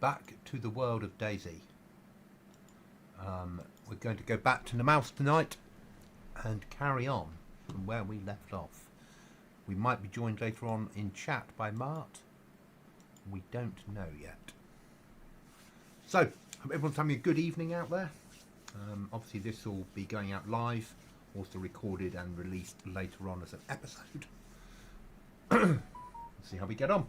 back to the world of dayz. We're going to go back to Namalsk tonight and carry on from where we left off. We might be joined later on in chat by Mart. We don't know yet. So, hope everyone's having a good evening out there. Obviously this will be going out live, also recorded and released later on as an episode. Let's see how we get on.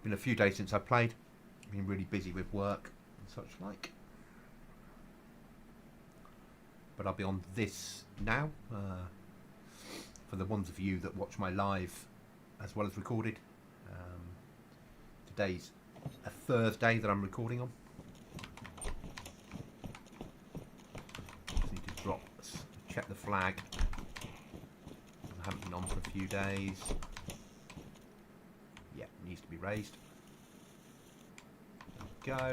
Been a few days since I played. Been really busy with work and such like. But I'll be on this now. For the ones of you that watch my live as well as recorded. Today's a Thursday that I'm recording on. Just need to check the flag. I haven't been on for a few days. Yeah, it needs to be raised. There we go.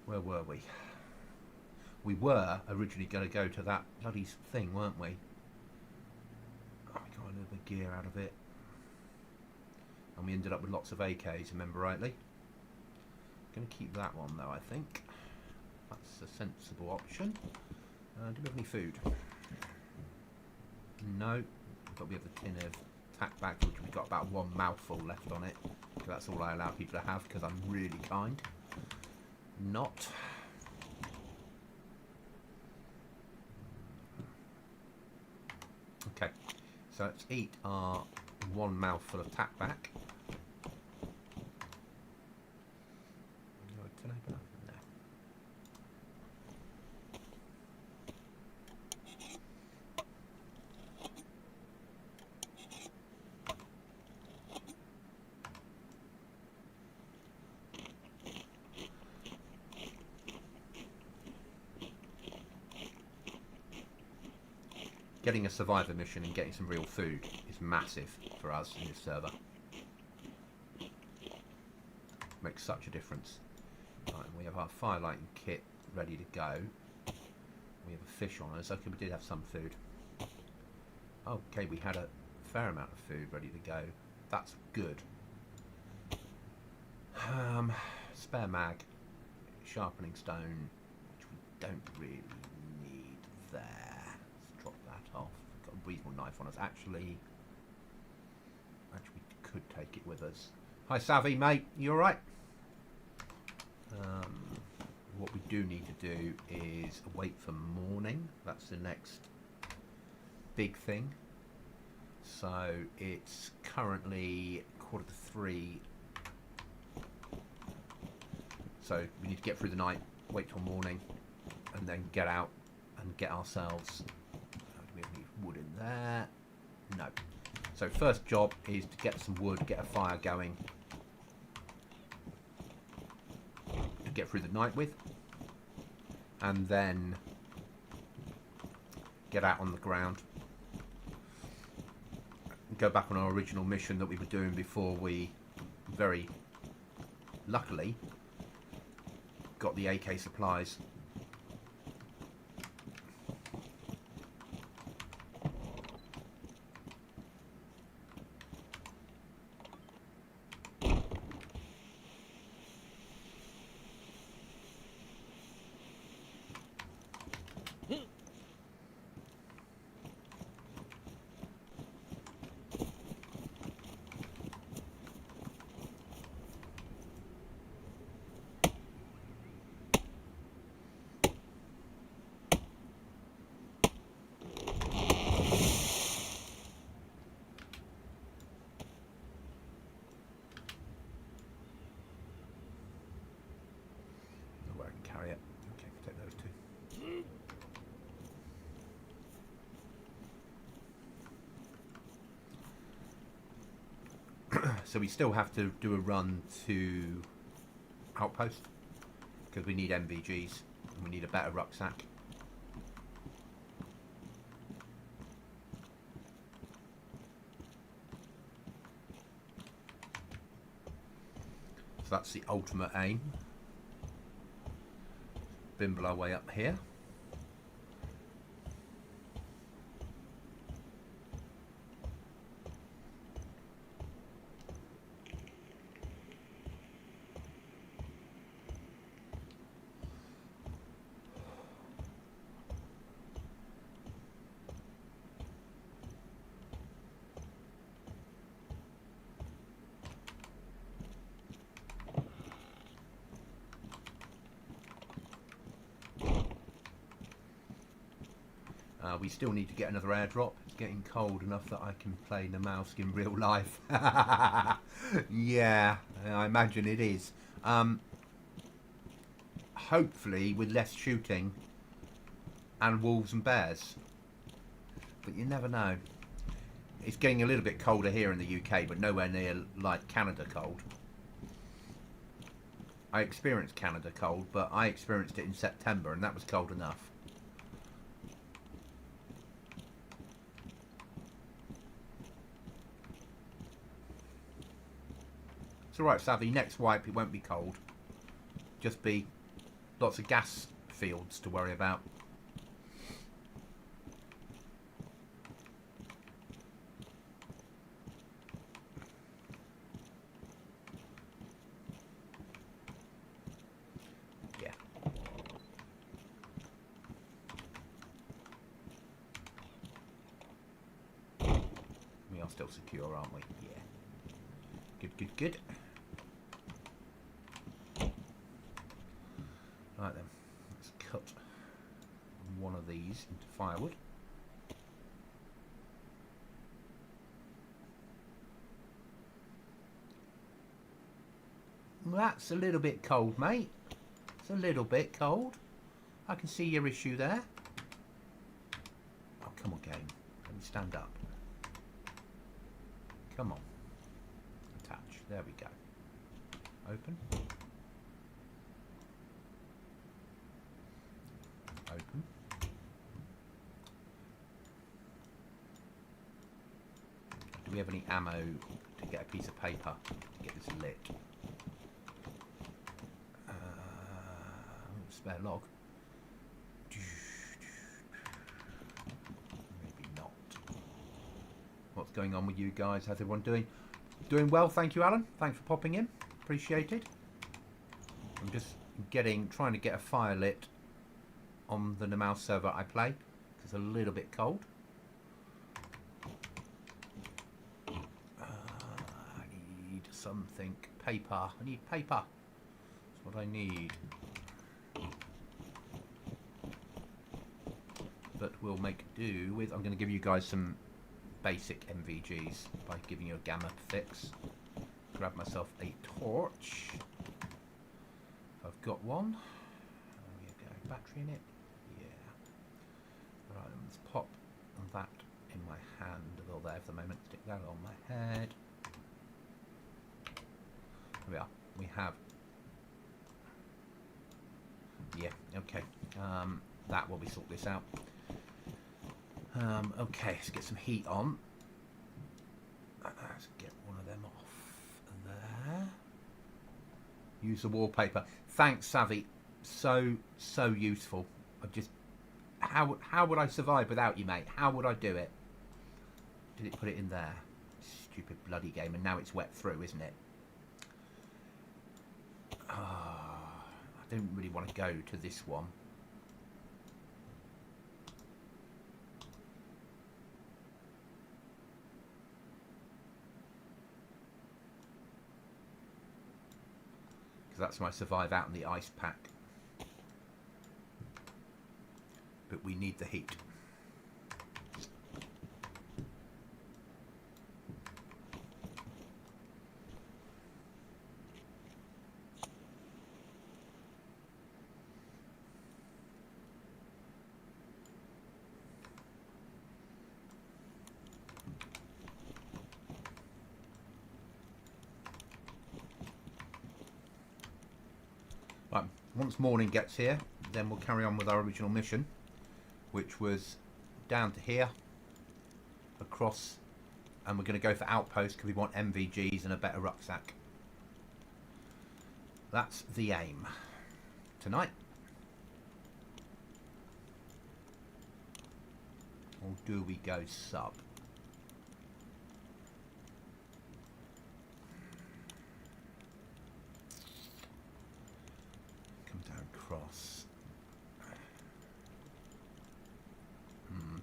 Where were we? We were originally going to go to that bloody thing, weren't we? Oh, we got a little bit of gear out of it. And we ended up with lots of AKs, remember rightly. Going to keep that one though, I think. That's a sensible option. Do we have any food? No, but we have the tin of tack bags, which we've got about one mouthful left on it. So that's all I allow people to have because I'm really kind. Not. Okay, so let's eat our one mouthful of tack back. Getting a survivor mission and getting some real food is massive for us in this server. Makes such a difference. Right, we have our fire lighting kit ready to go. We have a fish on us. Okay, we did have some food. Okay, we had a fair amount of food ready to go. That's good. Spare mag, sharpening stone, which we don't really need there. Off. Got a breathable knife on us. Actually, we could take it with us. Hi, Savvy, mate. You all right? What we do need to do is wait for morning. That's the next big thing. So it's currently 2:45. So we need to get through the night, wait till morning, and then get out and get ourselves. We have any wood in there? No. So first job is to get some wood, get a fire going to get through the night with, and then get out on the ground, go back on our original mission that we were doing before we very luckily got the AK supplies. So we still have to do a run to Outpost Because we need MVGs and we need a better rucksack. So that's the ultimate aim. Bimble our way up here. We still need to get another airdrop. It's getting cold enough that I can play Namalsk in real life. Yeah, I imagine it is. Hopefully with less shooting and wolves and bears. But you never know. It's getting a little bit colder here in the UK, but nowhere near like Canada cold. I experienced Canada cold, but I experienced it in September and that was cold enough. It's alright, Savvy. Next wipe, it won't be cold. Just be lots of gas fields to worry about. Yeah. We are still secure, aren't we? Yeah. Good, good, good. Right then, let's cut one of these into firewood. That's a little bit cold, mate. It's a little bit cold. I can see your issue there. Oh, come on, game. Let me stand up. Come on. Attach. There we go. Open. Open. Do we have any ammo to get a piece of paper to get this lit? Spare log. Maybe not. What's going on with you guys? How's everyone doing? Doing well, thank you, Alan. Thanks for popping in. Appreciated. I'm just trying to get a fire lit on the Namalsk server I play. It's a little bit cold. I need something. Paper. I need paper. That's what I need. But we'll make do with... I'm going to give you guys some basic MVGs by giving you a gamma fix. Grab myself a torch. I've got one. There we go. Battery in it. Yeah. Right, let's pop that in my hand. Well, there for the moment. Stick that on my head. There we are. We have... Yeah, okay. That will be sort this out. Okay, let's get some heat on. Let's get one of them off there. Use the wallpaper. Thanks, Savvy. So useful. I just... How would I survive without you, mate? How would I do it? Did it put it in there? Stupid bloody game. And now it's wet through, isn't it? I don't really want to go to this one. That's my survive out in the ice pack. But we need the heat. once morning gets here, then we'll carry on with our original mission, which was down to here, across, and we're going to go for outposts because we want MVGs and a better rucksack. That's the aim tonight. Or do we go sub? Come down cross.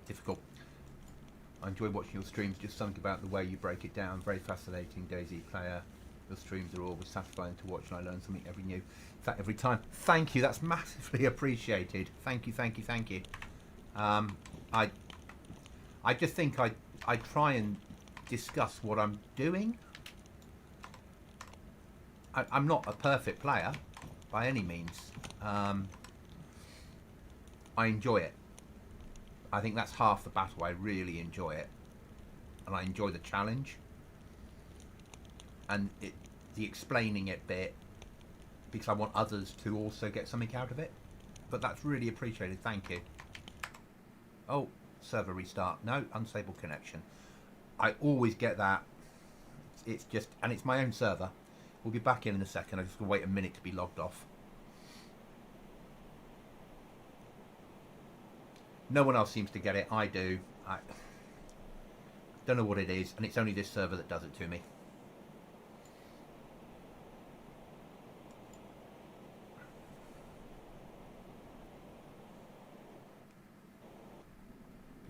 Difficult. I enjoy watching your streams. Just something about the way you break it down. Very fascinating, dayz player. Your streams are always satisfying to watch, and I learn something every time. Thank you. That's massively appreciated. Thank you. Thank you. Thank you. I just think I try and discuss what I'm doing. I'm not a perfect player by any means. I enjoy it. I think that's half the battle. I really enjoy it, and I enjoy the challenge and the explaining it bit, because I want others to also get something out of it. But that's really appreciated. Thank you. Oh, server restart. No, unstable connection. I always get that. It's just, and it's my own server. We'll be back in a second. I just have to wait a minute to be logged off. No one else seems to get it. I do. I don't know what it is, and it's only this server that does it to me.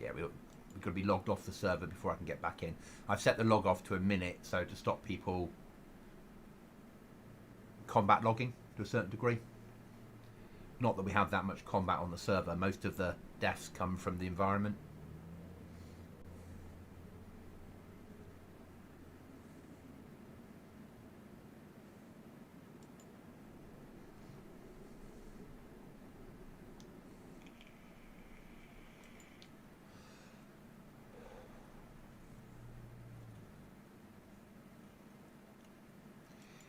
Yeah, we've got to be logged off the server before I can get back in. I've set the log off to a minute, so to stop people combat logging to a certain degree. Not that we have that much combat on the server. Most of the deaths come from the environment.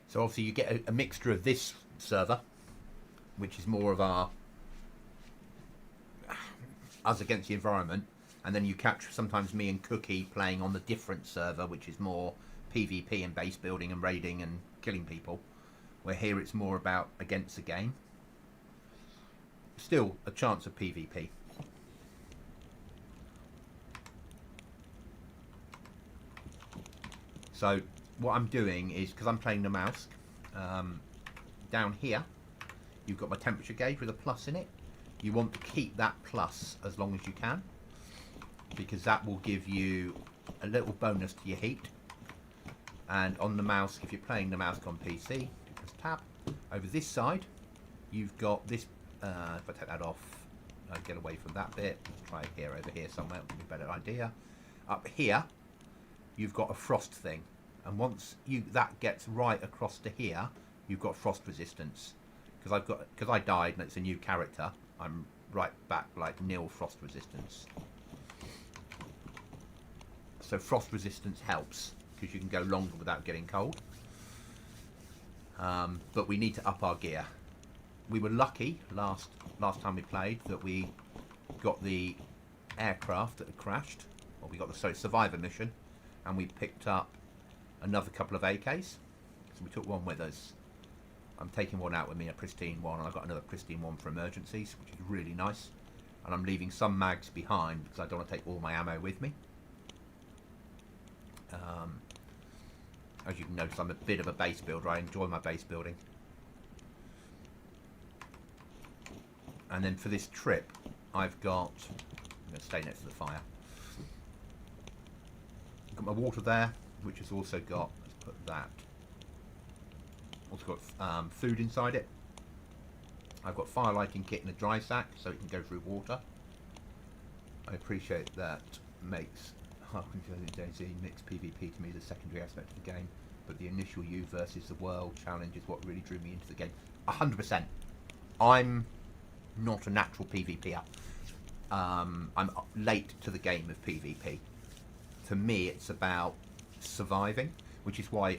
So obviously you get a mixture of this server, which is more of our us against the environment, and then you catch sometimes me and Cookie playing on the different server, which is more PvP and base building and raiding and killing people, where here it's more about against the game. Still a chance of PvP. So what I'm doing is, because I'm playing Namalsk, down here you've got my temperature gauge with a plus in it. You want to keep that plus as long as you can, because that will give you a little bonus to your heat. And on the mouse, if you're playing the mouse on PC, press tab. Over this side, you've got this. If I take that off, I get away from that bit. Let's try it here, over here somewhere. It'll give me a better idea. Up here, you've got a frost thing, and once that gets right across to here, you've got frost resistance. Because I died and it's a new character, I'm right back like nil frost resistance. So frost resistance helps because you can go longer without getting cold. But we need to up our gear. We were lucky last time we played that we got the aircraft that had crashed, or we got the survivor mission, and we picked up another couple of AKs. So we took one with us. I'm taking one out with me, a pristine one, and I've got another pristine one for emergencies, which is really nice. And I'm leaving some mags behind because I don't want to take all my ammo with me. As you can notice, I'm a bit of a base builder. I enjoy my base building. And then for this trip, I've got... I'm going to stay next to the fire. I've got my water there, which has also got... Let's put that... Also got food inside it. I've got fire lighting kit in a dry sack, so it can go through water. I appreciate that makes dayz mix PvP to me the secondary aspect of the game, but the initial you versus the world challenge is what really drew me into the game. 100%. I'm not a natural PvPer. I'm late to the game of PvP. For me, it's about surviving, which is why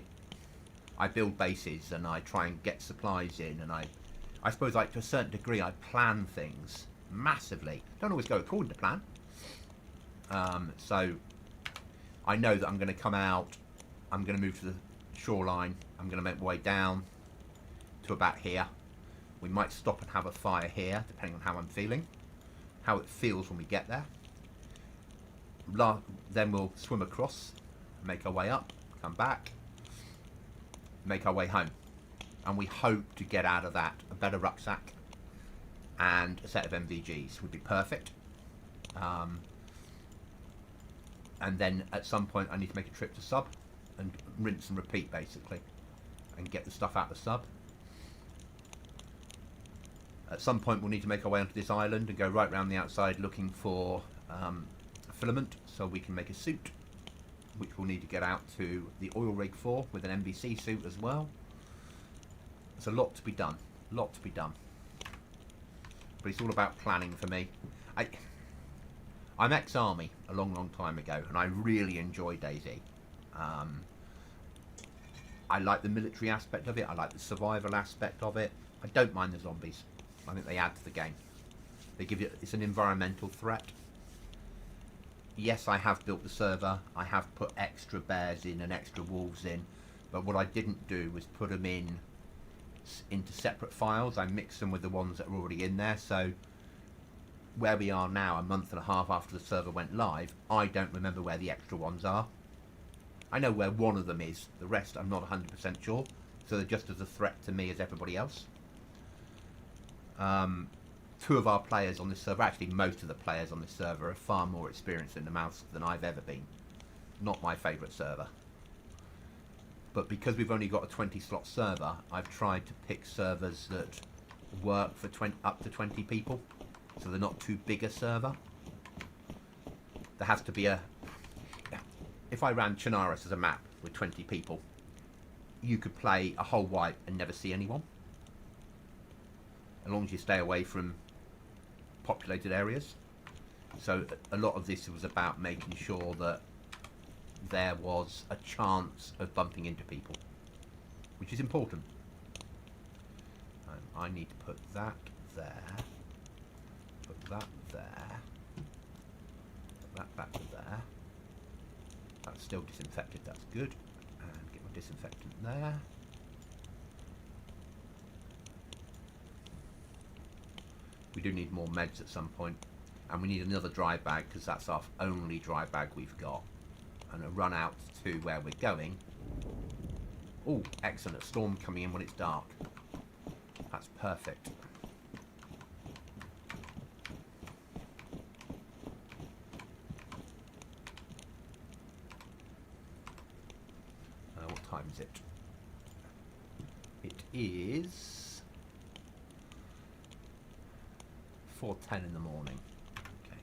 I build bases and I try and get supplies in, and I I suppose, like, to a certain degree, I plan things massively. Don't always go according to plan. So I know that I'm going to come out, I'm going to move to the shoreline, I'm going to make my way down to about here. We might stop and have a fire here, depending on how I'm feeling, how it feels when we get there. Then we'll swim across, make our way up, come back, make our way home. And we hope to get out of that a better rucksack and a set of MVGs would be perfect. And then at some point I need to make a trip to sub and rinse and repeat, basically, and get the stuff out of the sub. At some point we'll need to make our way onto this island and go right round the outside looking for a filament so we can make a suit, which we'll need to get out to the oil rig for, with an NBC suit as well. There's a lot to be done, but it's all about planning for me. I'm ex-army a long time ago, and I really enjoy dayz. I like the military aspect of it, I like the survival aspect of it. I don't mind the zombies. I think they add to the game. They give you, it's an environmental threat. Yes, I have built the server, I have put extra bears in and extra wolves in, but what I didn't do was put them into separate files. I mixed them with the ones that are already in there, so where we are now, a month and a half after the server went live, I don't remember where the extra ones are. I know where one of them is, the rest I'm not 100% sure, so they're just as a threat to me as everybody else. Two of our players on this server, actually most of the players on this server, are far more experienced in Namalsk than I've ever been. Not my favourite server. But because we've only got a 20 slot server, I've tried to pick servers that work for up to 20 people. So they're not too big a server. There has to be a... If I ran Chernarus as a map with 20 people, you could play a whole wipe and never see anyone. As long as you stay away from populated areas. So a lot of this was about making sure that there was a chance of bumping into people, which is important. I need to put that there, put that there, put that back to there. That's still disinfected, that's good. And get my disinfectant there. We do need more meds at some point, and we need another dry bag because that's our only dry bag we've got. And a run out to where we're going. Oh, excellent. A storm coming in when it's dark. That's perfect. What time is it? It is 4:10 in the morning. Okay.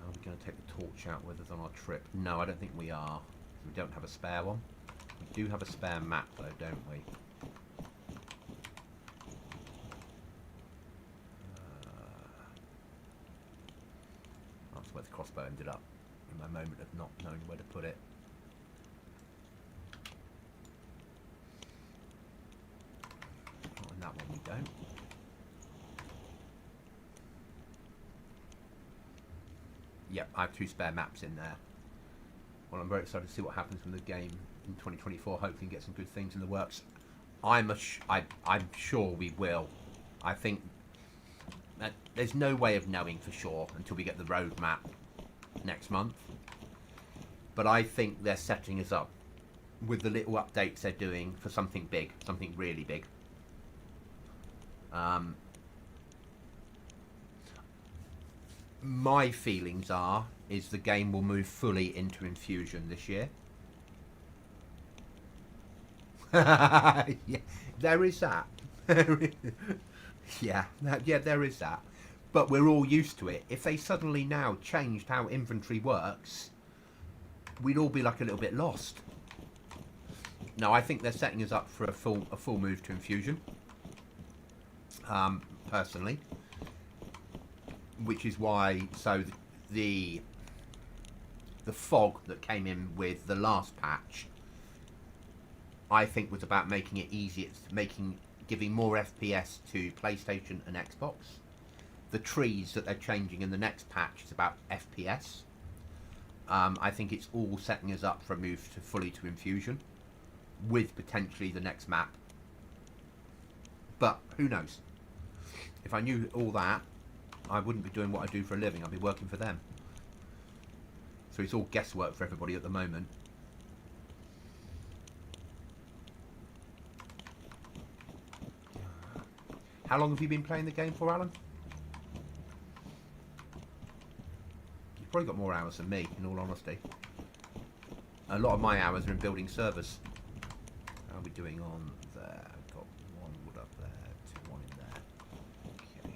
Are we going to take the torch out with us on our trip? No, I don't think we are. We don't have a spare one. We do have a spare map though, don't we? That's where the crossbow ended up in my moment of not knowing where to put it. Oh, and that one we don't. Yep, I have 2 spare maps in there. Well, I'm very excited to see what happens from the game in 2024. Hopefully get some good things in the works. I'm sure we will. I think that there's no way of knowing for sure until we get the roadmap next month. But I think they're setting us up with the little updates they're doing for something big, something really big. My feelings is the game will move fully into Infusion this year. Yeah, there is that. Yeah, there is that. But we're all used to it. If they suddenly now changed how inventory works, we'd all be like a little bit lost. No, I think they're setting us up for a full move to Infusion. Personally, which is why the the fog that came in with the last patch, I think was about making it easier, giving more FPS to PlayStation and Xbox. The trees that they're changing in the next patch is about FPS. I think it's all setting us up for a move fully to Infusion, with potentially the next map. But who knows? If I knew all that, I wouldn't be doing what I do for a living. I'd be working for them. So it's all guesswork for everybody at the moment. How long have you been playing the game for, Alan? You've probably got more hours than me, in all honesty. A lot of my hours are in building servers. How are we doing on there? I've got one wood up there, one in there. Okay.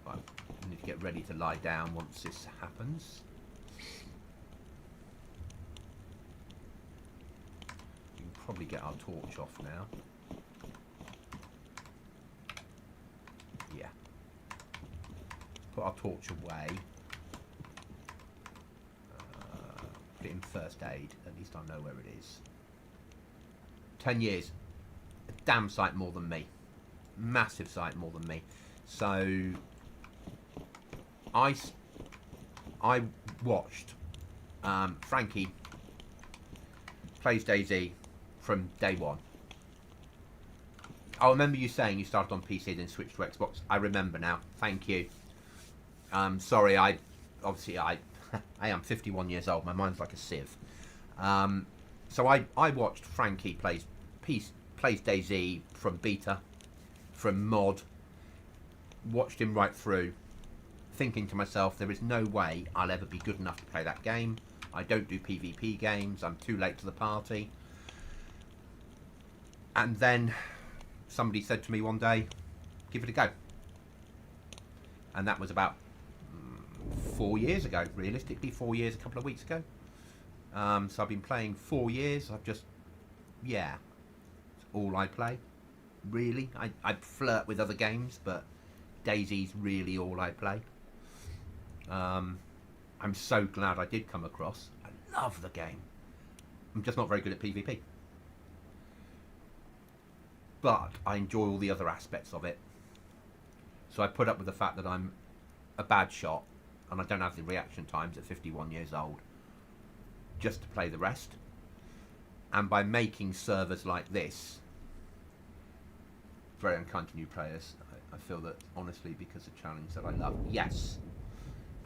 Right, I need to get ready to lie down once this happens. We can probably get our torch off now. Yeah. Put our torch away. Put it in first aid. At least I know where it is. 10 years. A damn sight more than me. Massive sight more than me. So I watched Frankie plays dayz from day one. I remember you saying you started on PC then switched to Xbox. I remember now. Thank you. Sorry, I am 51 years old. My mind's like a sieve. So I watched Frankie plays dayz from beta, from mod. Watched him right through, thinking to myself, there is no way I'll ever be good enough to play that game. I don't do PvP games. I'm too late to the party. And then somebody said to me one day, give it a go. And that was about 4 years ago, realistically 4 years, a couple of weeks ago. So I've been playing 4 years. I've just, yeah, it's all I play, really. I flirt with other games, but dayz's really all I play. I'm so glad I did come across. I love the game. I'm just not very good at PvP. But I enjoy all the other aspects of it. So I put up with the fact that I'm a bad shot and I don't have the reaction times at 51 years old just to play the rest. And by making servers like this very unkind to new players, I feel that honestly because of challenge that I love. Yes.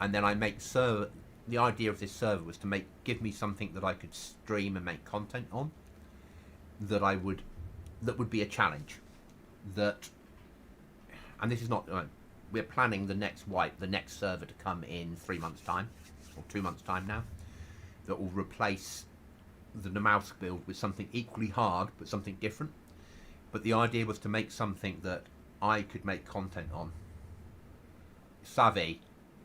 And then I make server. The idea of this server was to give me something that I could stream and make content on. That would be a challenge. And this is not. We're planning the next server to come in 3 months' time, or 2 months' time now. That will replace the Namalsk build with something equally hard, but something different. But the idea was to make something that I could make content on. Savvy.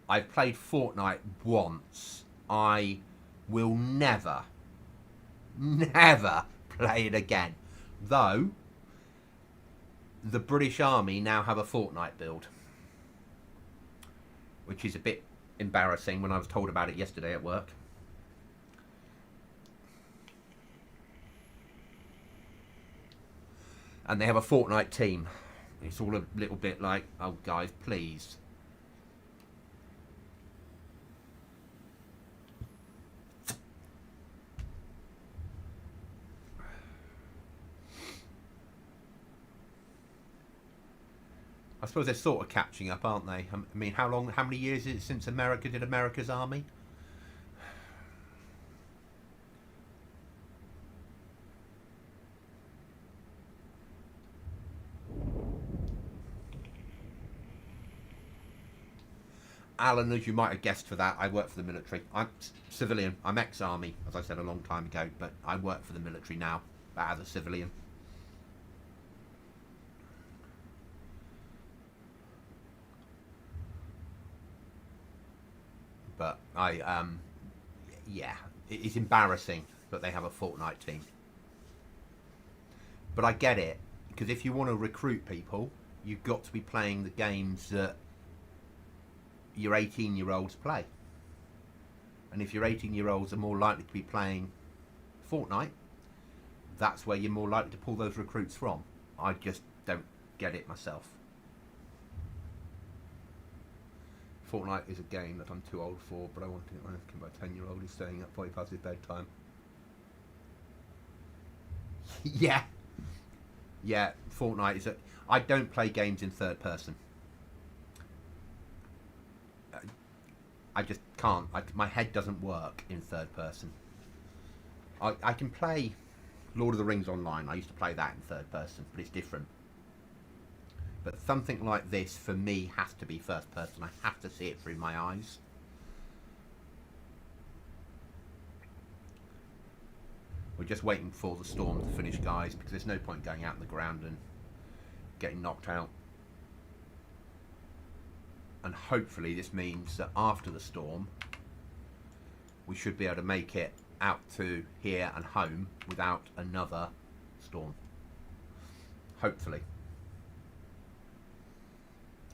I've played Fortnite once. I will never play it again. Though, the British Army now have a Fortnite build. Which is a bit embarrassing when I was told about it yesterday at work. And they have a Fortnite team. It's all a little bit like, oh guys, please. I suppose they're sort of catching up, aren't they? I mean, how many years is it since America did America's Army? Alan, as you might have guessed for that, I work for the military. I'm civilian. I'm ex-army, as I said a long time ago, but I work for the military now, but as a civilian. But yeah, it's embarrassing that they have a Fortnite team. But I get it, because if you want to recruit people, you've got to be playing the games that your 18-year-olds play. And if your 18-year-olds are more likely to be playing Fortnite, that's where you're more likely to pull those recruits from. I just don't get it myself. Fortnite is a game that I'm too old for, but I want to get my hands by a 10-year-old who's staying up 40 past his bedtime. Yeah. Yeah, Fortnite is a... I don't play games in third person. I just can't. My head doesn't work in third person. I can play Lord of the Rings online. I used to play that in third person, but it's different. But something like this, for me, has to be first person. I have to see it through my eyes. We're just waiting for the storm to finish, guys, because there's no point going out in the ground and getting knocked out. And hopefully this means that after the storm, we should be able to make it out to here and home without another storm. Hopefully.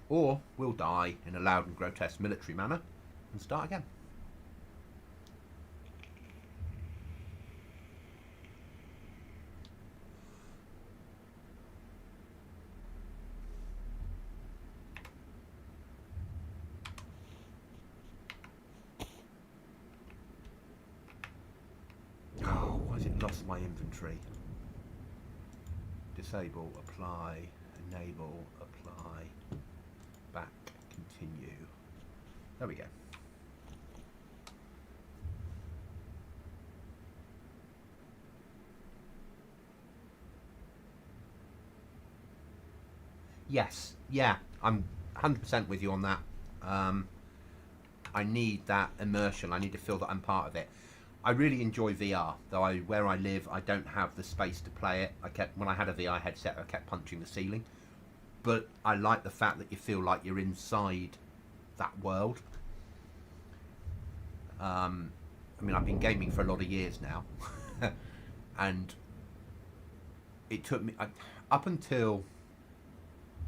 Or we'll die in a loud and grotesque military manner and start again. Oh, why has it lost my inventory? Disable, apply, enable, apply. Back, continue. There we go. Yes, yeah, I'm 100% with you on that. I need that immersion. I need to feel that I'm part of it. I really enjoy VR, though where I live, I don't have the space to play it. When I had a VR headset, I kept punching the ceiling. But I like the fact that you feel like you're inside that world. I mean, I've been gaming for a lot of years now. And it took me... up until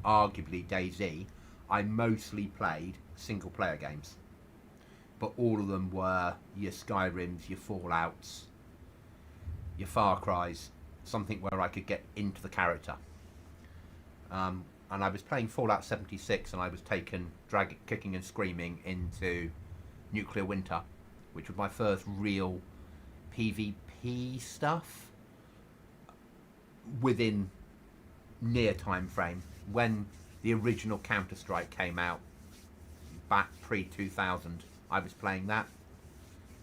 arguably dayz, I mostly played single-player games. But all of them were your Skyrims, your Fallouts, your Far Cries, something where I could get into the character. And I was playing Fallout 76 and I was taken kicking and screaming into Nuclear Winter, which was my first real PvP stuff within near time frame. When the original Counter-Strike came out back pre-2000, I was playing that,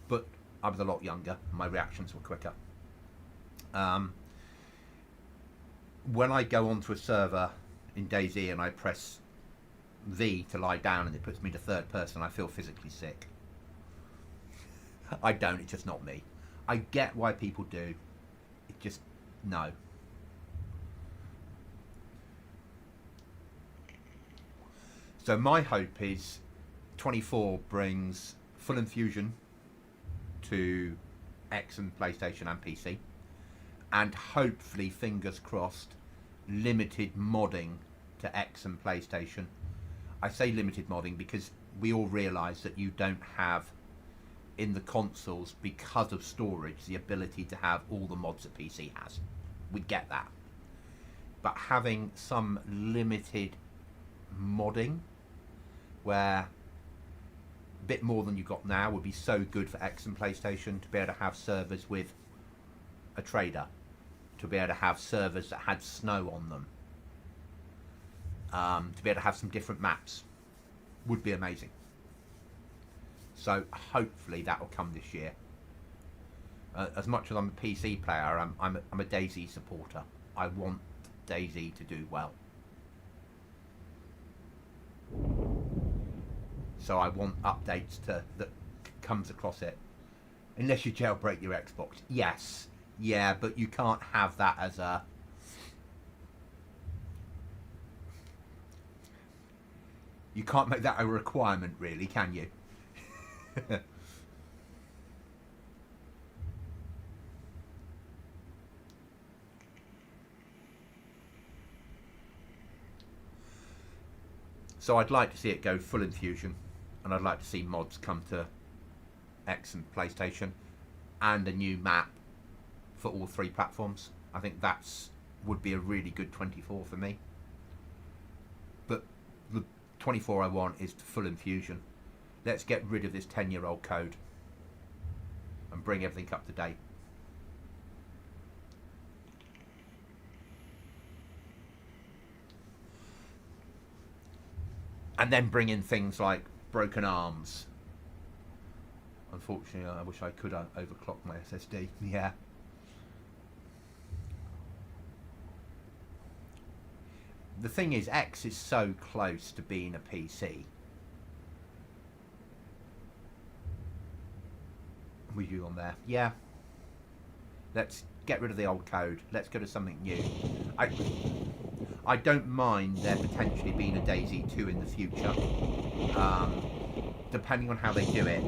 but I was a lot younger and my reactions were quicker. When I go onto a server in dayz and I press V to lie down and it puts me to third person, I feel physically sick. I don't, it's just not me. I get why people do. It just, no. So my hope is 24 brings full infusion to X and PlayStation and PC, and hopefully, fingers crossed, limited modding to X and PlayStation. I say limited modding because we all realise that you don't have in the consoles, because of storage, the ability to have all the mods that PC has. We get that. But having some limited modding where a bit more than you got now would be so good for X and PlayStation, to be able to have servers with a trader, to be able to have servers that had snow on them, to be able to have some different maps would be amazing. So hopefully that will come this year. As much as I'm a PC player, I'm a dayz supporter. I want dayz to do well. So I want updates that comes across it. Unless you jailbreak your Xbox. Yes. Yeah, but you can't have that as a... You can't make that a requirement, really, can you? So I'd like to see it go full infusion, and I'd like to see mods come to X and PlayStation, and a new map for all 3 platforms. I think would be a really good 24 for me. But the 24 I want is full infusion. Let's get rid of this 10-year-old code and bring everything up to date. And then bring in things like broken arms. Unfortunately, I wish I could overclock my SSD. Yeah. The thing is, X is so close to being a PC. With you on there. Yeah. Let's get rid of the old code. Let's go to something new. I don't mind there potentially being a dayz 2 in the future. Depending on how they do it.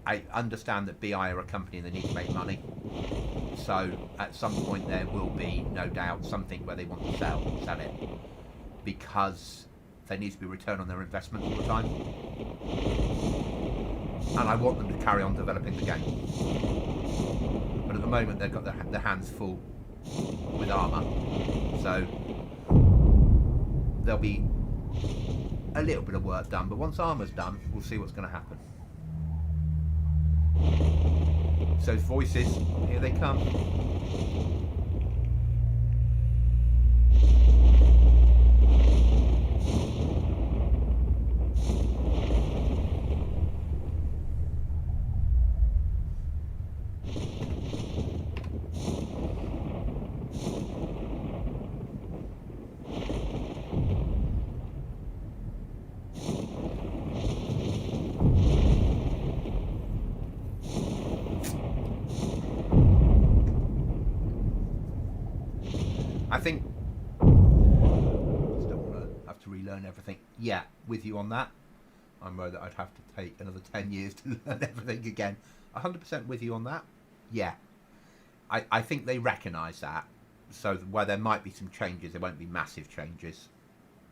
I understand that BI are a company and they need to make money. So at some point there will be, no doubt, something where they want to sell it. Because there needs to be a return on their investment all the time. And I want them to carry on developing the game. But at the moment they've got their hands full with armour. So there'll be a little bit of work done, but once armour's done, we'll see what's going to happen. So voices, here they come. I think I just don't want to have to relearn everything. Yeah, with you on that. I'm worried that I'd have to take another 10 years to learn everything again. 100% with you on that. Yeah. I think they recognise that. So where there might be some changes, there won't be massive changes.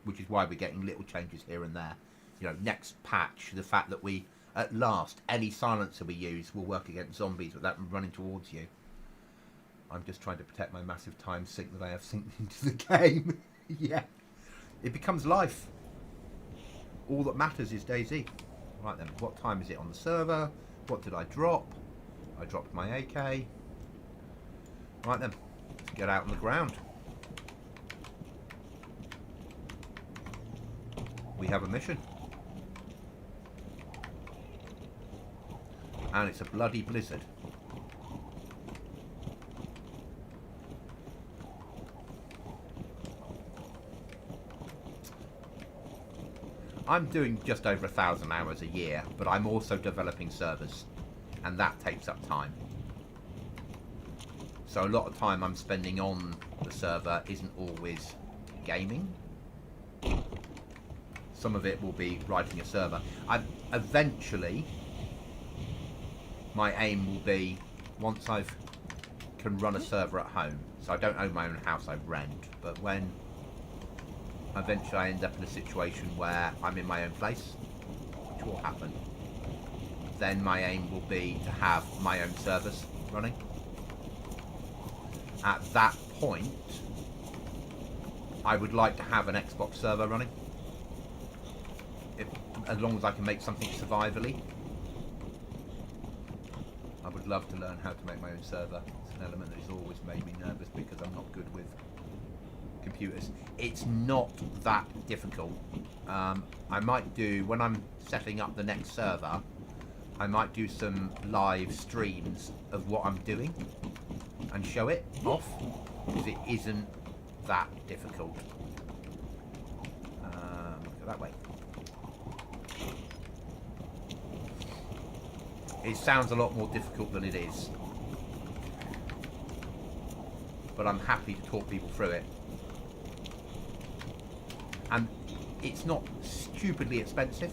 Which is why we're getting little changes here and there. You know, next patch, the fact that we, at last, any silencer we use will work against zombies without them running towards you. I'm just trying to protect my massive time sink that I have synced into the game. Yeah. It becomes life. All that matters is dayz. Right then, what time is it on the server? What did I drop? I dropped my AK. Right then, let's get out on the ground. We have a mission. And it's a bloody blizzard. I'm doing just over 1,000 hours a year, but I'm also developing servers, and that takes up time. So a lot of time I'm spending on the server isn't always gaming. Some of it will be writing a server. Eventually, my aim will be, once I can run a server at home, so I don't own my own house, I rent, but when eventually I end up in a situation where I'm in my own place, which will happen, then my aim will be to have my own servers running. At that point, I would like to have an Xbox server running, as long as I can make something survivally. I would love to learn how to make my own server. It's an element that has always made me nervous because I'm not good with computers. It's not that difficult. I might do, when I'm setting up the next server, I might do some live streams of what I'm doing and show it off, because it isn't that difficult. Go that way. It sounds a lot more difficult than it is, but I'm happy to talk people through it. And it's not stupidly expensive.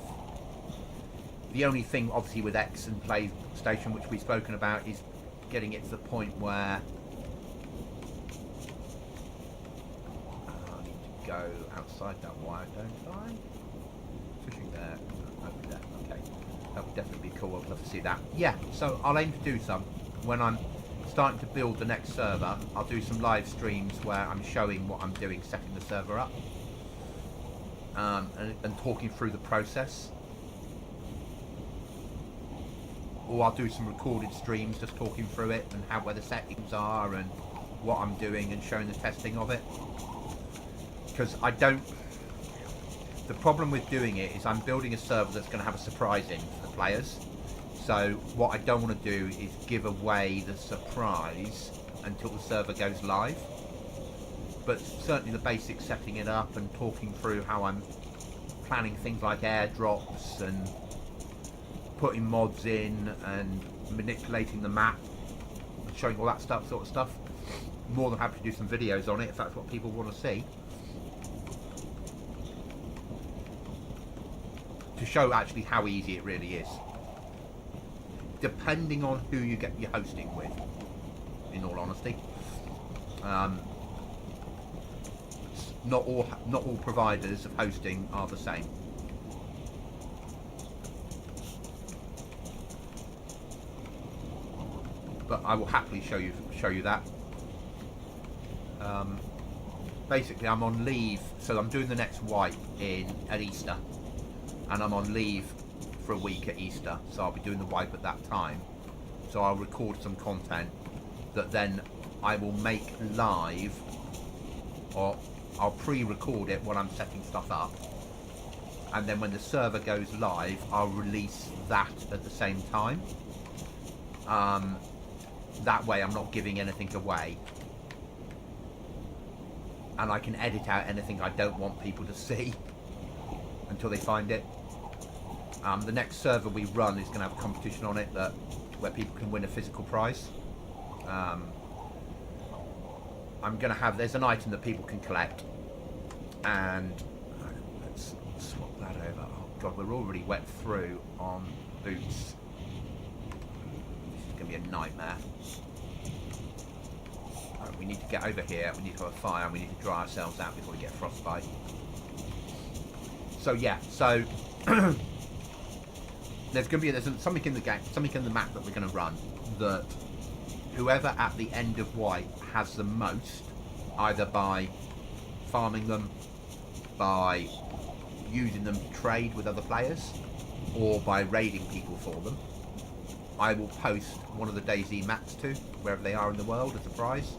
The only thing, obviously, with X and PlayStation, which we've spoken about, is getting it to the point where I need to go outside that wire, don't I? Fishing there, over there, okay. definitely be cool. I'd love to see that. Yeah, so I'll aim to do some when I'm starting to build the next server. I'll do some live streams where I'm showing what I'm doing, setting the server up, and talking through the process. Or I'll do some recorded streams just talking through it and where the settings are and what I'm doing and showing the testing of it. Because I don't... The problem with doing it is I'm building a server that's going to have a surprise in for the players. So what I don't want to do is give away the surprise until the server goes live. But certainly the basic setting it up and talking through how I'm planning things like airdrops and putting mods in and manipulating the map and showing all that sort of stuff. More than happy to do some videos on it if that's what people want to see. To show actually how easy it really is. Depending on who you get your hosting with, in all honesty. Not all providers of hosting are the same. But I will happily show you that. Basically, I'm on leave, so I'm doing the next wipe at Easter, and I'm on leave for a week at Easter, so I'll be doing the wipe at that time. So I'll record some content that then I will make live, or I'll pre-record it when I'm setting stuff up, and then when the server goes live, I'll release that at the same time. That way I'm not giving anything away, and I can edit out anything I don't want people to see until they find it. The next server we run is going to have a competition on it where people can win a physical prize. I'm going to have, there's an item that people can collect, and let's swap that over. Oh god, we're already wet through on boots. This is going to be a nightmare. Right, we need to get over here, we need to have a fire, and we need to dry ourselves out before we get frostbite. So yeah, so there's something in the game, something in the map that we're going to run that whoever at the end of wipe has the most, either by farming them, by using them to trade with other players, or by raiding people for them, I will post one of the dayz maps to wherever they are in the world as a prize.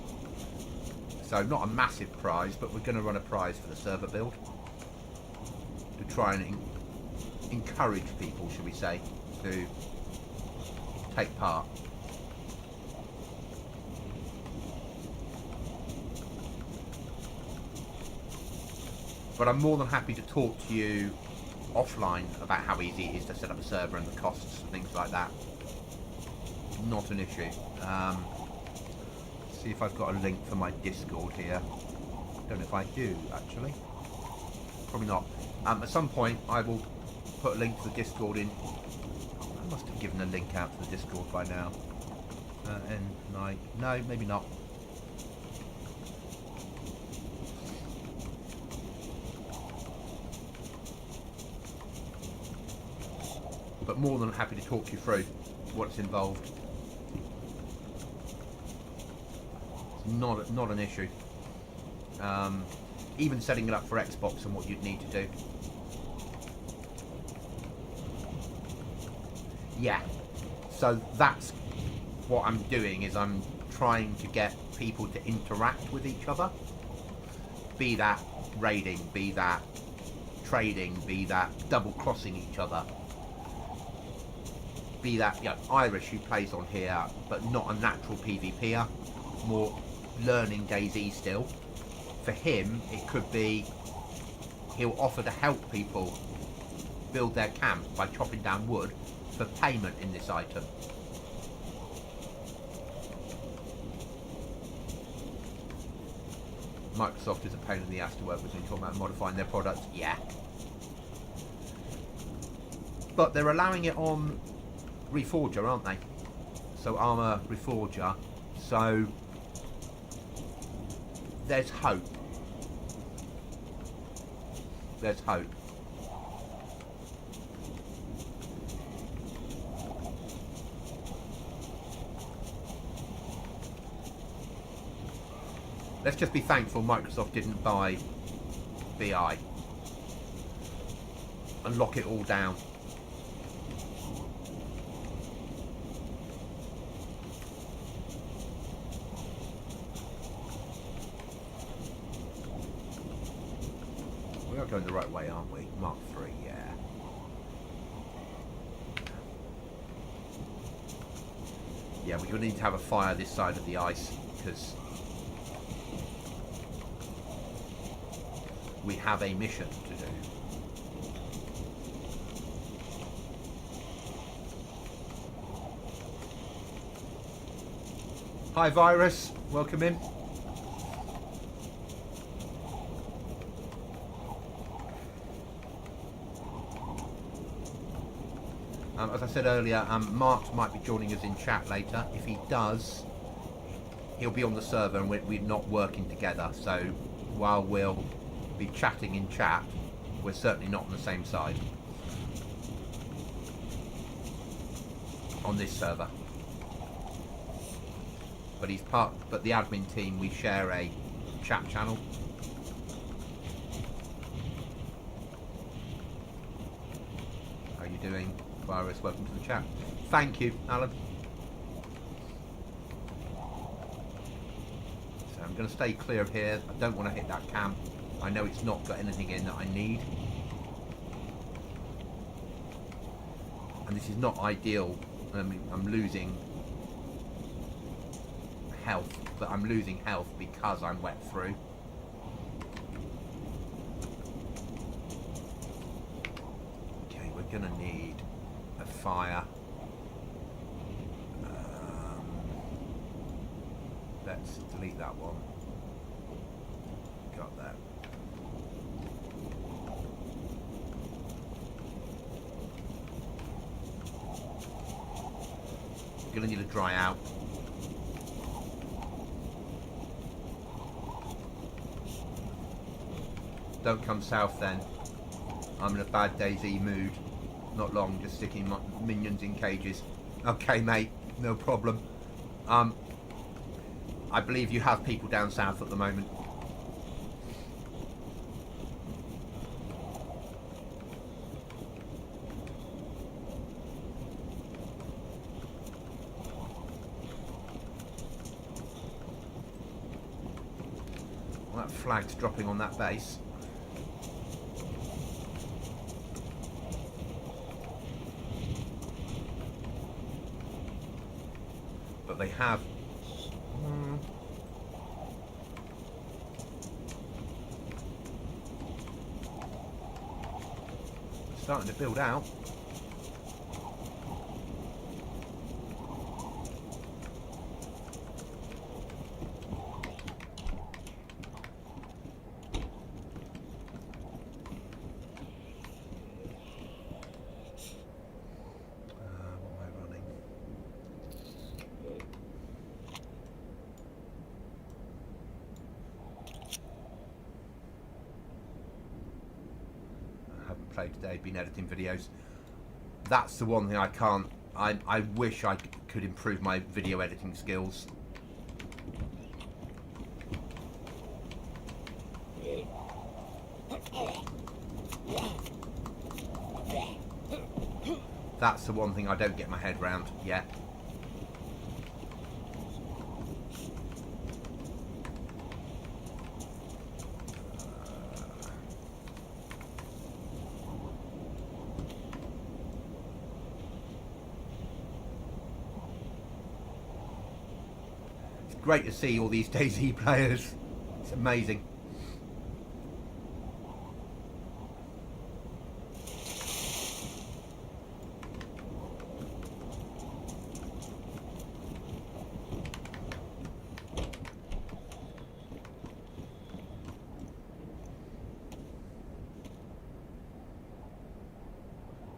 So not a massive prize, but we're going to run a prize for the server build to try and encourage people, should we say, to take part. But I'm more than happy to talk to you offline about how easy it is to set up a server and the costs and things like that. Not an issue. See if I've got a link for my Discord here. Don't know if I do, actually. Probably not. At some point I will put a link to the Discord in. I must have given a link out to the Discord by now. No, maybe not. But more than happy to talk you through what's involved. It's not an issue. Even setting it up for Xbox and what you'd need to do. Yeah, so that's what I'm doing, is I'm trying to get people to interact with each other. Be that raiding, be that trading, be that double crossing each other. Be that, you know, Irish, who plays on here, but not a natural PvPer, more learning dayz still. For him, it could be he'll offer to help people build their camp by chopping down wood for payment in this item. Microsoft is a pain in the ass to work with when talking about modifying their products. Yeah. But they're allowing it on Reforger, aren't they? So Armour Reforger. So there's hope. There's hope. Let's just be thankful Microsoft didn't buy BI and lock it all down. We are going the right way, aren't we? Mark 3, yeah. Yeah, we're going to need to have a fire this side of the ice because we have a mission to do. Hi Virus, welcome in. As I said earlier, Mark might be joining us in chat later. If he does, he'll be on the server and we're not working together. So while we'll be chatting in chat, we're certainly not on the same side on this server. But he's but the admin team, we share a chat channel. How are you doing? Virus, welcome to the chat. Thank you, Alan. So I'm going to stay clear of here. I don't want to hit that camp. I know it's not got anything in that I need. And this is not ideal. I'm losing health, but I'm losing health because I'm wet through. Okay, we're going to need a fire. Let's delete that one. Got that. We're going to need to dry out. Don't come south then. I'm in a bad dayz mood. Not long, just sticking my minions in cages. Okay, mate, no problem. I believe you have people down south at the moment. Well, that flag's dropping on that base. But they have starting to build out. Played today, been editing videos. That's the one thing I can't. I wish I could improve my video editing skills. That's the one thing I don't get my head round yet. Great to see all these dayz players. It's amazing.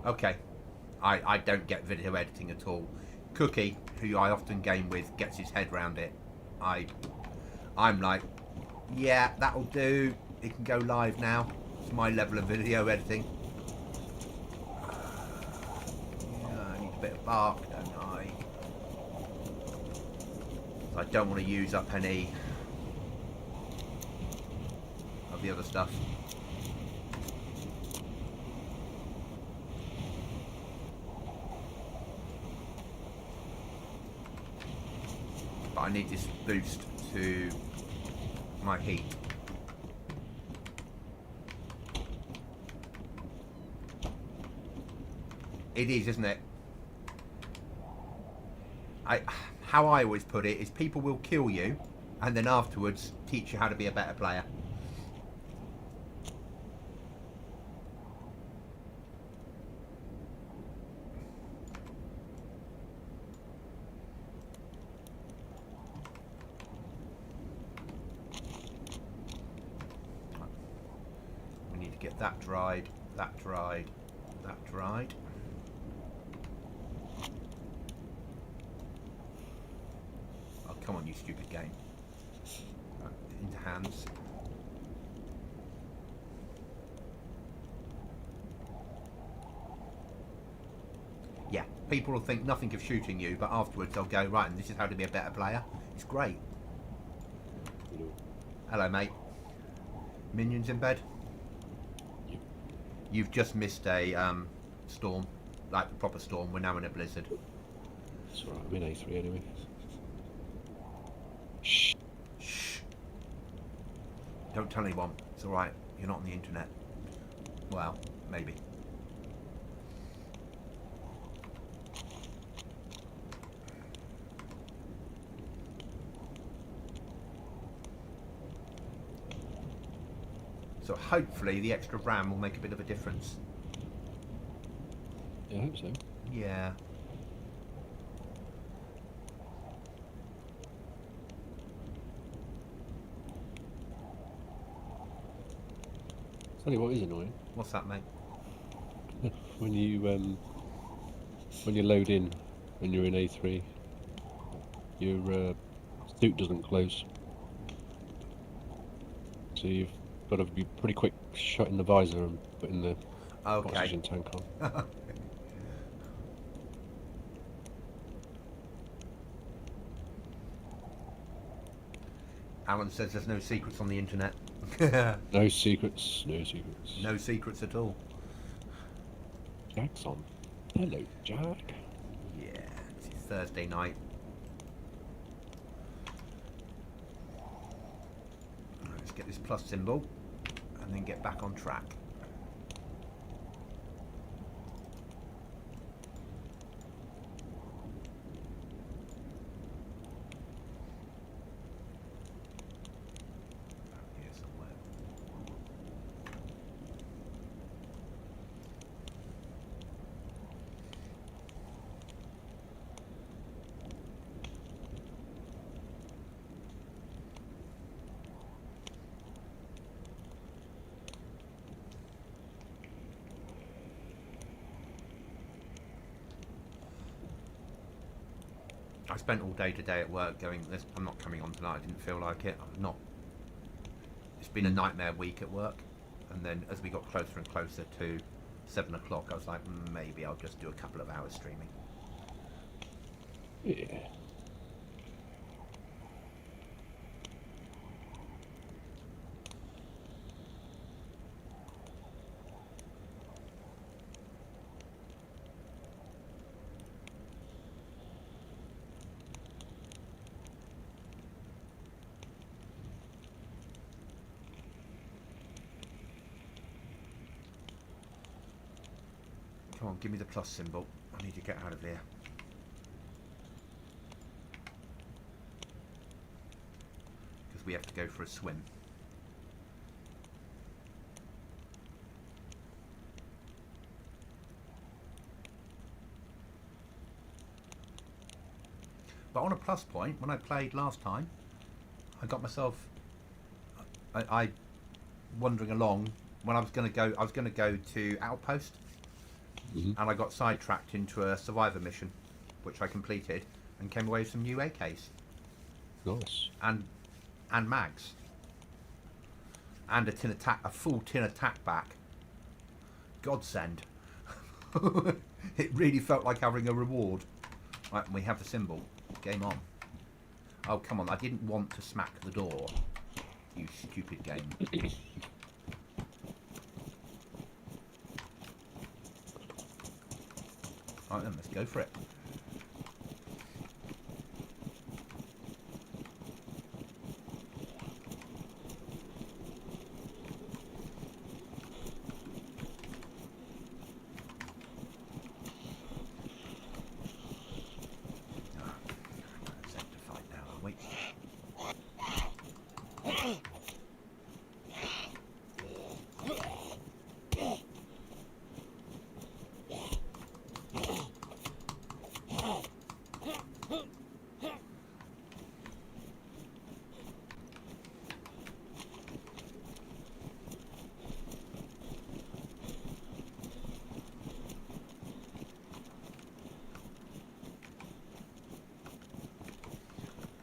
Okay, I don't get video editing at all. Cookie, who I often game with, gets his head round it. I'm like, yeah, that'll do. It can go live now. It's my level of video editing. Yeah, I need a bit of bark, don't I? I don't want to use up any the other stuff. But I need this boost to my heat. It is, isn't it? How I always put it is people will kill you and then afterwards teach you how to be a better player. We need to get that dried, that dried, that dried. Come on, you stupid game. Right, into hands. Yeah, people will think nothing of shooting you, but afterwards they'll go, right, and this is how to be a better player. It's great. Hello, mate. Minions in bed? Yep. You've just missed a storm, like the proper storm. We're now in a blizzard. It's alright, I'm in A3 anyway. Shh. Shh. Don't tell anyone. It's alright. You're not on the internet. Well, maybe. So hopefully the extra RAM will make a bit of a difference. Yeah, I hope so. Yeah. Tell you what is annoying. What's that, mate? when you load in and you're in A3, your suit doesn't close. So you've got to be pretty quick shutting the visor and putting the oxygen tank on. Alan says there's no secrets on the internet. No secrets, no secrets. No secrets at all. Jack's on. Hello, Jack. Yeah, it's Thursday night. Let's get this plus symbol and then get back on track. I spent all day today at work going, I'm not coming on tonight, I didn't feel like it. I'm not. It's been a nightmare week at work. And then as we got closer and closer to 7 o'clock, I was like, maybe I'll just do a couple of hours streaming. Yeah. Come on, give me the plus symbol. I need to get out of here. Because we have to go for a swim. But on a plus point, when I played last time, I got myself I wandering along when I was going to go to Outpost. Mm-hmm. And I got sidetracked into a survivor mission, which I completed, and came away with some new AKs. Nice. And mags. And a full tin attack back. Godsend. It really felt like having a reward. Right, we have the symbol. Game on. Oh, come on, I didn't want to smack the door. You stupid game. Right then, let's go for it.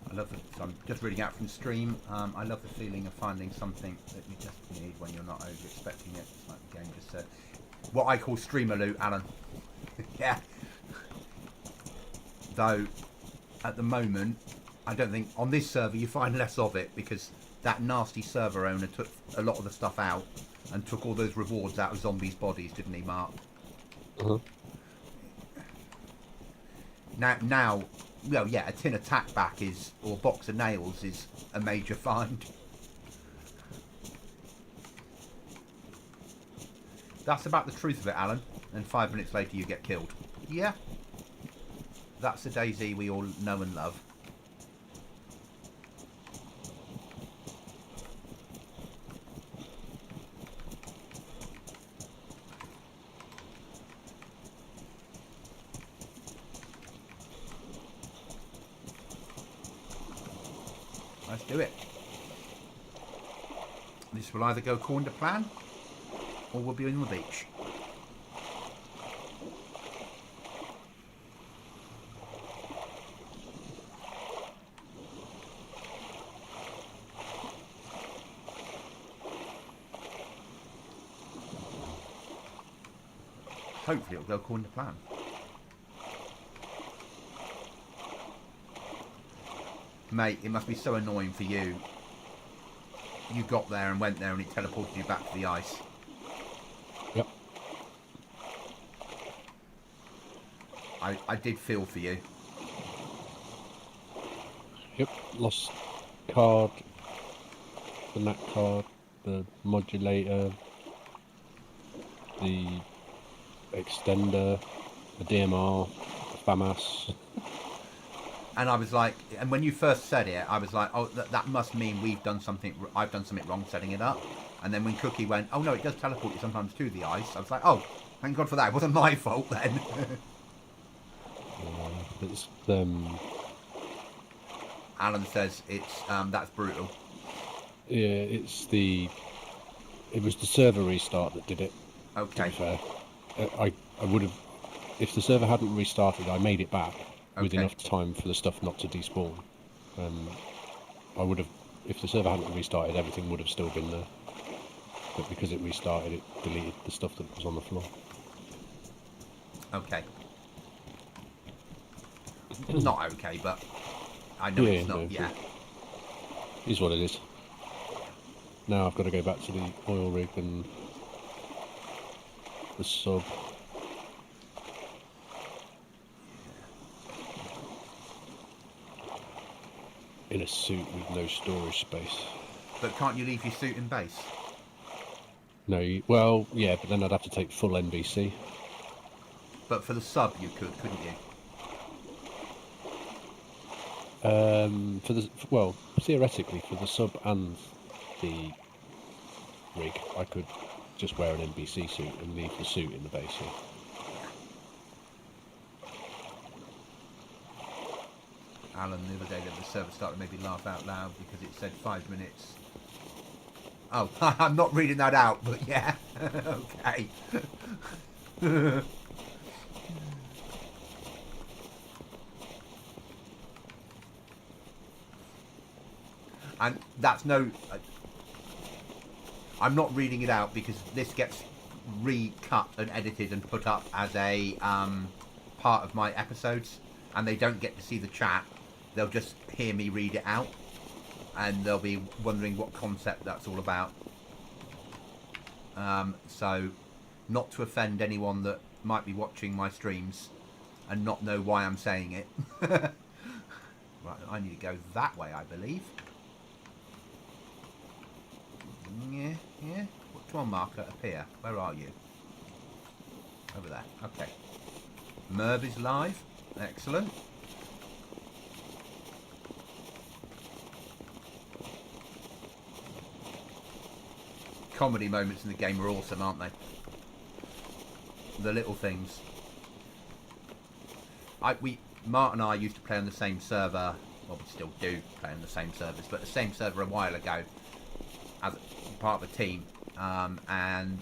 I love it. So I'm just reading out from stream. I love the feeling of finding something that you just need when you're not over expecting it. It's like the game just said. What I call streamer loot, Alan. Yeah. Though, at the moment, I don't think on this server you find less of it because that nasty server owner took a lot of the stuff out and took all those rewards out of zombies' bodies, didn't he, Mark? Uh-huh. Now, well, yeah, a tin of tack back is, or a box of nails is a major find. That's about the truth of it, Alan. And 5 minutes later you get killed. Yeah. That's the dayz we all know and love. Let's do it. This will either go according to plan, or we'll be on the beach. Hopefully it'll go according to plan. Mate, it must be so annoying for you. You got there and went there and it teleported you back to the ice. Yep. I did feel for you. Yep. Lost card, the NAC card, the modulator, the extender, the DMR, the FAMAS. And I was like, and when you first said it, I was like, oh, that must mean we've done something. I've done something wrong setting it up. And then when Cookie went, oh no, it does teleport you sometimes to the ice. I was like, oh, thank God for that. It wasn't my fault then. It's Alan says it's that's brutal. yeah, it was the server restart that did it. Okay. To be fair, I would have, if the server hadn't restarted, I made it back. Okay. With enough time for the stuff not to despawn. I would have, if the server hadn't restarted, everything would have still been there. But because it restarted, it deleted the stuff that was on the floor. Okay. Not okay, but I know it's not. Yeah. It is what it is. Now I've got to go back to the oil rig and the sub. In a suit with no storage space. But can't you leave your suit in base? No, well, yeah, but then I'd have to take full NBC. But for the sub you could, couldn't you? Well, theoretically, for the sub and the rig, I could just wear an NBC suit and leave the suit in the base here. Alan, the other day that the server started made me laugh out loud because it said 5 minutes. Oh, I'm not reading that out, but yeah. Okay. And that's no... I'm not reading it out because this gets recut and edited and put up as a part of my episodes, and they don't get to see the chat. They'll just hear me read it out, and they'll be wondering what concept that's all about. So, not to offend anyone that might be watching my streams, and not know why I'm saying it. Right, I need to go that way, I believe. Yeah, yeah. Come on, marker, appear. Where are you? Over there. Okay. Merv is live. Excellent. Comedy moments in the game are awesome, aren't they? The little things. Mart and I used to play on the same server. Well, we still do play on the same servers, but the same server a while ago as part of a team. And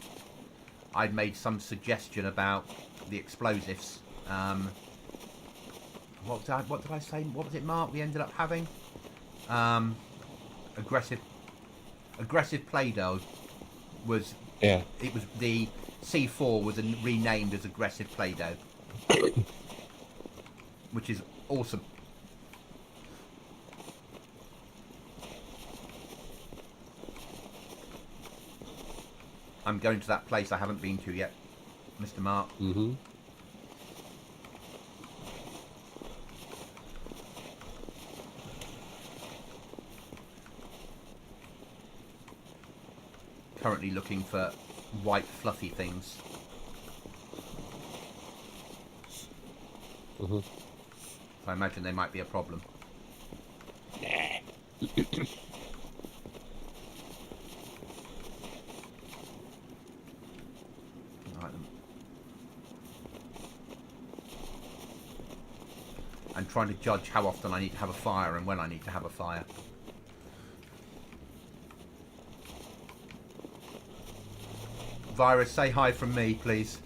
I'd made some suggestion about the explosives. What did I say? What was it, Mark? We ended up having aggressive Play-Doh was. Yeah. It was the C4 was renamed as aggressive Play-Doh, which is awesome. I'm going to that place I haven't been to yet, Mr. Mark. Mm-hmm. Currently looking for white fluffy things. Mm-hmm. So I imagine they might be a problem. I'm trying to judge how often I need to have a fire and when I need to have a fire. Virus, say hi from me, please.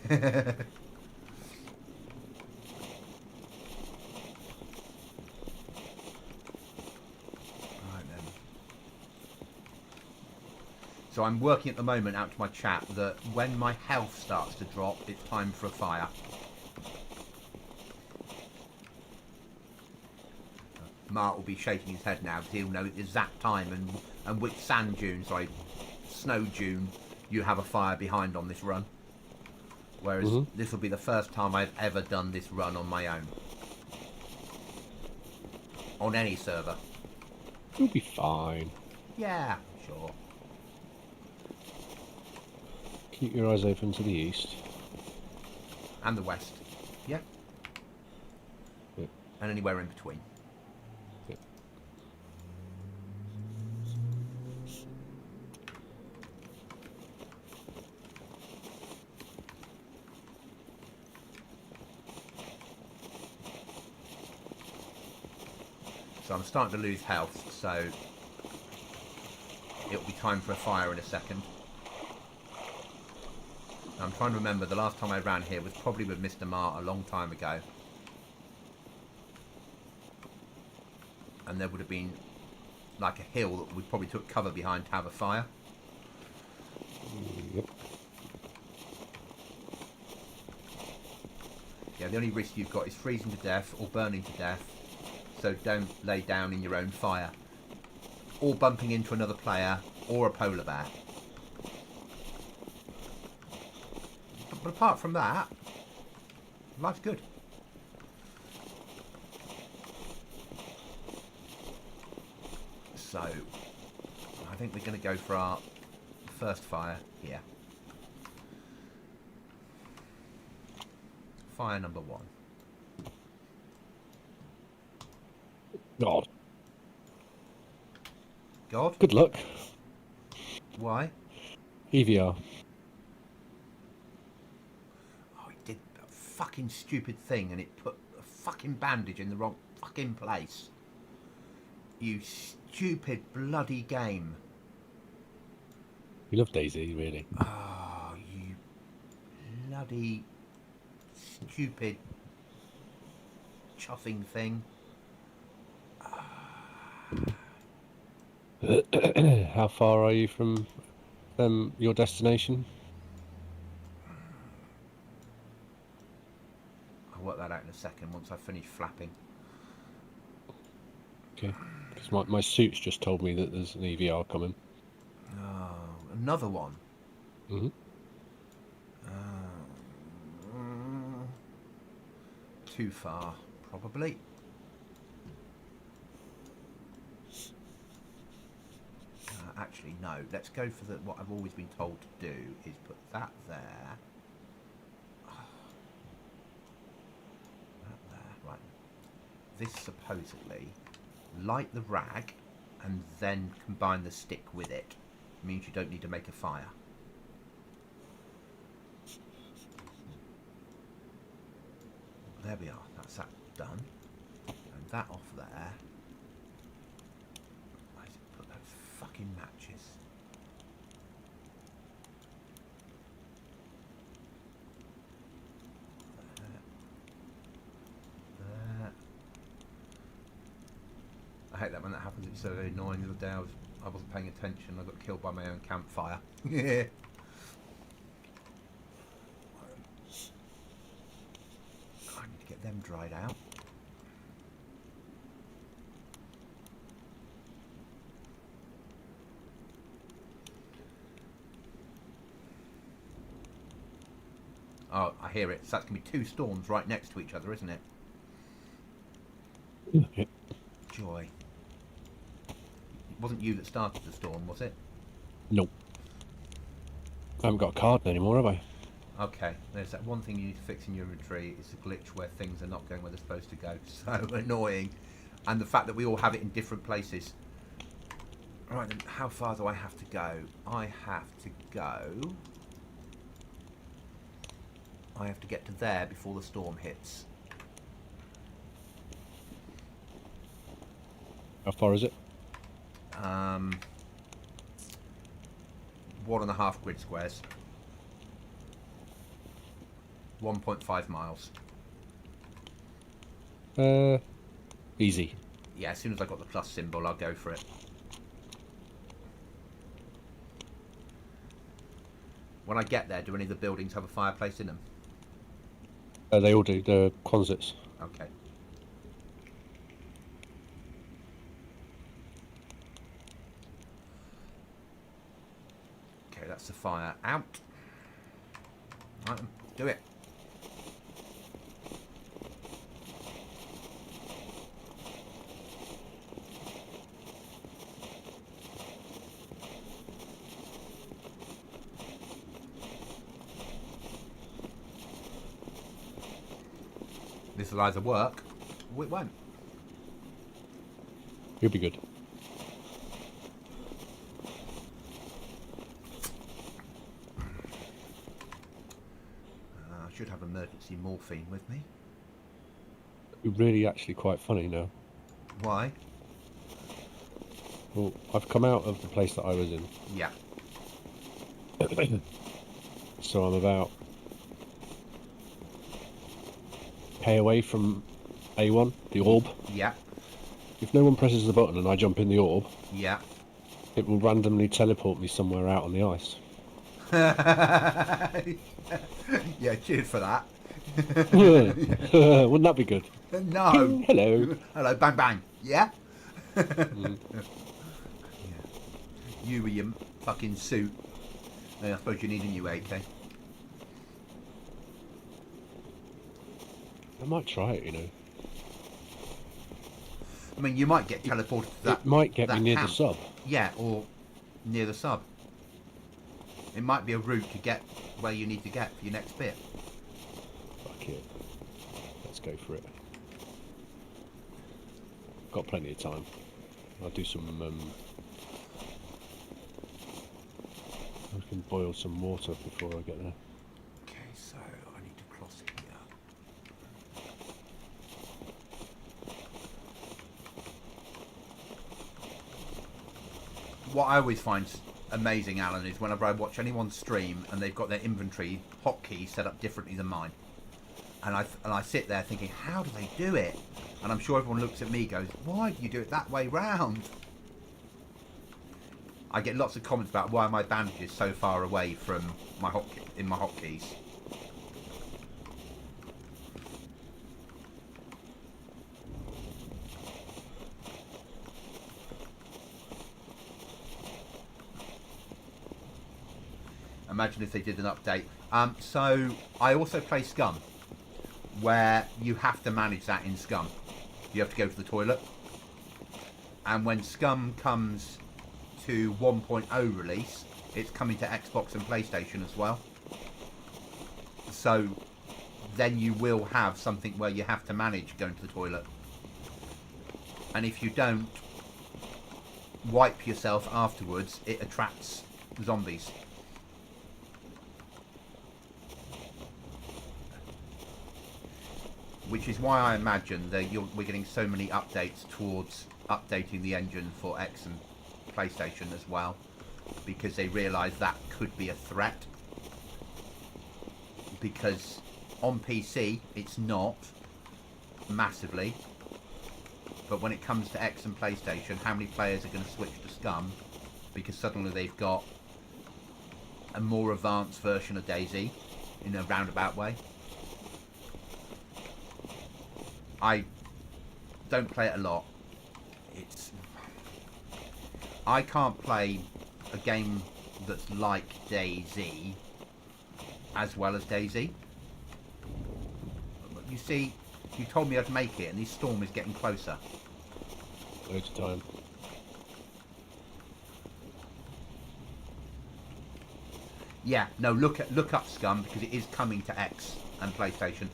Right then. So I'm working at the moment out to my chat that when my health starts to drop, it's time for a fire. Mark will be shaking his head now because he'll know the exact time and which snow dune you have a fire behind on this run. Whereas this will be the first time I've ever done this run on my own. On any server. You'll be fine. Yeah, sure. Keep your eyes open to the east. And the west. Yeah. Yep. And anywhere in between. Yep. So I'm starting to lose health, so it'll be time for a fire in a second. I'm trying to remember, the last time I ran here was probably with Mr. Mart a long time ago. And there would have been like a hill that we probably took cover behind to have a fire. Yep. Yeah, the only risk you've got is freezing to death or burning to death. So don't lay down in your own fire. Or bumping into another player or a polar bear. But apart from that, life's good. So, I think we're going to go for our first fire here. Fire number 1. God. God? Good luck. Why? EVR. Oh, it did a fucking stupid thing and it put a fucking bandage in the wrong fucking place. You stupid bloody game. You love dayz, really. Oh, you bloody stupid chuffing thing. How far are you from your destination? I'll work that out in a second once I finish flapping. Okay. Because my suit's just told me that there's an EVR coming. Oh, another one. Mm-hmm. too far, probably. Actually, no. Let's go for what I've always been told to do is put that there. That there. Right. This supposedly light the rag and then combine the stick with it. Means you don't need to make a fire. There we are. That's that done. And that off there. Where's it put those fucking matches? There. I hate that when that happens. It's so annoying. The other day I wasn't paying attention. I got killed by my own campfire. Yeah. I need to get them dried out. Oh, I hear it. So that's going to be two storms right next to each other, isn't it? Yeah. Joy. It wasn't you that started the storm, was it? Nope. I haven't got a card anymore, have I? Okay, there's that one thing you need to fix in your inventory. It's a glitch where things are not going where they're supposed to go. So annoying. And the fact that we all have it in different places. Right, then how far do I have to go? I have to get to there before the storm hits. How far is it? 1.5 grid squares. 1.5 miles. Easy. Yeah, as soon as I got the plus symbol, I'll go for it. When I get there, do any of the buildings have a fireplace in them? They all do. The closets. Okay. Okay, that's the fire out. Right, then, do it. This will either work or it won't. You'll be good. I should have emergency morphine with me. You're really actually quite funny now. Why? Well, I've come out of the place that I was in. Yeah. So I'm about K away from A1, the orb. Yeah. If no one presses the button and I jump in the orb, Yeah. it will randomly teleport me somewhere out on the ice. Yeah, cheers for that. Wouldn't that be good? No. Ping, hello. Hello, bang bang. Yeah? Mm. Yeah. You with your fucking suit. I suppose you need a new AK. I might try it, you know. I mean, you might get teleported to that. It might get me near camp. the sub. Yeah, or near the sub. It might be a route to get where you need to get for your next bit. Fuck it. Let's go for it. Got plenty of time. I'll do some... I can boil some water before I get there. Okay, so I need to cross here. What I always find amazing, Alan, is whenever I watch anyone stream and they've got their inventory hotkeys set up differently than mine. And I sit there thinking, how do they do it? And I'm sure everyone looks at me and goes, why do you do it that way round? I get lots of comments about why my bandage is so far away from my hotkeys. Imagine if they did an update. So I also play Scum. where you have to manage that in Scum. You have to go to the toilet. And when Scum comes to 1.0 release, it's coming to Xbox and PlayStation as well. So then you will have something where you have to manage going to the toilet. And if you don't wipe yourself afterwards, it attracts zombies. Which is why I imagine that we're getting so many updates towards updating the engine for X and PlayStation as well, because they realise that could be a threat. Because on PC it's not massively, but when it comes to X and PlayStation, how many players are going to switch to Scum because suddenly they've got a more advanced version of dayz in a roundabout way? I don't play it a lot. I can't play a game that's like dayz as well as dayz. You see, you told me I'd make it, and this storm is getting closer. Loads of time. Yeah, no, look up Scum, because it is coming to X and PlayStation.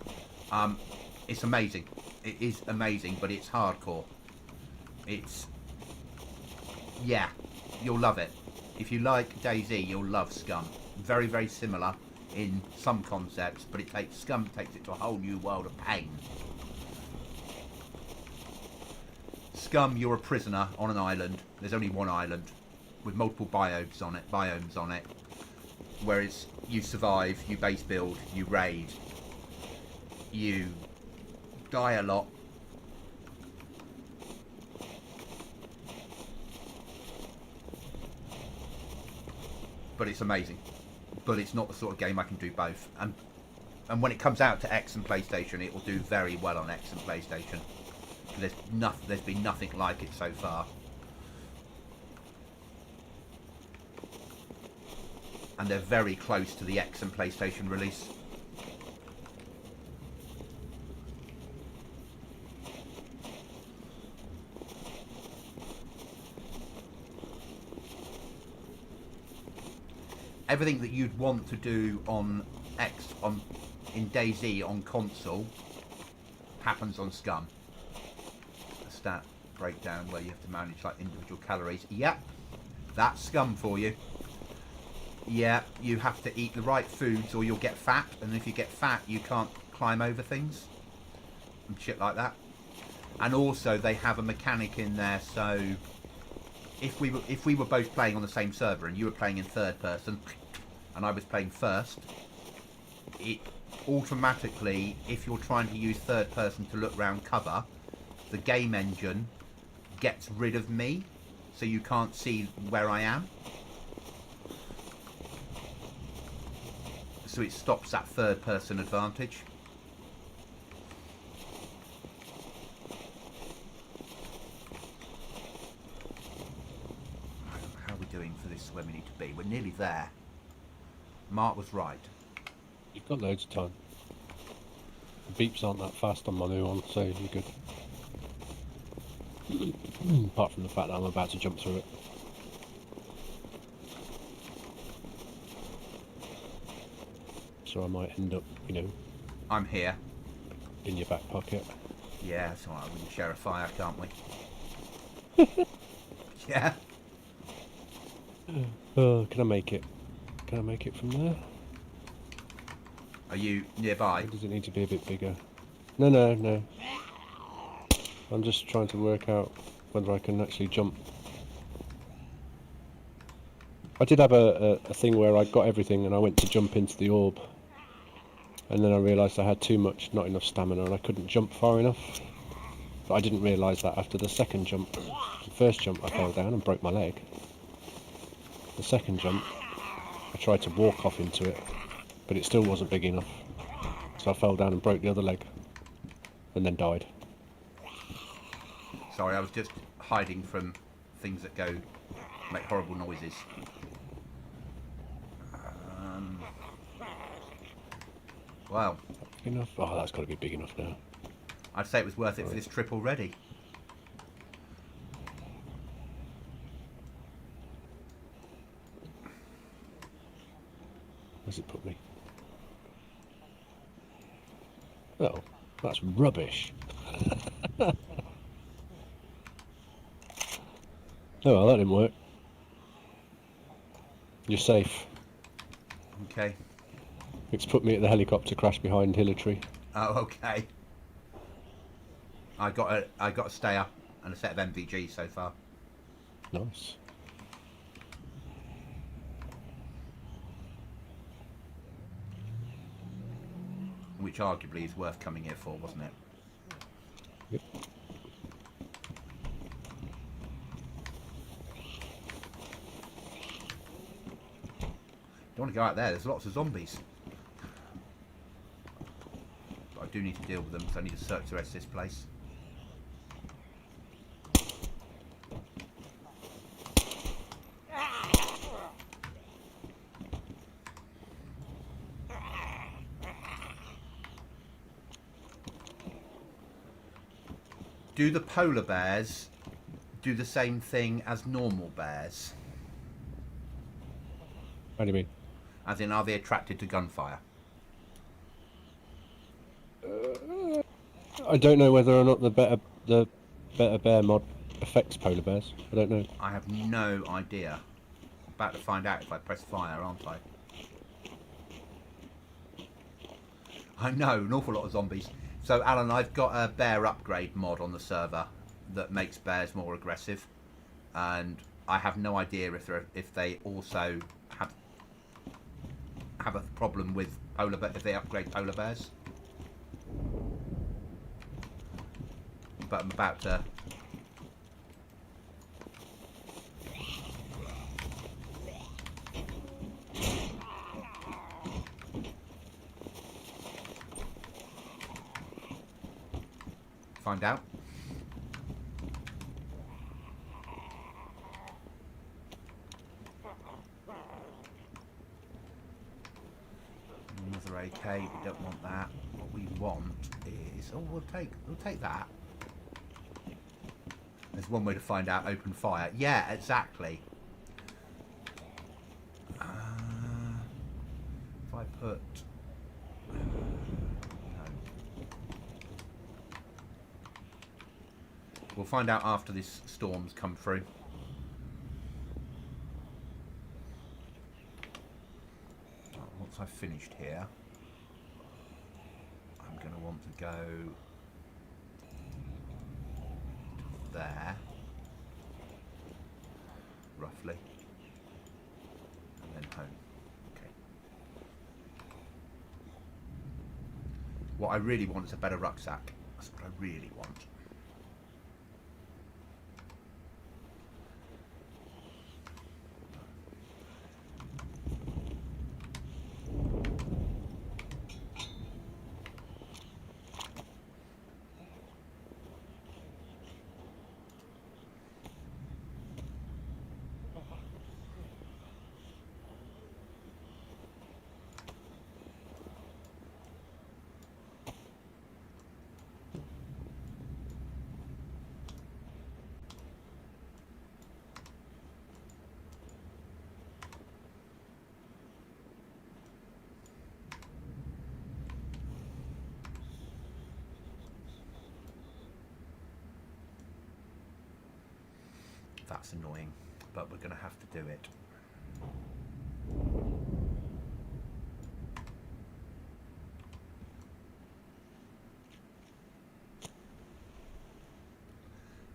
It's amazing. It is amazing, but it's hardcore. Yeah, you'll love it. If you like dayz, you'll love Scum. Very, very similar in some concepts, but Scum takes it to a whole new world of pain. Scum, you're a prisoner on an island. There's only one island with multiple biomes on it. Whereas you survive, you base build, you raid, you die a lot. But it's amazing. But it's not the sort of game I can do both. And when it comes out to X and PlayStation, it will do very well on X and PlayStation. There's been nothing like it so far. And they're very close to the X and PlayStation release. Everything that you'd want to do on in dayz on console happens on Scum. A stat breakdown where you have to manage like individual calories. Yep, that's Scum for you. Yeah, you have to eat the right foods or you'll get fat, and if you get fat you can't climb over things and shit like that. And also they have a mechanic in there, so if we were both playing on the same server and you were playing in third person and I was playing first, it automatically, if you're trying to use third person to look round cover, the game engine gets rid of me, so you can't see where I am. So it stops that third person advantage. How are we doing for this where we need to be? We're nearly there. Mark was right. You've got loads of time. The beeps aren't that fast on my new one, so you're good. Apart from the fact that I'm about to jump through it. So I might end up, I'm here. in your back pocket. Yeah, that's alright. We can share a fire, can't we? Yeah. Oh, can I make it? Can I make it from there? Are you nearby? Or does it need to be a bit bigger? No. I'm just trying to work out whether I can actually jump. I did have a thing where I got everything and I went to jump into the orb. And then I realised I had not enough stamina, and I couldn't jump far enough. But I didn't realise that after the second jump. The first jump I fell down and broke my leg. The second jump, I tried to walk off into it, but it still wasn't big enough. So I fell down and broke the other leg, and then died. Sorry, I was just hiding from things that make horrible noises. Well, Big enough? Oh, that's got to be big enough now. I'd say it was worth it for this trip already. Where's it put me? Oh, that's rubbish. Oh well, that didn't work. You're safe. Okay. It's put me at the helicopter crash behind Hillary. Oh, okay. I got a stayer and a set of MVGs so far. Nice. Which arguably is worth coming here for, wasn't it? Yep. Don't want to go out there, there's lots of zombies. But I do need to deal with them, so I need to search the rest of this place. Do the polar bears do the same thing as normal bears? How do you mean? As in, are they attracted to gunfire? I don't know whether or not the better bear mod affects polar bears. I don't know. I have no idea. I'm about to find out if I press fire, aren't I? I know, an awful lot of zombies. So, Alan, I've got a bear upgrade mod on the server that makes bears more aggressive, and I have no idea if they also have a problem with polar bear if they upgrade polar bears. But I'm about to. Find out. Another AK. We don't want that. What we want is we'll take that. There's one way to find out. Open fire. Yeah, exactly. If I put. We'll find out after this storm's come through. Once I've finished here, I'm going to want to go to there, roughly, and then home. Okay. What I really want is a better rucksack. That's what I really want. That's annoying, but we're going to have to do it.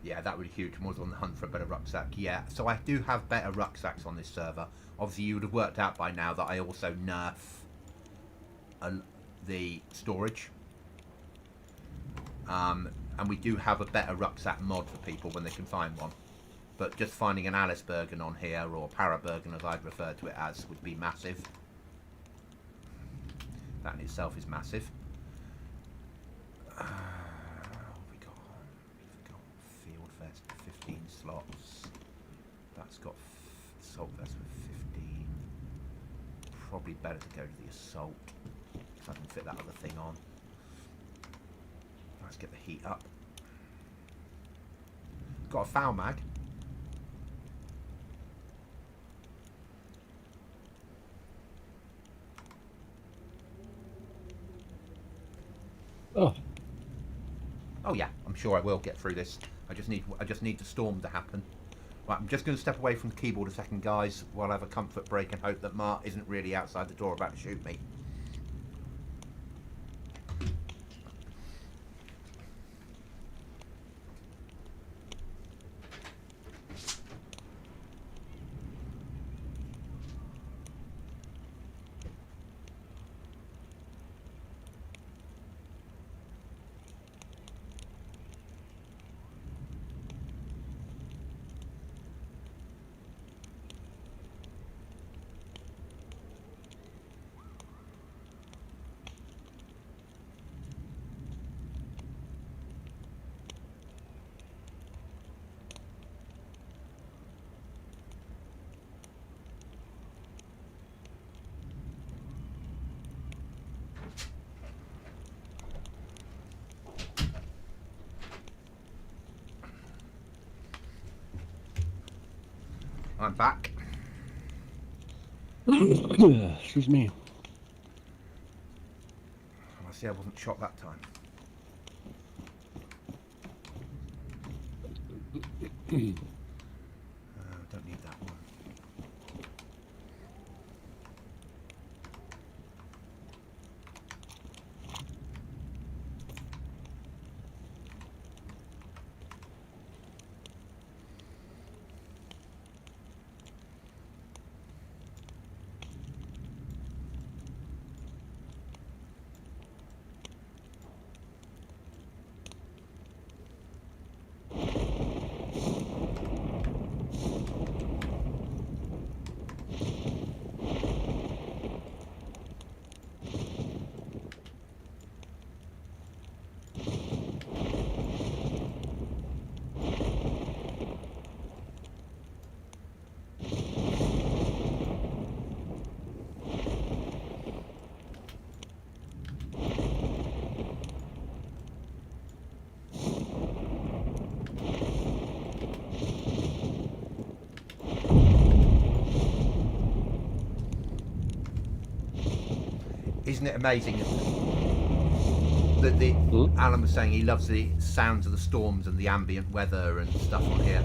Yeah, that would be huge. I was on the hunt for a better rucksack. Yeah, so I do have better rucksacks on this server. Obviously, you would have worked out by now that I also nerf the storage. And we do have a better rucksack mod for people when they can find one. But just finding an Alicebergen on here, or Parabergen as I'd refer to it as, would be massive. That in itself is massive. What have we got? We've got Field Vest, 15 slots. That's got Assault Vest with 15. Probably better to go to the Assault. I can fit that other thing on. Let's get the heat up. Got a foul mag. Oh. Oh yeah, I'm sure I will get through this. I just need the storm to happen. Right, I'm just going to step away from the keyboard a second, guys, while I have a comfort break and hope that Mart isn't really outside the door about to shoot me. I'm back. Excuse me. I see I wasn't shot that time. Don't need that one. Isn't it amazing that Alan was saying he loves the sounds of the storms and the ambient weather and stuff on here.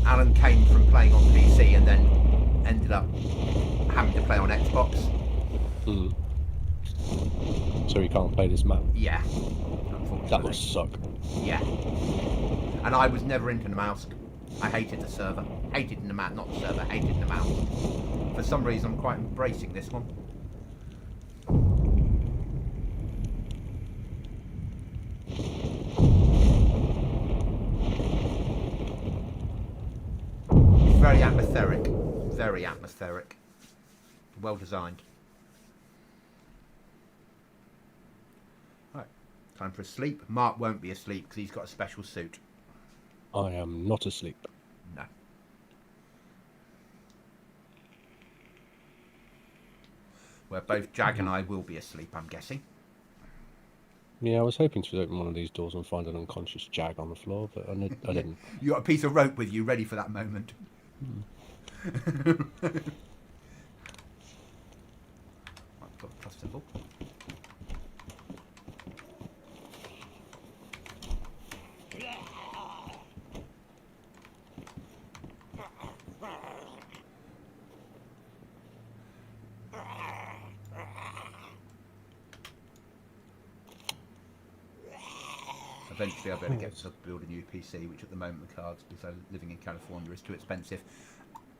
Alan came from playing on PC and then ended up having to play on Xbox. So he can't play this map? Yeah, unfortunately. That must suck. Yeah. And I was never into Namalsk. I hated the server. Hated Namalsk, not the server, hated Namalsk. For some reason I'm quite embracing this one. Very atmospheric. Very atmospheric. Well designed. Right. Time for a sleep. Mark won't be asleep because he's got a special suit. I am not asleep. No. Where both Jag and I will be asleep, I'm guessing. Yeah, I was hoping to open one of these doors and find an unconscious Jag on the floor, but I didn't. You got a piece of rope with you ready for that moment. I've got a plus symbol. Eventually I'll be able to get to build a new PC, which at the moment the cards, because living in California is too expensive.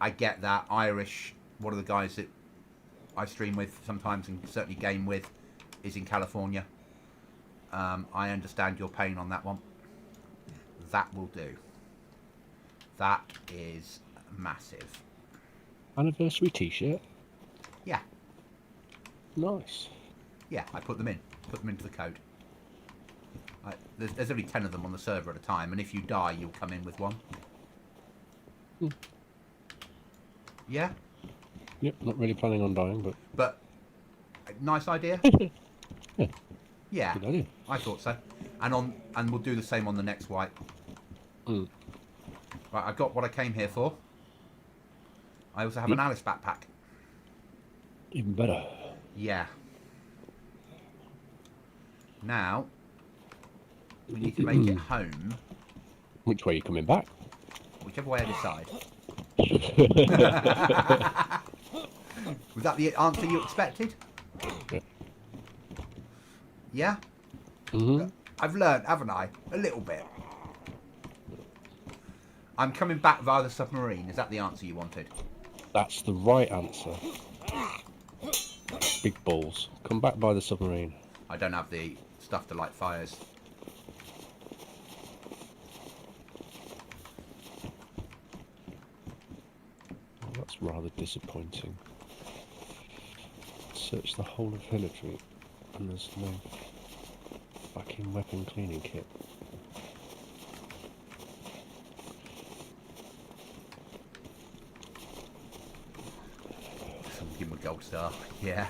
I get that. Irish, one of the guys that I stream with sometimes and certainly game with, is in California. I understand your pain on that one. That will do. That is massive. Anniversary t-shirt? Yeah. Nice. Yeah, I put them in. Put them into the code. There's only 10 of them on the server at a time, and if you die, you'll come in with one. Yeah? Yep, not really planning on dying, but... But Nice idea. Yeah. Yeah, Good idea. I thought so. And we'll do the same on the next wipe. Mm. Right, I got what I came here for. I also have an Alice backpack. Even better. Yeah. Now we need to make it home. Which way are you coming back? Whichever way I decide. Was that the answer you expected? Yeah. Yeah? Mm-hmm. I've learned, haven't I? A little bit. I'm coming back via the submarine. Is that the answer you wanted? That's the right answer. Big balls. Come back by the submarine. I don't have the stuff to light fires. Well, that's rather disappointing. Search the whole of Hillary and there's no fucking weapon cleaning kit. Give him a gold star. Yeah.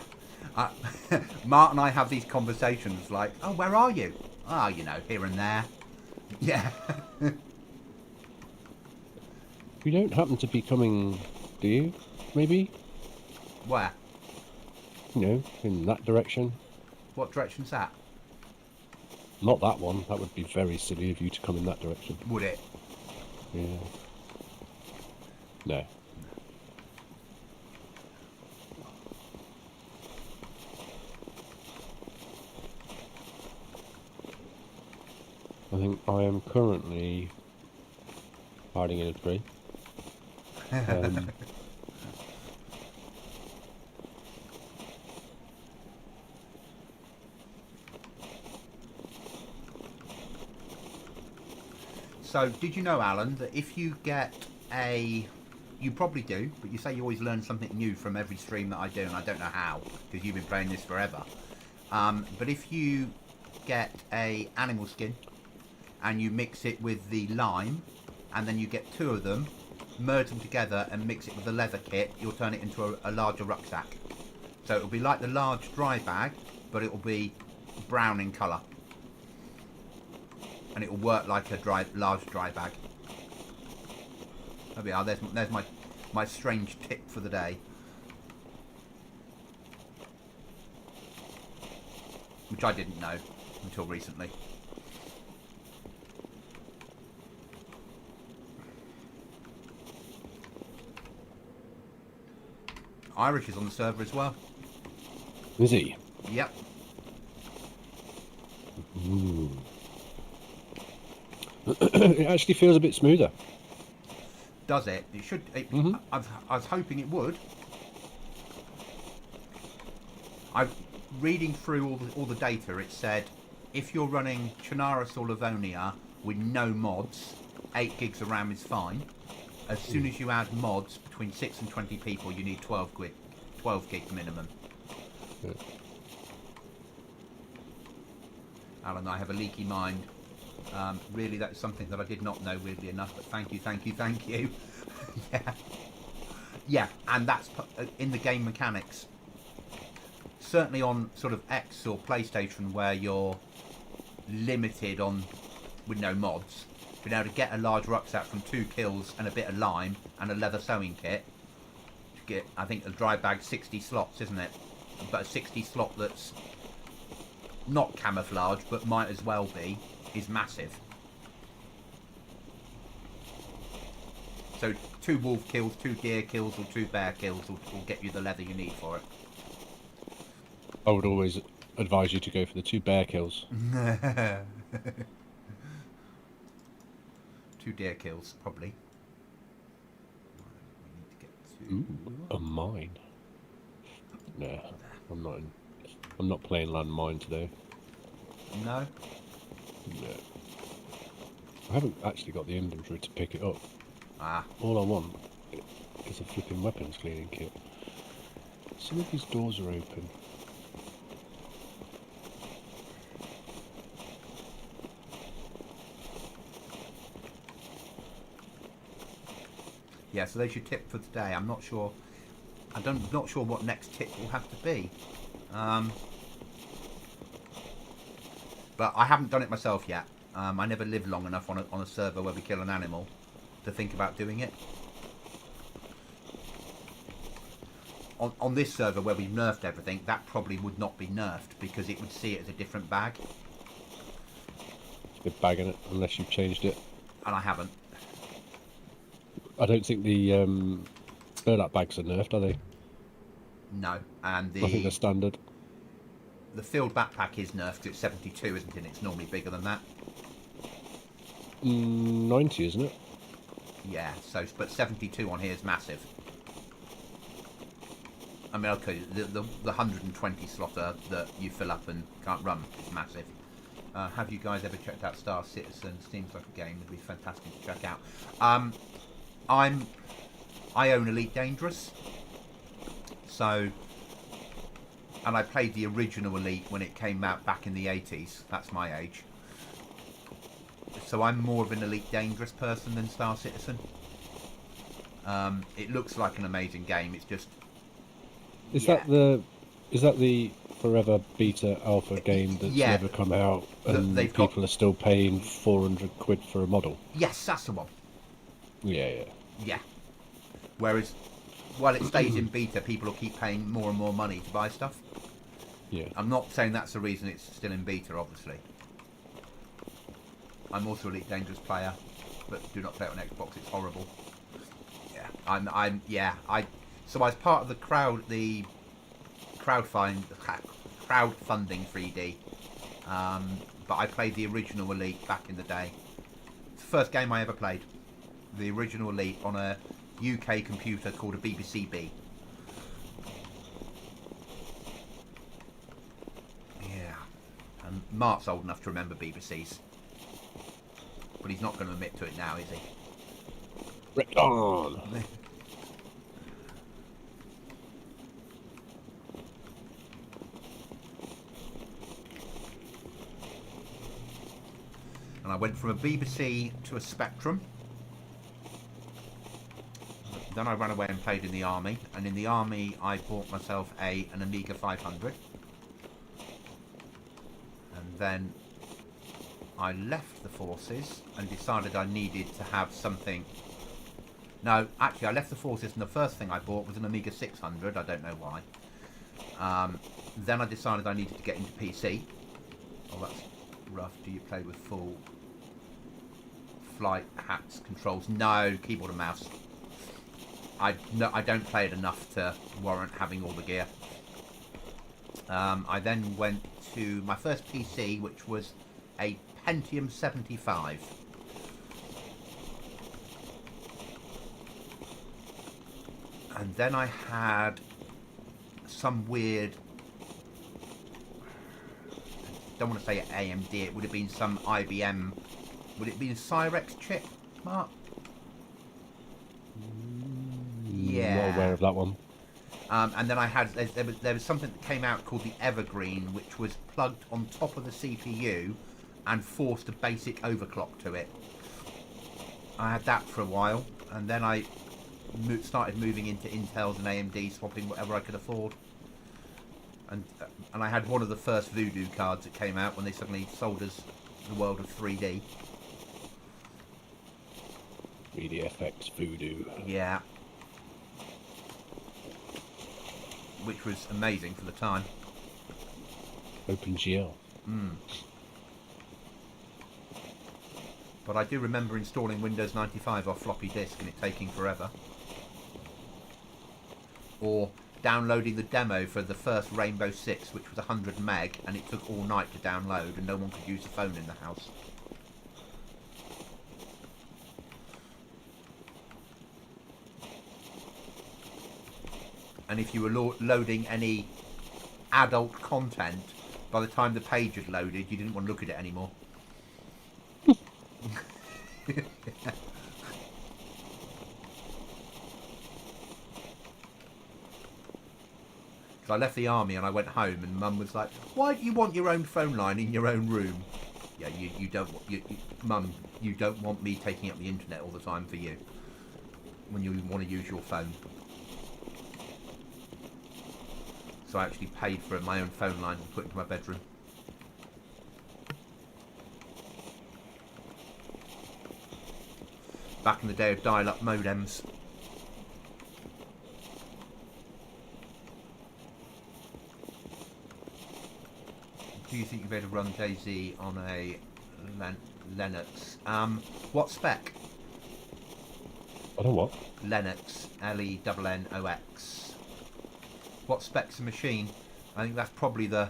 Mark and I have these conversations like, oh, where are you? Oh, you know, here and there. Yeah. You don't happen to be coming, do you? Maybe? Where? You know, in that direction? What direction's that? Not that one. That would be very silly of you to come in that direction. Would it? Yeah. No. I think I am currently hiding in a tree. So, did you know, Alan, that if you get a... You probably do, but you say you always learn something new from every stream that I do, and I don't know how, because you've been playing this forever. But if you get a animal skin, and you mix it with the lime, and then you get two of them, merge them together and mix it with the leather kit, you'll turn it into a larger rucksack. So it'll be like the large dry bag, but it'll be brown in colour. And it'll work like a large dry bag. There we are, there's my strange tip for the day. Which I didn't know until recently. Irish is on the server as well. Is he? Yep. Ooh. It actually feels a bit smoother. Does it? It should. I was hoping it would. Reading through all the data, it said if you're running Chernarus or Livonia with no mods, 8 gigs of RAM is fine. As soon as you add mods, between 6 and 20 people, you need 12 gig minimum. Yeah. Alan, I have a leaky mind. Really, that's something that I did not know, weirdly enough, but thank you. Yeah. Yeah, and that's in the game mechanics. Certainly on sort of X or PlayStation, where you're limited on with no mods, being able to get a large rucksack from 2 kills and a bit of lime and a leather sewing kit to get, I think, a dry bag 60 slots, isn't it? But a 60 slot that's not camouflage but might as well be, is massive. So 2 wolf kills, 2 deer kills or 2 bear kills will get you the leather you need for it. I would always advise you to go for the 2 bear kills. 2 deer kills, probably. We need to get to... Ooh, a mine. Nah, I'm not playing landmine today. No? No. I haven't actually got the inventory to pick it up. Ah. All I want is a flipping weapons cleaning kit. Some of these doors are open. Yeah, so there's your tip for today. I'm not sure. Not sure what next tip will have to be. But I haven't done it myself yet. I never lived long enough on a server where we kill an animal to think about doing it. On this server where we've nerfed everything, that probably would not be nerfed because it would see it as a different bag. It's a good bag in it, unless you've changed it. And I haven't. I don't think the burlap bags are nerfed, are they? No. And I think they're standard. The field backpack is nerfed. It's 72, isn't it? It's normally bigger than that. 90, isn't it? Yeah. So, but 72 on here is massive. I mean, okay, the 120 slotter that you fill up and can't run is massive. Have you guys ever checked out Star Citizen? Seems like a game that'd be fantastic to check out. I own Elite Dangerous, so, and I played the original Elite when it came out back in the 80s. That's my age. So I'm more of an Elite Dangerous person than Star Citizen. It looks like an amazing game. It's just. Is that the forever beta alpha game that's never come out and people are still paying 400 quid for a model? Yes, that's the one. Yeah. Whereas, while it stays in beta, people will keep paying more and more money to buy stuff. Yeah. I'm not saying that's the reason it's still in beta, obviously. I'm also an Elite Dangerous player, but do not play it on Xbox. It's horrible. Yeah, So as part of the crowdfunding 3D, but I played the original Elite back in the day. It's the first game I ever played. The original Elite on a UK computer called a BBC B. Yeah. And Mark's old enough to remember BBCs. But he's not going to admit to it now, is he? Rick on! And I went from a BBC to a Spectrum. Then I ran away and played in the army. And in the army, I bought myself an Amiga 500. And then I left the forces and decided I needed to have something. No, actually, I left the forces and the first thing I bought was an Amiga 600. I don't know why. Then I decided I needed to get into PC. Oh, that's rough. Do you play with full flight hats, controls? No, keyboard and mouse. I don't play it enough to warrant having all the gear. I then went to my first PC, which was a Pentium 75. And then I had some weird, I don't want to say AMD, it would have been some IBM, would it be a Cyrex chip, Mark? Yeah. Not aware of that one. And then I had, there was something that came out called the Evergreen, which was plugged on top of the CPU and forced a basic overclock to it. I had that for a while, and then I started moving into Intels and AMD, swapping whatever I could afford. And I had one of the first Voodoo cards that came out when they suddenly sold us the world of 3D. 3DFX Voodoo. Yeah. Which was amazing for the time. OpenGL. But I do remember installing Windows 95 off floppy disk and it taking forever. Or downloading the demo for the first Rainbow Six, which was 100 meg, and it took all night to download and no one could use the phone in the house. And if you were loading any adult content, by the time the page had loaded, you didn't want to look at it anymore. So I left the army and I went home, and Mum was like, "Why do you want your own phone line in your own room?" Yeah, you don't, Mum, you don't want me taking up the internet all the time for you when you want to use your phone. So I actually paid for my own phone line and put it into my bedroom. Back in the day of dial-up modems. Do you think you'll be able to run dayz on a Linux? What spec? I don't know what. Linux, Lennox. What spec's a machine? I think that's probably the...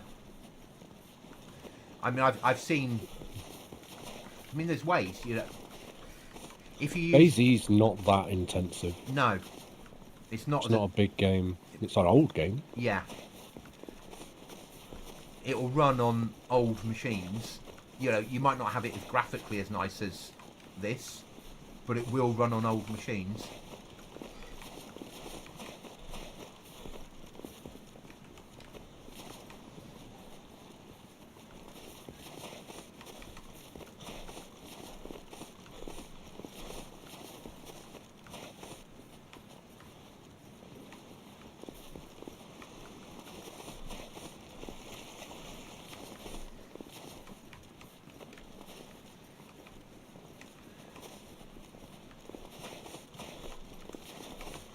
I mean, I've seen... I mean, there's ways, you know... If you use... dayz's not that intensive. No. It's not... It's not a big game. It's an old game. Yeah. It will run on old machines. You know, you might not have it as graphically as nice as this, but it will run on old machines.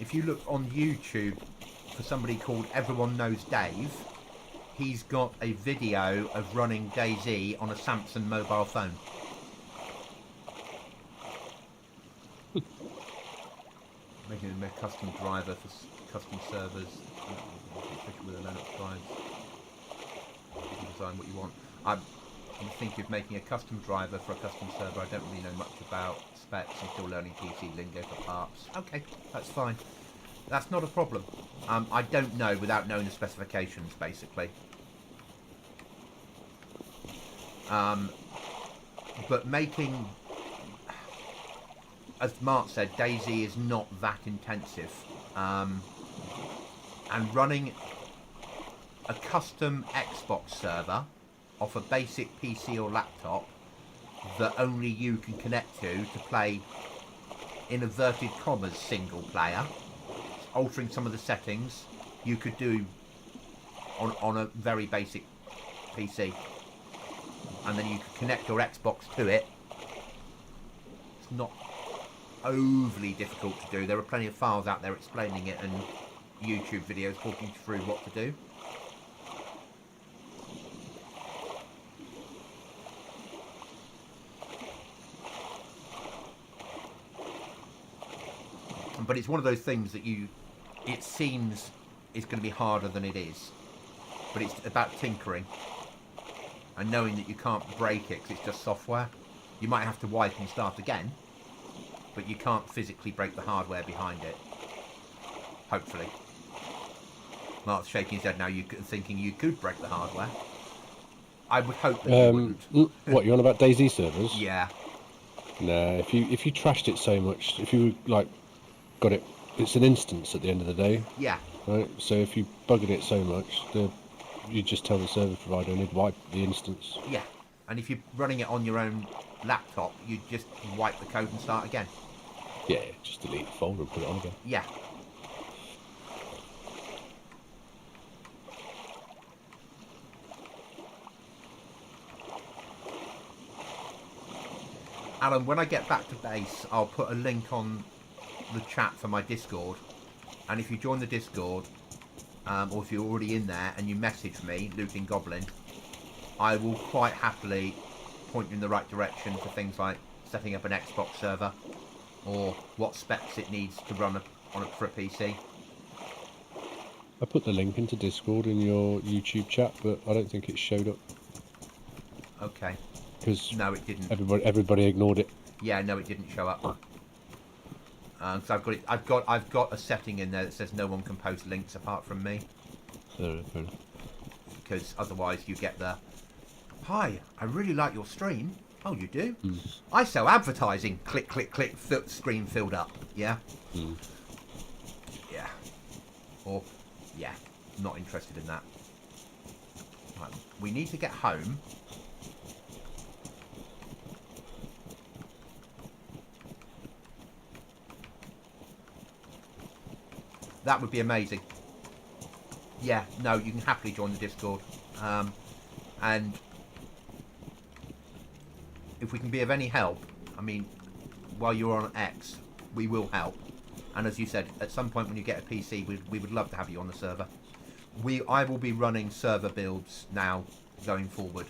If you look on YouTube for somebody called Everyone Knows Dave, he's got a video of running dayz on a Samsung mobile phone. Making a custom driver for custom servers, especially with a Linux drive. You can design what you want. I'm thinking of making a custom driver for a custom server. I don't really know much about specs. I'm still learning PC lingo for parts. Okay, that's fine. That's not a problem. I don't know without knowing the specifications, basically. But making, as Mark said, dayz is not that intensive. And running a custom Xbox server off a basic PC or laptop that only you can connect to play, in inverted commas, single player, altering some of the settings you could do on a very basic PC, and then you could connect your Xbox to it. It's not overly difficult to do. There are plenty of files out there explaining it and YouTube videos talking through what to do. But it's one of those things that it seems is going to be harder than it is. But it's about tinkering and knowing that you can't break it because it's just software. You might have to wipe and start again, but you can't physically break the hardware behind it. Hopefully. Mark's shaking his head now, thinking you could break the hardware. I would hope that you wouldn't. What, you're on about dayz servers? Yeah. No, if you trashed it so much, if you like got it, it's an instance at the end of the day. Yeah. Right. So if you buggered it so much, you just tell the service provider and he'd wipe the instance. Yeah. And if you're running it on your own laptop, you just wipe the code and start again. Yeah, just delete the folder and put it on again. Yeah. Alan, when I get back to base, I'll put a link on the chat for my Discord, and if you join the Discord, or if you're already in there and you message me, Looting Goblin, I will quite happily point you in the right direction for things like setting up an Xbox server, or what specs it needs to run for a PC. I put the link into Discord in your YouTube chat, but I don't think it showed up. Okay. Because no, it didn't. Everybody ignored it. Yeah, no, it didn't show up. So I've got a setting in there that says no one can post links apart from me. Because otherwise you get the, "Hi, I really like your stream." Oh, you do? Mm. I sell advertising. Click, click, click. Screen filled up. Yeah. Mm. Yeah. Or, yeah, not interested in that. Right, we need to get home. That would be amazing. Yeah, no, you can happily join the Discord. And if we can be of any help, I mean, while you're on X, we will help. And as you said, at some point when you get a PC, we would love to have you on the server. I will be running server builds now going forward.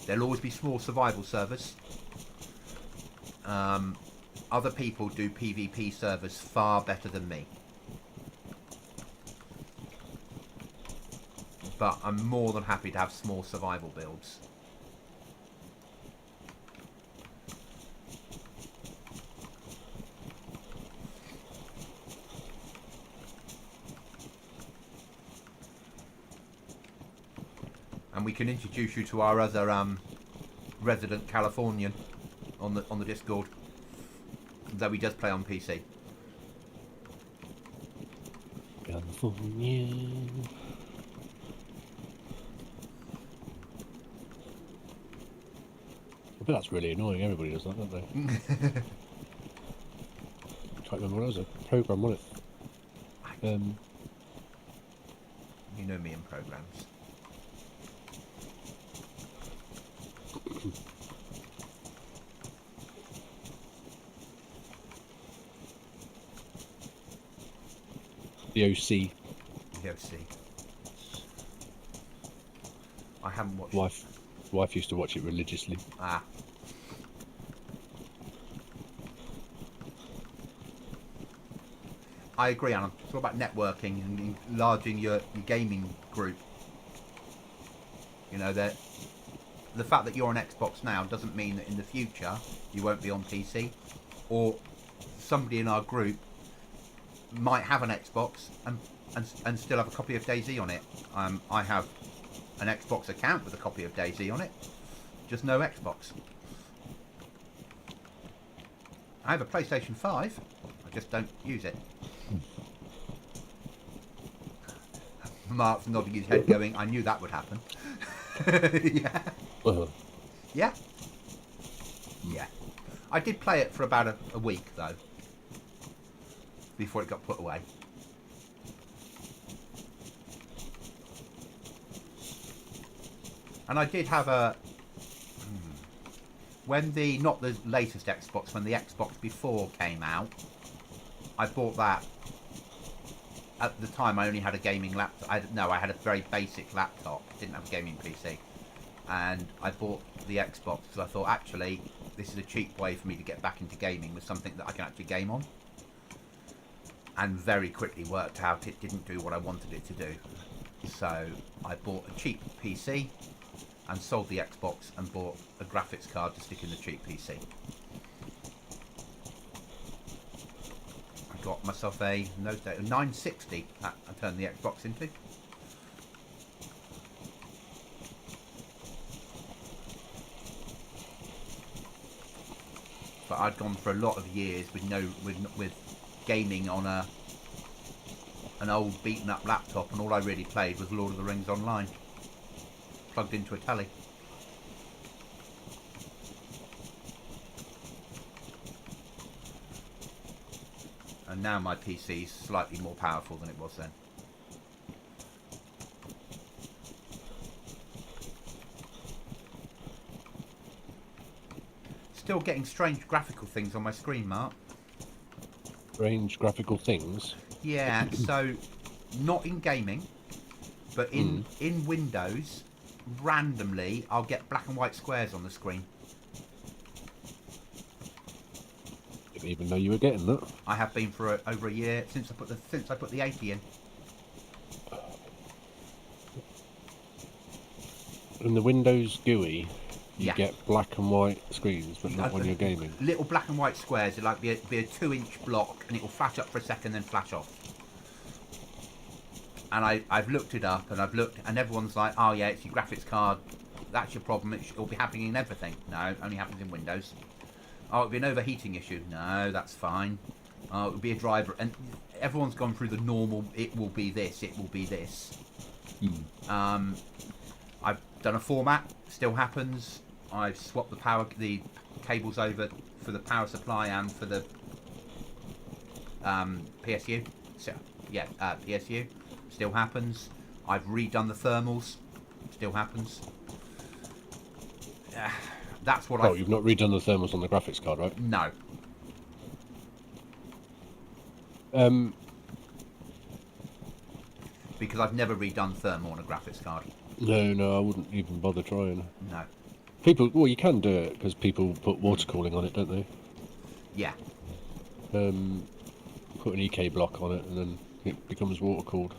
There'll always be small survival servers. Other people do PvP servers far better than me. But I'm more than happy to have small survival builds. And we can introduce you to our other resident Californian on the Discord, though he does play on PC. California. I bet that's really annoying. Everybody does that, don't they? Can't remember what it was. A program, wasn't it? You know me in programs. The OC. The OC. I haven't watched. Wife used to watch it religiously. Ah. I agree, Alan. It's all about networking and enlarging your gaming group. You know, that the fact that you're on Xbox now doesn't mean that in the future you won't be on PC, or somebody in our group might have an Xbox and still have a copy of dayz on it. I have an Xbox account with a copy of dayz on it, just no Xbox. I have a PlayStation 5, I just don't use it. Mark's nodding his head going, I knew that would happen. Yeah. Yeah. Yeah. I did play it for about a week though, before it got put away. And I did have a when not the latest Xbox, when the Xbox before came out, I bought that. At the time I only had a gaming laptop. I had a very basic laptop, didn't have a gaming PC, and I bought the Xbox because I thought actually this is a cheap way for me to get back into gaming with something that I can actually game on, and very quickly worked out it didn't do what I wanted it to do. So I bought a cheap PC and sold the Xbox and bought a graphics card to stick in the cheap PC. I got myself a 960 that I turned the Xbox into. But I'd gone for a lot of years with gaming on an old beaten up laptop, and all I really played was Lord of the Rings Online, plugged into a telly. And now my PC is slightly more powerful than it was then. Still getting strange graphical things on my screen, Mark. Strange graphical things? Yeah, so not in gaming, but in Windows, randomly I'll get black and white squares on the screen. Didn't even know you were getting that. I have been for over a year since I put the 80 in. In the Windows GUI, you Yeah. get black and white screens, but not when you're gaming. Little black and white squares. It'll like be a 2-inch block, and it will flash up for a second, then flash off. And I've looked it up, and everyone's like, "Oh yeah, it's your graphics card. That's your problem. It'll be happening in everything." No, it only happens in Windows. Oh, it'll be an overheating issue. No, that's fine. Oh, it'll be a driver, and everyone's gone through the normal. It will be this. It will be this. I've done a format. Still happens. I've swapped the cables over for the power supply and for the PSU. So, yeah, PSU. Still happens. I've redone the thermals. Still happens. That's what Oh, you've not redone the thermals on the graphics card, right? No. Because I've never redone thermal on a graphics card. No, I wouldn't even bother trying. No. People, well, you can do it because people put water cooling on it, don't they? Yeah. Put an EK block on it and then it becomes water cooled.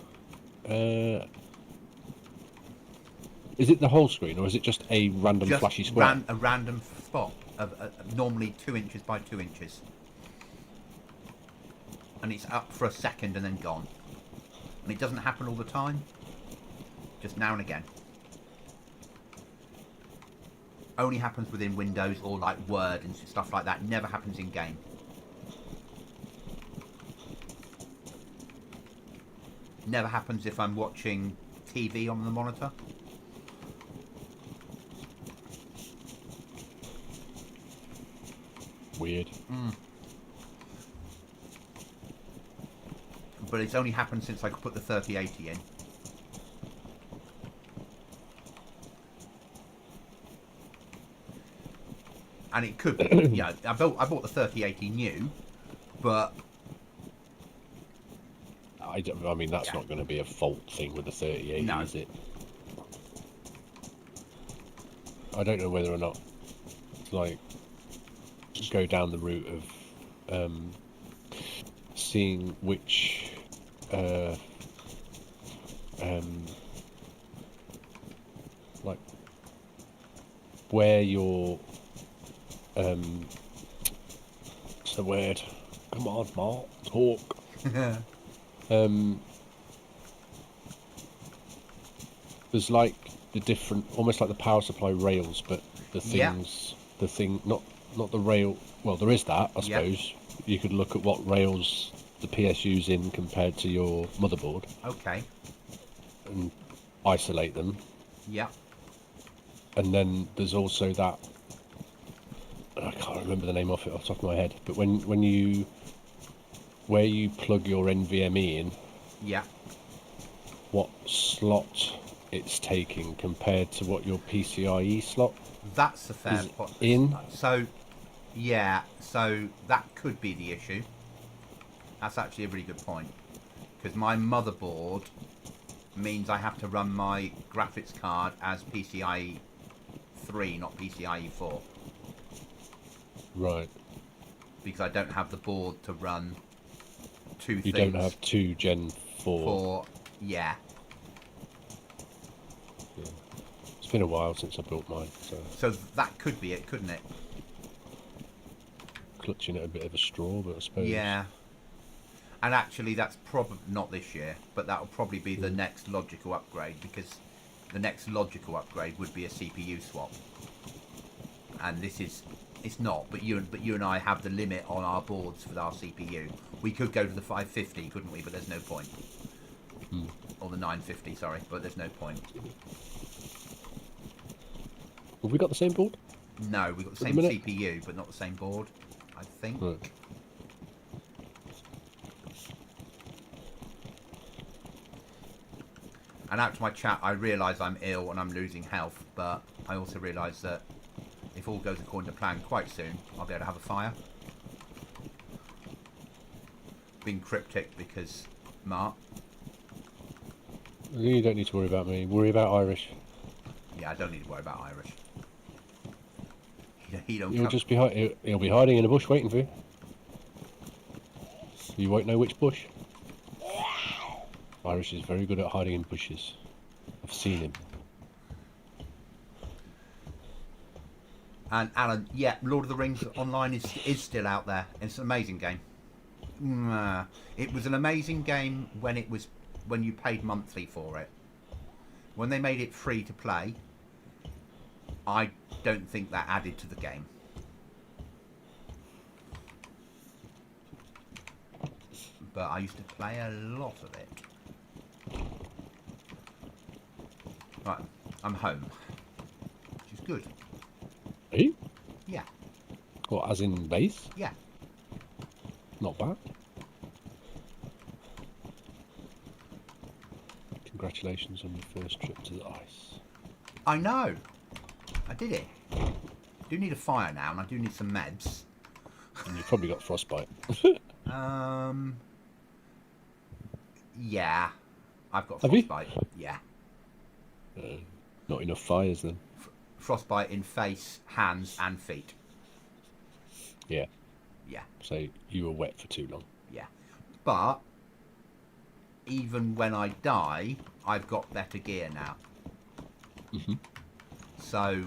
Is it the whole screen or is it just a random Just flashy square? a random spot of normally 2 inches by 2 inches. And it's up for a second and then gone. And it doesn't happen all the time. Just now and again. Only happens within Windows or like Word and stuff like that. Never happens in game. Never happens if I'm watching TV on the monitor. Weird. But it's only happened since I could put the 3080 in. And it could be, yeah, I bought the 3080 new, but... I mean, that's not going to be a fault thing with the 3080, No. is it? I don't know whether or not, like, go down the route of seeing which like where your what's the word? Come on, Mark, talk. There's like the different, almost like the power supply rails, but the things, not the rail. Well, there is that, I suppose. You could look at what rails the PSU's in compared to your motherboard. Okay. And isolate them. Yeah. And then there's also that, I can't remember the name of it off the top of my head, but when you, where you plug your NVMe in, yeah, what slot it's taking compared to what your PCIe slot that's a fair point. In. So, yeah, so that could be the issue. That's actually a really good point. Because my motherboard means I have to run my graphics card as PCIe 3, not PCIe 4. Right. Because I don't have the board to run two You things. don't have two Gen 4. Yeah. It's been a while since I built mine, So that could be it, couldn't it? Clutching at a bit of a straw, but I suppose. Yeah. And actually, that's probably not this year, but that'll probably be the next logical upgrade, because the next logical upgrade would be a CPU swap. And this is, it's not, but you and I have the limit on our boards for our CPU. We could go to the 550, couldn't we? But there's no point. Or the 950, sorry, but there's no point. Have we got the same board? No, we've got the same CPU, but not the same board, I think. Right. And out to my chat, I realise I'm ill and I'm losing health, but I also realise that if all goes according to plan, quite soon I'll be able to have a fire. Being cryptic because Mark. You don't need to worry about me. Worry about Irish. Yeah, I don't need to worry about Irish. He don't. He'll just be he'll be hiding in a bush waiting for you. You won't know which bush. Irish is very good at hiding in bushes. I've seen him. And Alan, yeah, Lord of the Rings Online is still out there. It's an amazing game. It was an amazing game when you paid monthly for it. When they made it free to play, I don't think that added to the game. But I used to play a lot of it. Right, I'm home. Which is good. Are you? Yeah. What, as in base? Yeah. Not bad. congratulations on your first trip to the ice. I know. I did it. I do need a fire now, and I do need some meds. And you've probably got frostbite. Yeah. I've got Have you? frostbite. Yeah. Not enough fires then. Frostbite in face, hands, and feet. Yeah. Yeah. So you were wet for too long. Yeah. But even when I die, I've got better gear now. Mm-hmm. So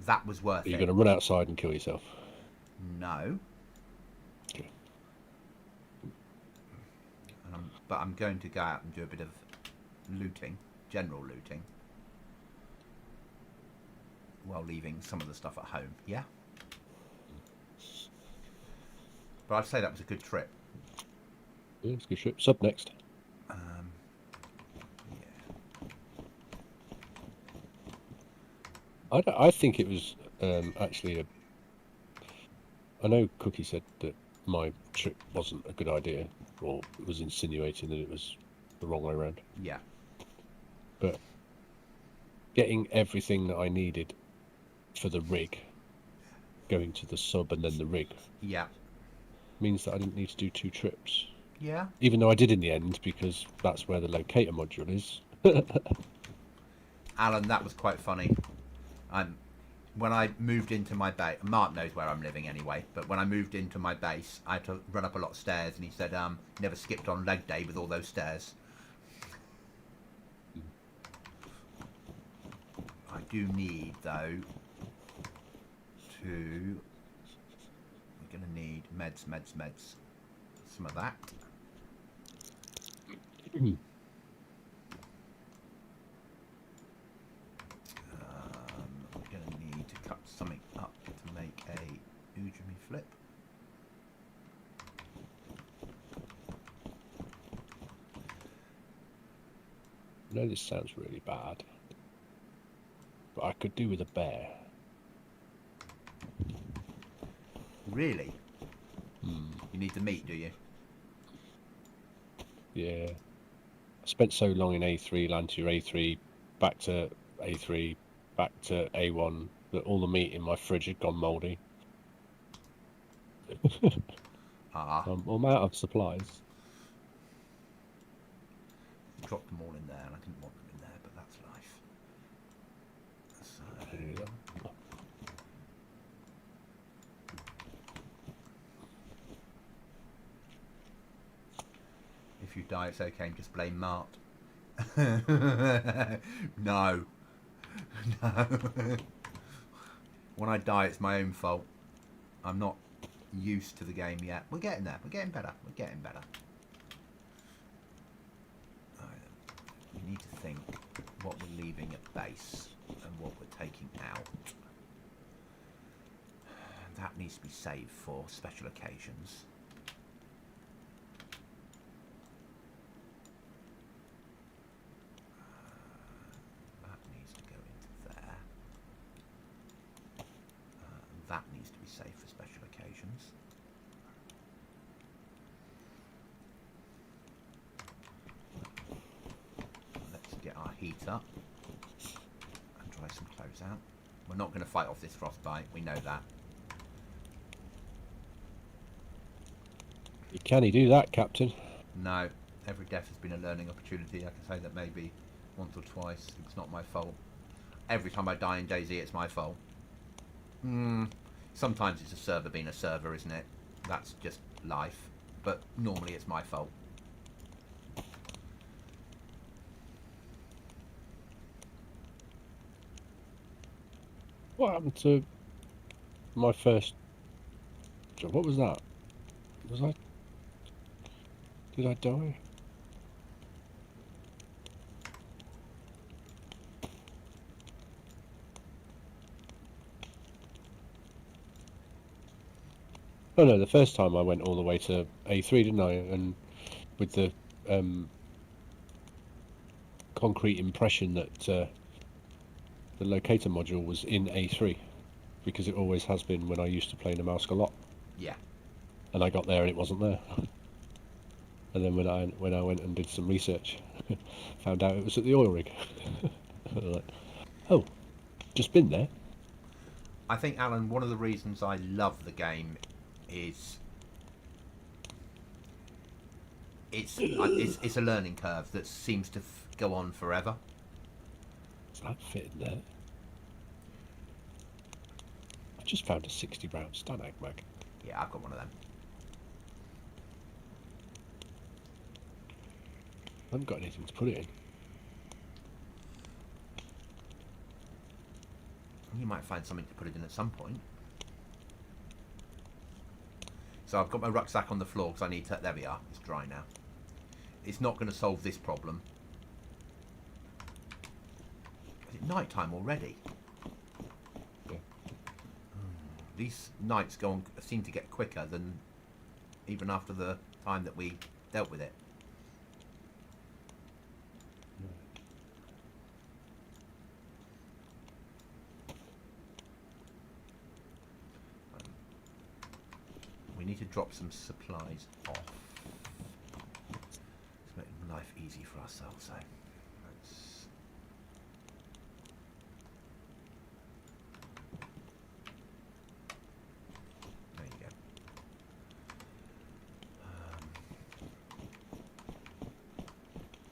that was worth Are you it. going to run outside and kill yourself? No. Okay. But I'm going to go out and do a bit of looting, general looting, while leaving some of the stuff at home. Yeah. But I'd say that was a good trip. Yeah, it's a good trip. Sub next. Yeah. I think it was actually I know Cookie said that my trip wasn't a good idea, or was insinuating that it was the wrong way around. Yeah. But getting everything that I needed for the rig, going to the sub and then the rig, Yeah. means that I didn't need to do 2 trips. Yeah. Even though I did in the end, because that's where the locator module is. Alan, that was quite funny. When I moved into my base, Mark knows where I'm living anyway, but when I moved into my base, I had to run up a lot of stairs, and he said, never skipped on leg day with all those stairs. I do need, though, we're going to need meds. Some of that. We're going to need to cut something up to make a Ujimi flip. I know this sounds really bad, but I could do with a bear. Really? You need the meat, do you? Yeah. I spent so long in A3, land to A3, back to A3, back to A1, that all the meat in my fridge had gone mouldy. I'm out of supplies. Dropped them all in there, and I didn't want them in there, but that's life. So, if you die, it's okay. Just blame Mart. No. When I die, it's my own fault. I'm not used to the game yet. We're getting there. We're getting better. We need to think what we're leaving at base and what we're taking out. That needs to be saved for special occasions. That needs to go into there. That needs to be saved for special occasions. Let's get our heat up and dry some clothes out. We're not going to fight off this frostbite, we know that. Can he do that, Captain? No, every death has been a learning opportunity. I can say that maybe once or twice. It's not my fault. Every time I die in DayZ, it's my fault. Sometimes it's a server being a server, isn't it? That's just life. But normally it's my fault. What happened to my first job? What was that? Did I die? Oh no, the first time I went all the way to A3, didn't I? And with the concrete impression that the locator module was in A3, because it always has been when I used to play Namalsk a lot. Yeah. And I got there and it wasn't there. And then when I went and did some research, Found out it was at the oil rig. Like, oh, just been there. I think, Alan, one of the reasons I love the game is it's a learning curve that seems to go on forever. Does that fit in there? I just found a 60 round Stanag mag. Yeah, I've got one of them. I haven't got anything to put it in. You might find something to put it in at some point. So I've got my rucksack on the floor because I need to... There we are. It's dry now. It's not going to solve this problem. Is it night time already? Yeah. These nights seem to get quicker than even after the time that we dealt with it. We need to drop some supplies off. Let's make life easy for ourselves, eh? Let's... There you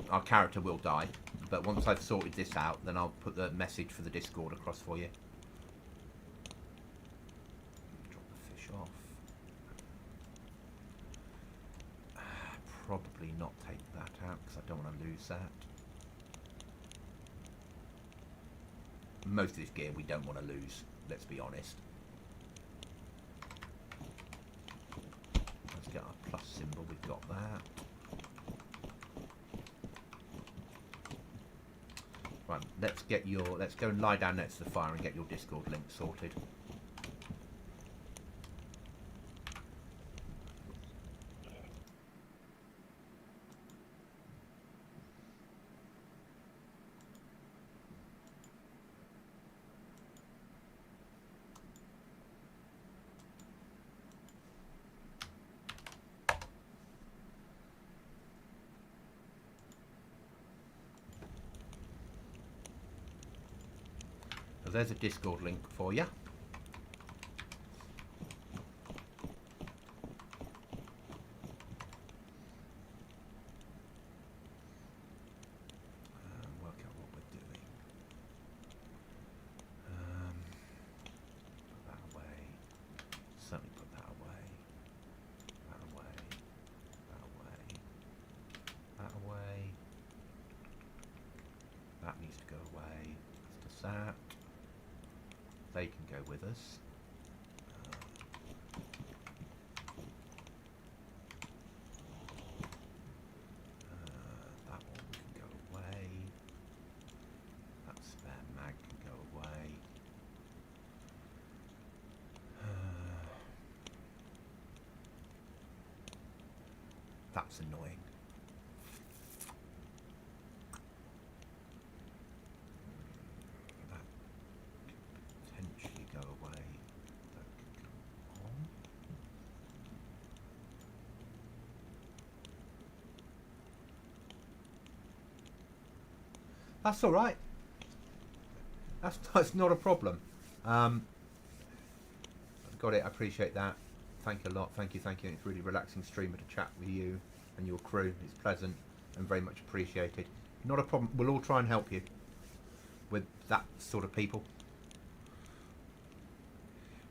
go. Our character will die, but once I've sorted this out, then I'll put the message for the Discord across for you. Drop the fish off. Probably not take that out because I don't want to lose that. Most of this gear we don't want to lose, let's be honest. Let's get our plus symbol, we've got that. Right, let's go and lie down next to the fire and get your Discord link sorted. So there's a Discord link for you. Work out what we're doing. Put that away. Certainly put that away. That away. That away. That away. That needs to go away. That's just that. They can go with us. That one can go away. That spare mag can go away. That's annoying. Potentially go away. That can come on. That's all right. That's not a problem. I've got it. I appreciate that. Thank you a lot. Thank you. Thank you. It's really relaxing streamer to chat with you and your crew. It's pleasant and very much appreciated. Not a problem. We'll all try and help you with that sort of people.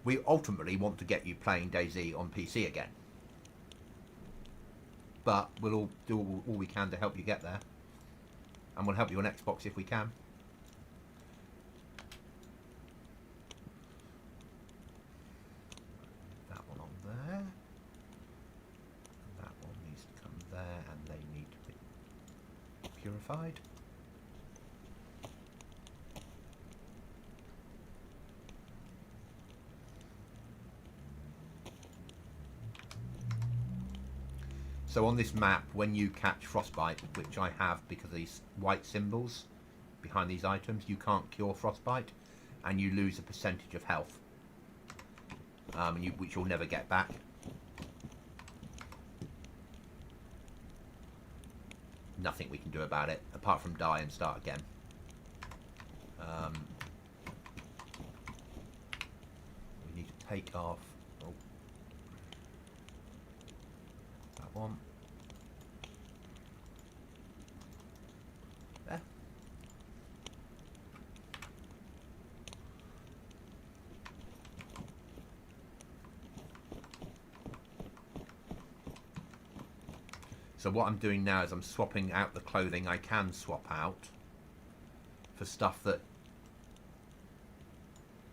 We ultimately want to get you playing dayz on PC again, but we'll all do all we can to help you get there, and we'll help you on Xbox if we can. That one on there, and that one needs to come there, and they need to be purified. So on this map, when you catch frostbite, which I have because of these white symbols behind these items, you can't cure frostbite, and you lose a percentage of health, which you'll never get back. nothing we can do about it apart from die and start again. We need to take off that one. There. So what I'm doing now is I'm swapping out the clothing I can swap out for stuff that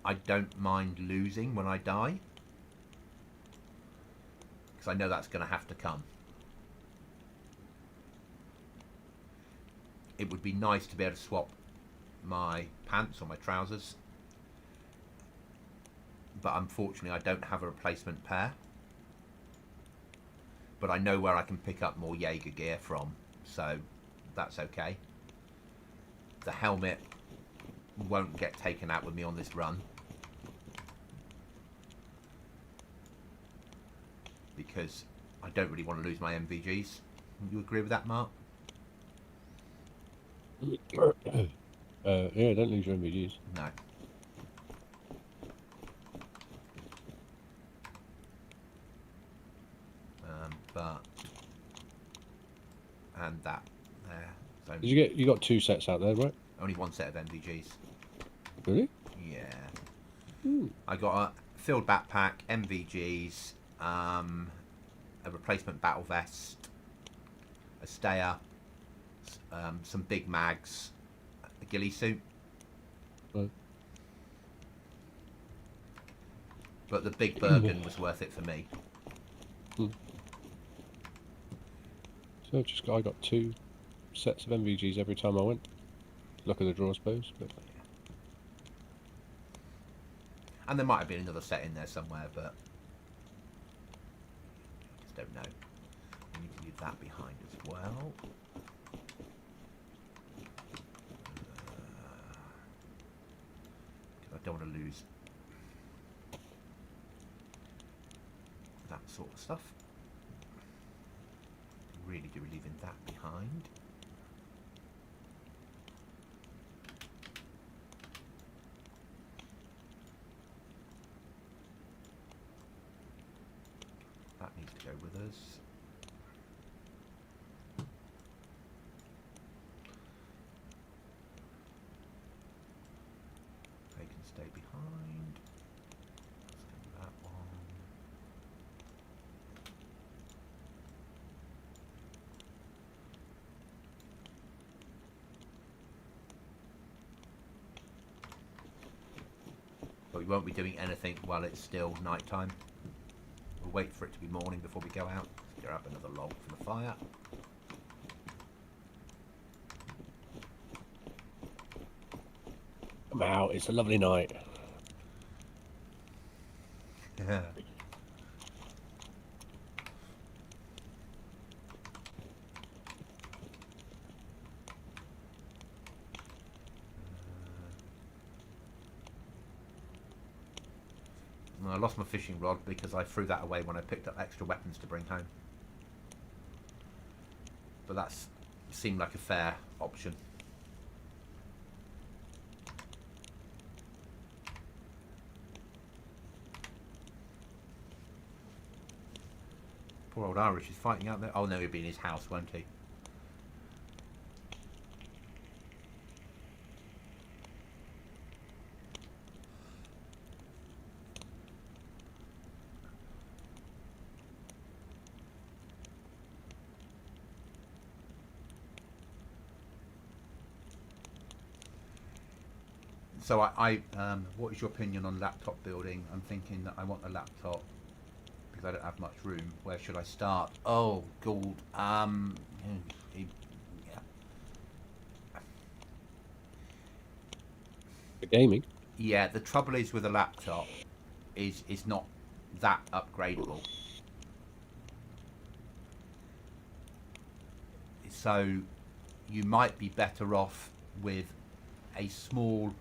I don't mind losing when I die, because I know that's going to have to come. It would be nice to be able to swap my pants or my trousers, but unfortunately I don't have a replacement pair. But I know where I can pick up more Jaeger gear from, so that's okay. The helmet won't get taken out with me on this run, because I don't really want to lose my MVGs. You agree with that, Mark? Yeah, don't lose your MVGs. No. But and that there. So Did you got 2 sets out there, right? only one set of MVGs. Really? Yeah. Hmm. I got a filled backpack, MVGs, a replacement battle vest, a stayer, some big mags, a ghillie suit. Right. But the big Bergen was worth it for me. Hmm. So I got 2 sets of MVGs every time I went. Luck of the draw, I suppose. But And there might have been another set in there somewhere, but I just don't know. We need to leave that behind as well. Because I don't want to lose that sort of stuff. Really do leaving that behind. That needs to go with us. They can stay behind. Let's go that one. But we won't be doing anything while it's still night time. We'll wait for it to be morning before we go out. Let's grab another log for the fire. come out, it's a lovely night. Yeah. I lost my fishing rod because I threw that away when I picked up extra weapons to bring home. But that seemed like a fair option. Poor old Irish is fighting out there. Oh no, he'll be in his house, won't he? So what is your opinion on laptop building? I'm thinking that I want a laptop because I don't have much room. Where should I start? Oh, Gould. Yeah. For gaming? Yeah, the trouble is with a laptop is not that upgradable. So you might be better off with a small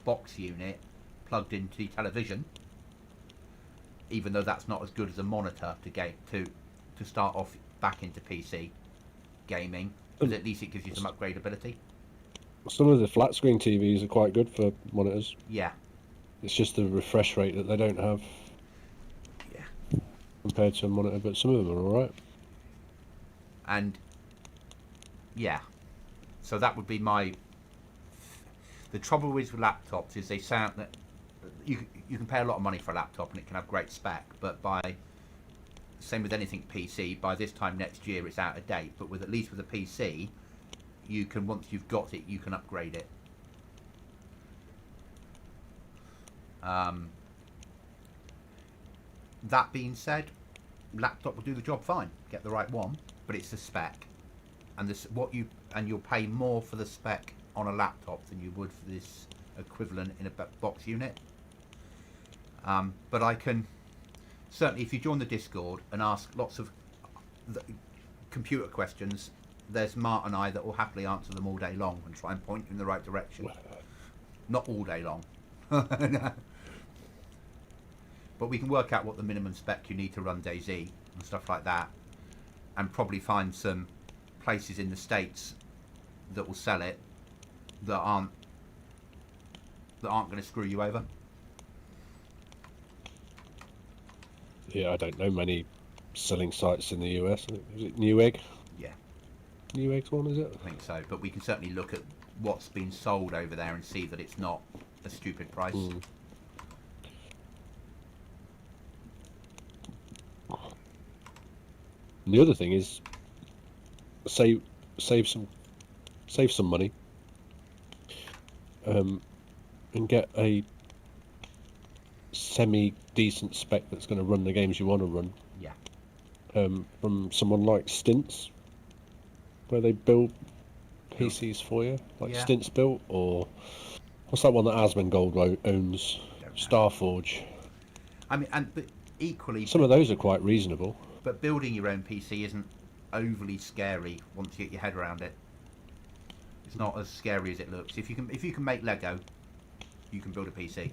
box unit plugged into the television, even though that's not as good as a monitor to start off back into PC gaming. because at least it gives you some upgradability. Some of the flat screen TVs are quite good for monitors. Yeah. It's just the refresh rate that they don't have. Yeah. Compared to a monitor, but some of them are alright. And yeah, so that would be my. The trouble with laptops is they sound that you can pay a lot of money for a laptop and it can have great spec, but same with anything PC, by this time next year it's out of date. But with at least with a PC, you can, once you've got it, you can upgrade it. That being said, laptop will do the job fine. Get the right one, but it's the spec, and you'll pay more for the spec on a laptop than you would for this equivalent in a box unit. But I can certainly, if you join the Discord and ask lots of computer questions, there's Mart and I that will happily answer them all day long and try and point you in the right direction. Not all day long. But we can work out what the minimum spec you need to run dayz and stuff like that, and probably find some places in the States that will sell it that aren't going to screw you over. Yeah, I don't know many selling sites in the US. Is it Newegg? Yeah. Newegg's one, is it? I think so, but we can certainly look at what's been sold over there and see that it's not a stupid price. And the other thing is save some money, and get a semi decent spec that's going to run the games you want to run. Yeah. From someone like Stints, where they build PCs for you, like Stints Built, or what's that one that Asmongold owns? Starforge. I mean, but equally, some of those are quite reasonable. But building your own PC isn't overly scary once you get your head around it. It's not as scary as it looks. If you can make Lego, you can build a PC.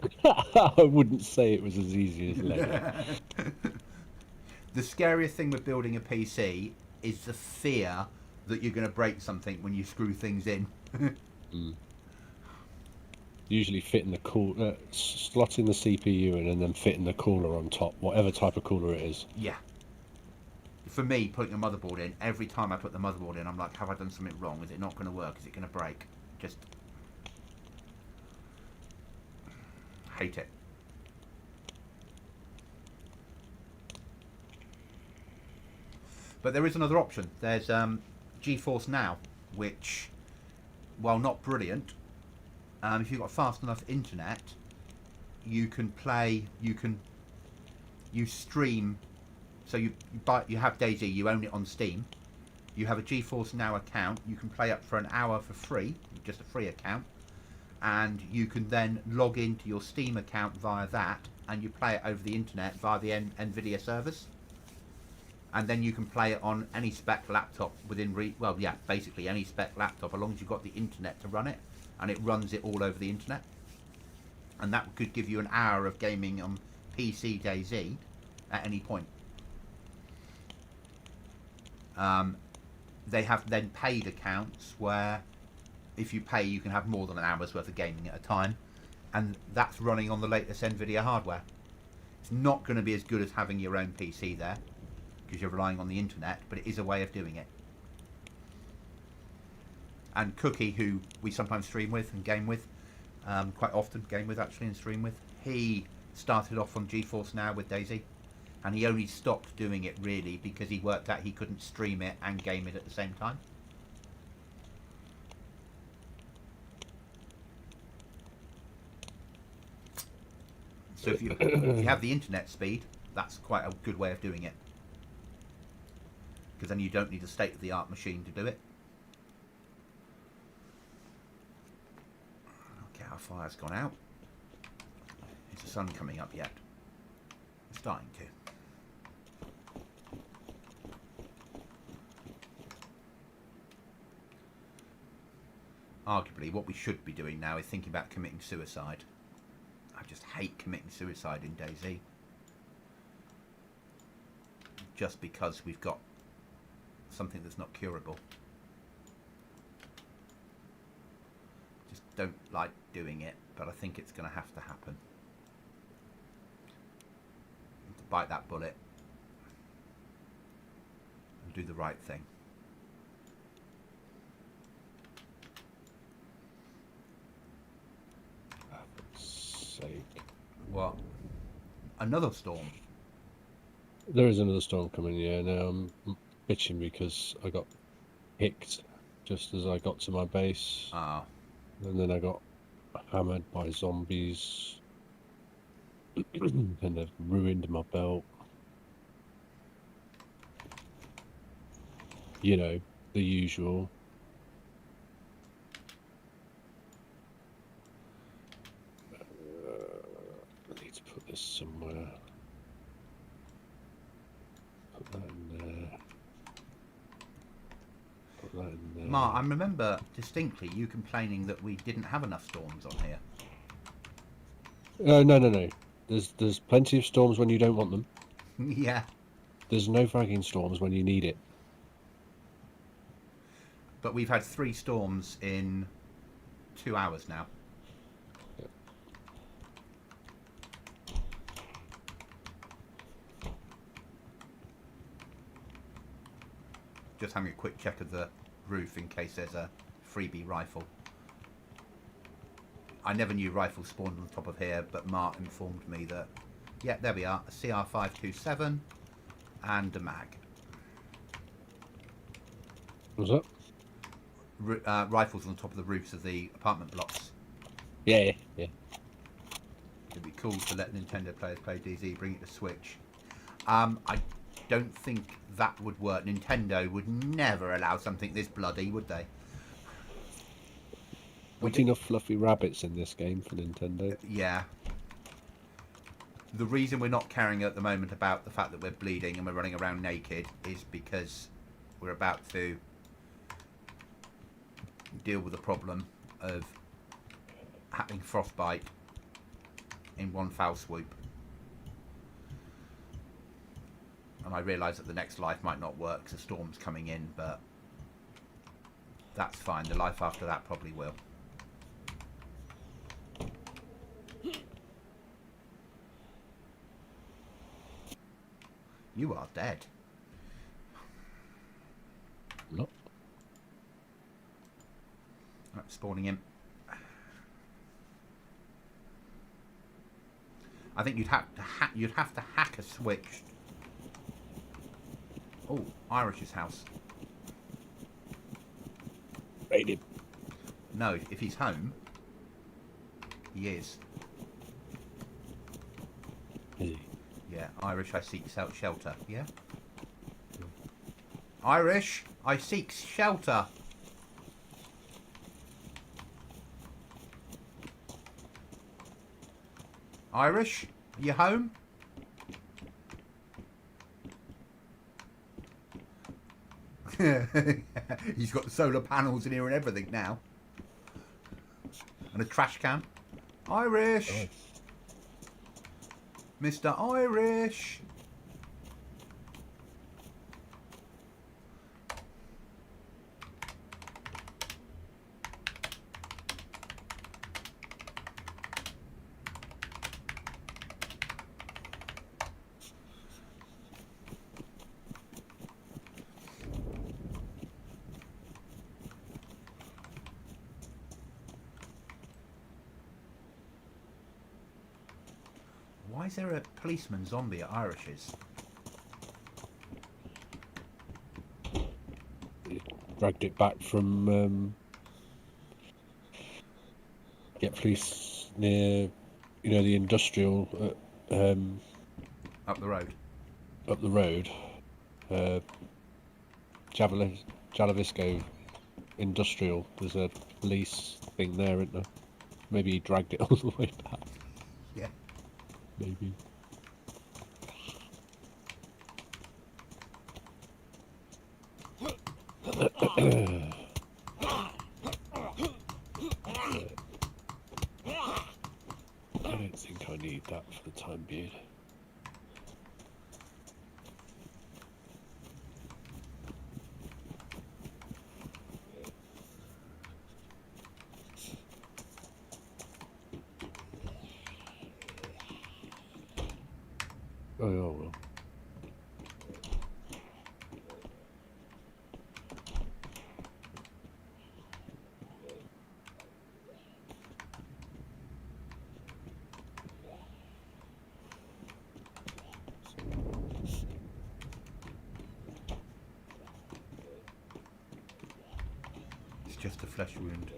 I wouldn't say it was as easy as Lego. The scariest thing with building a PC is the fear that you're going to break something when you screw things in. Usually fitting the slotting the CPU in and then fitting the cooler on top, whatever type of cooler it is. Yeah. For me, putting a motherboard in, every time I put the motherboard in, I'm like, have I done something wrong? Is it not going to work? Is it going to break? Just hate it. But there is another option. There's GeForce Now, which, while not brilliant, if you've got fast enough internet, you can play. You stream. So you have dayz, you own it on Steam. You have a GeForce Now account. You can play up for an hour for free, just a free account, and you can then log into your Steam account via that, and you play it over the internet via the NVIDIA servers. And then you can play it on any spec laptop basically any spec laptop, as long as you've got the internet to run it, and it runs it all over the internet. And that could give you an hour of gaming on PC dayz at any point. They have then paid accounts where if you pay you can have more than an hour's worth of gaming at a time, and that's running on the latest NVIDIA hardware. It's not going to be as good as having your own PC there because you're relying on the internet, but it is a way of doing it. And Cookie, who we sometimes stream with and game with, quite often game with actually and stream with, he started off on GeForce Now with dayz. And he only stopped doing it really because he worked out he couldn't stream it and game it at the same time. So if you have the internet speed, that's quite a good way of doing it. Because then you don't need a state-of-the-art machine to do it. Okay, our fire's gone out. Is the sun coming up yet? It's starting to. Arguably, what we should be doing now is thinking about committing suicide. I just hate committing suicide in dayz. Just because we've got something that's not curable. don't like doing it, but I think it's going to have to happen. To bite that bullet and do the right thing. For sake. What? Another storm? There is another storm coming, yeah. Now I'm bitching because I got hicked just as I got to my base. Ah. And then I got hammered by zombies. And they've ruined my belt. You know, the usual. I need to put this somewhere. Put that in there. Put that in there. Mark, I remember distinctly you complaining that we didn't have enough storms on here. No. There's plenty of storms when you don't want them. Yeah. There's no fragging storms when you need it. But we've had 3 storms in 2 hours now. Yep. Just having a quick check of the roof in case there's a freebie rifle. I never knew rifles spawned on the top of here, but Mark informed me that, yeah, there we are, a CR527 and a mag. What's that? Rifles on the top of the roofs of the apartment blocks. Yeah. It'd be cool to let Nintendo players play dayz, bring it to Switch. I don't think that would work. Nintendo would never allow something this bloody, would they? Not enough fluffy rabbits in this game for Nintendo. Yeah. The reason we're not caring at the moment about the fact that we're bleeding and we're running around naked is because we're about to deal with the problem of having frostbite in one foul swoop. And I realise that the next life might not work because a storm's coming in, but that's fine. The life after that probably will. You are dead. No. Right, spawning in. I think you'd have to hack a switch. Oh, Irish's house. Raided. No, if he's home, he is. Is he? Yeah, Irish, I seek shelter. Yeah? Irish, I seek shelter. Irish, you home? He's got the solar panels in here and everything now. And a trash can. Irish! Nice. Mr. Irish! Why is there a policeman zombie at Irish's? Dragged it back from get police near, you know, the industrial Up the road. up the road. Jalavisco industrial. There's a police thing there, isn't there? Maybe he dragged it all the way back. Yeah. Maybe. I don't think I need that for the time being. Oh, yeah, well. It's just a flesh wound.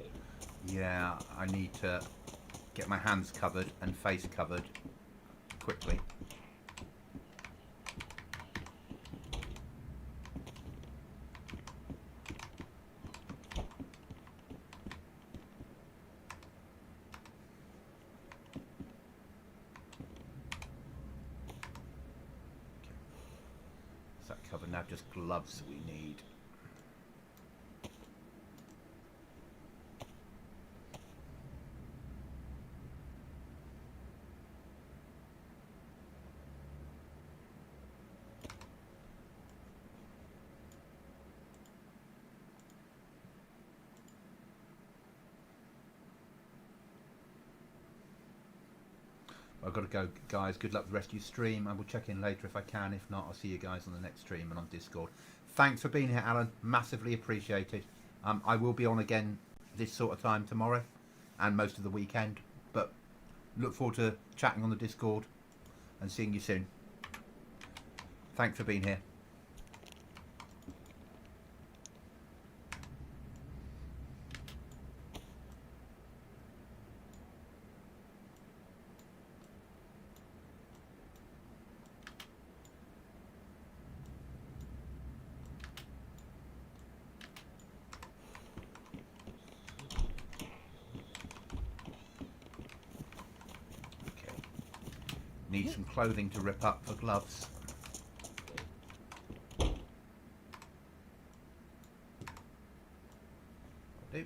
Yeah, I need to get my hands covered and face covered quickly. Is that covered now? Just gloves we need. I've got to go, guys. Good luck with the rest of your stream. I will check in later if I can. If not, I'll see you guys on the next stream and on Discord. Thanks for being here, Alan. Massively appreciated. I will be on again this sort of time tomorrow and most of the weekend. But look forward to chatting on the Discord and seeing you soon. Thanks for being here. Need some clothing to rip up for gloves. Do.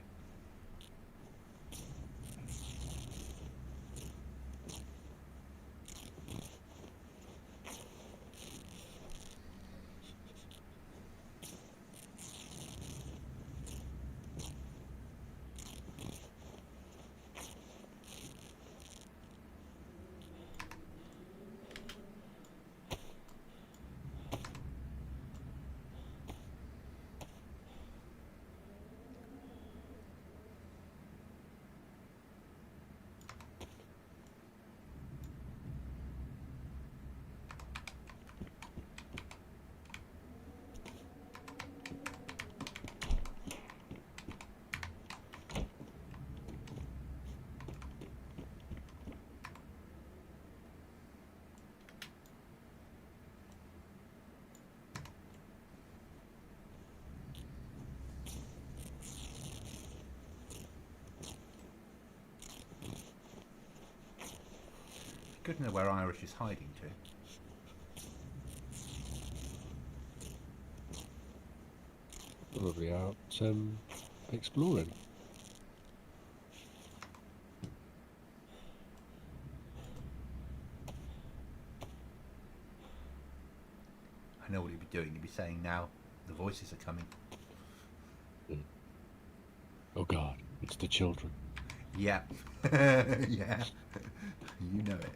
Good to know where Irish is hiding to. Probably out exploring. I know what he'd be doing. He'd be saying now, the voices are coming. Oh God, it's the children. Yeah. Yeah. You know it.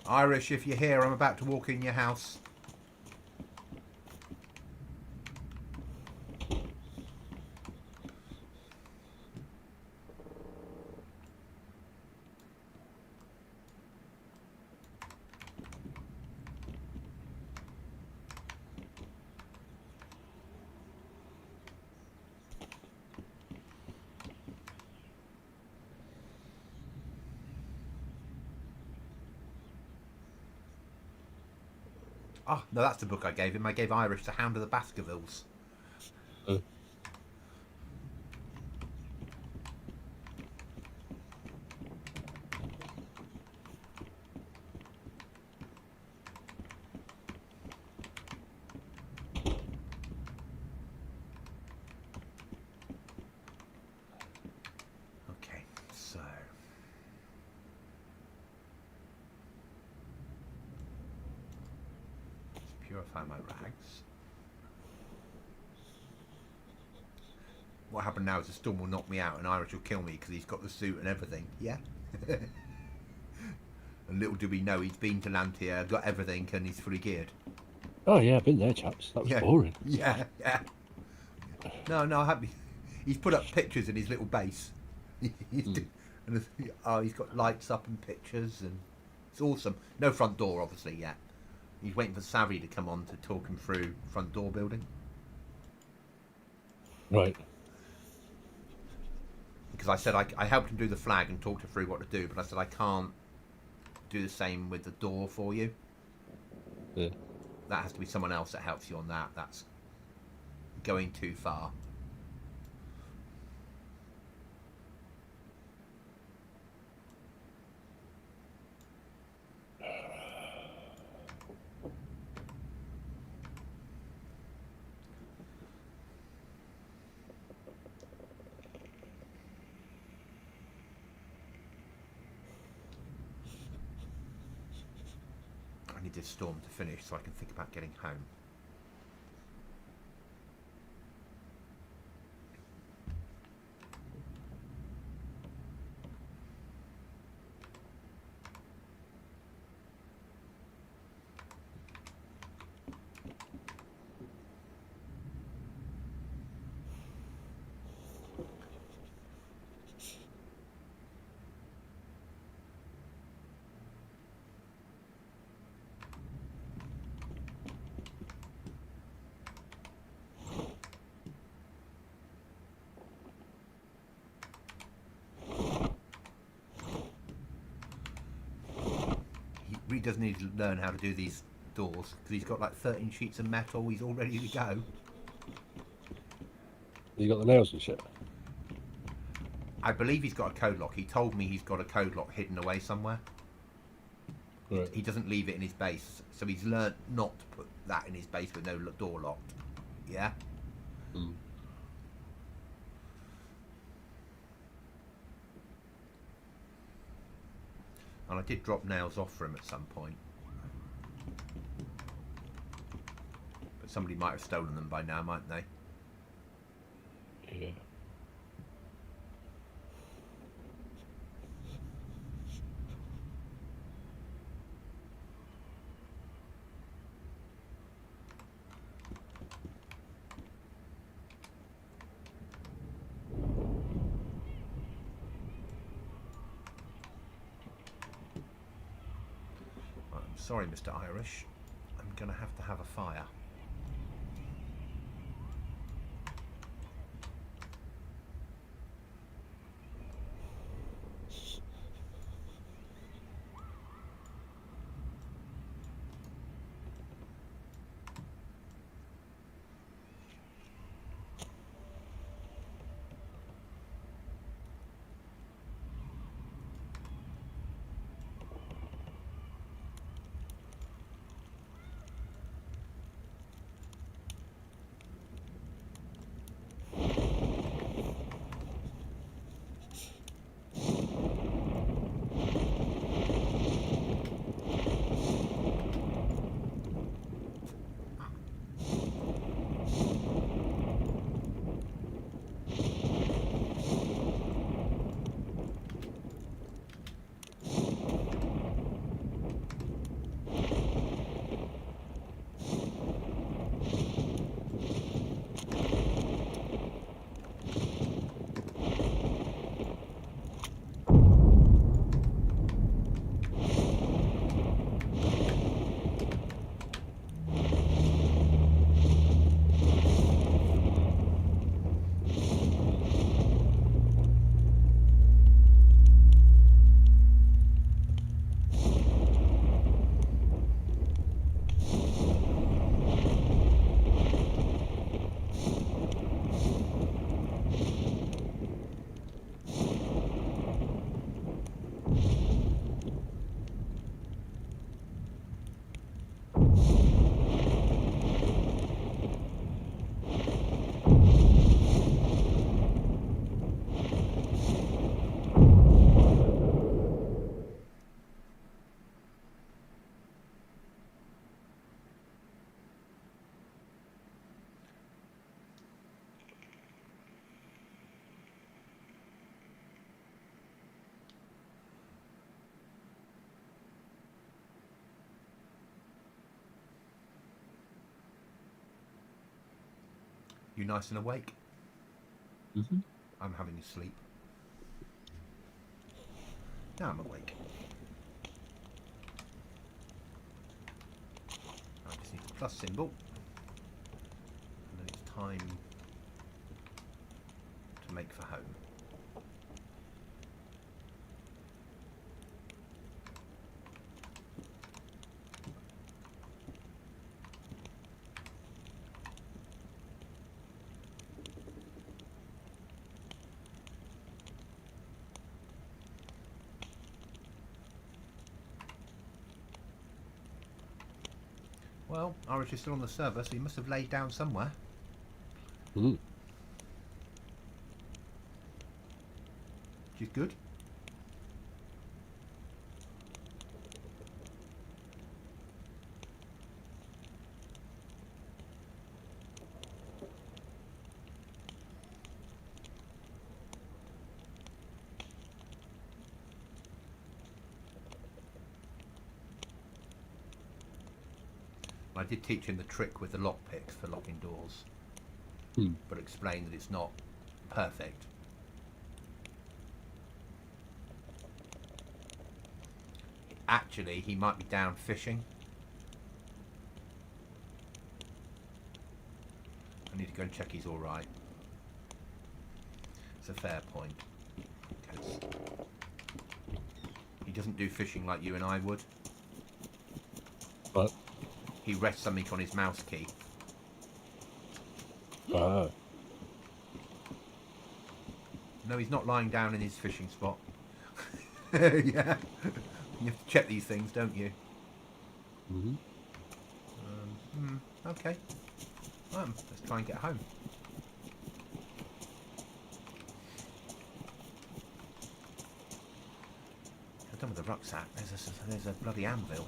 Irish, if you're here, I'm about to walk in your house. Oh, no, that's the book I gave him. I gave Irish The Hound of the Baskervilles. find my rags. What happened now is the storm will knock me out and Irish will kill me because he's got the suit and everything. Yeah? And little do we know, he's been to Lantia, got everything, and he's fully geared. Oh yeah, I've been there, chaps. That was boring. Yeah. No, happy. He's put up pictures in his little base. He's got lights up and pictures, and it's awesome. No front door, obviously, yet. He's waiting for Savvy to come on to talk him through front door building. Right. Because I said I helped him do the flag and talked him through what to do, but I said I can't do the same with the door for you. Yeah. That has to be someone else that helps you on that. That's going too far. I need this storm to finish so I can think about getting home. He really does need to learn how to do these doors because he's got like 13 sheets of metal. He's all ready to go. You got the nails and shit? I believe he's got a code lock. He told me he's got a code lock hidden away somewhere. Right. He doesn't leave it in his base, so he's learnt not to put that in his base with no door locked. Yeah? Mm. And I did drop nails off for him at some point. But somebody might have stolen them by now, mightn't they? Yeah. I'm sorry, Mr. Irish. I'm going to have a fire. You nice and awake? Mm-hmm. I'm having a sleep. Now I'm awake. I just need the plus symbol. And then it's time to make for home. Well, Irish is still on the server, so he must have laid down somewhere. Mm. Which is good. I did teach him the trick with the lockpicks for locking doors, but explained that it's not perfect. Actually, he might be down fishing. I need to go and check he's alright. It's a fair point. 'Cause he doesn't do fishing like you and I would. But He rests something on his mouse key. oh, No, he's not lying down in his fishing spot. Yeah. You have to check these things, don't you? mm-hmm. Okay. Let's try and get home. I'm done with the rucksack. There's a bloody anvil.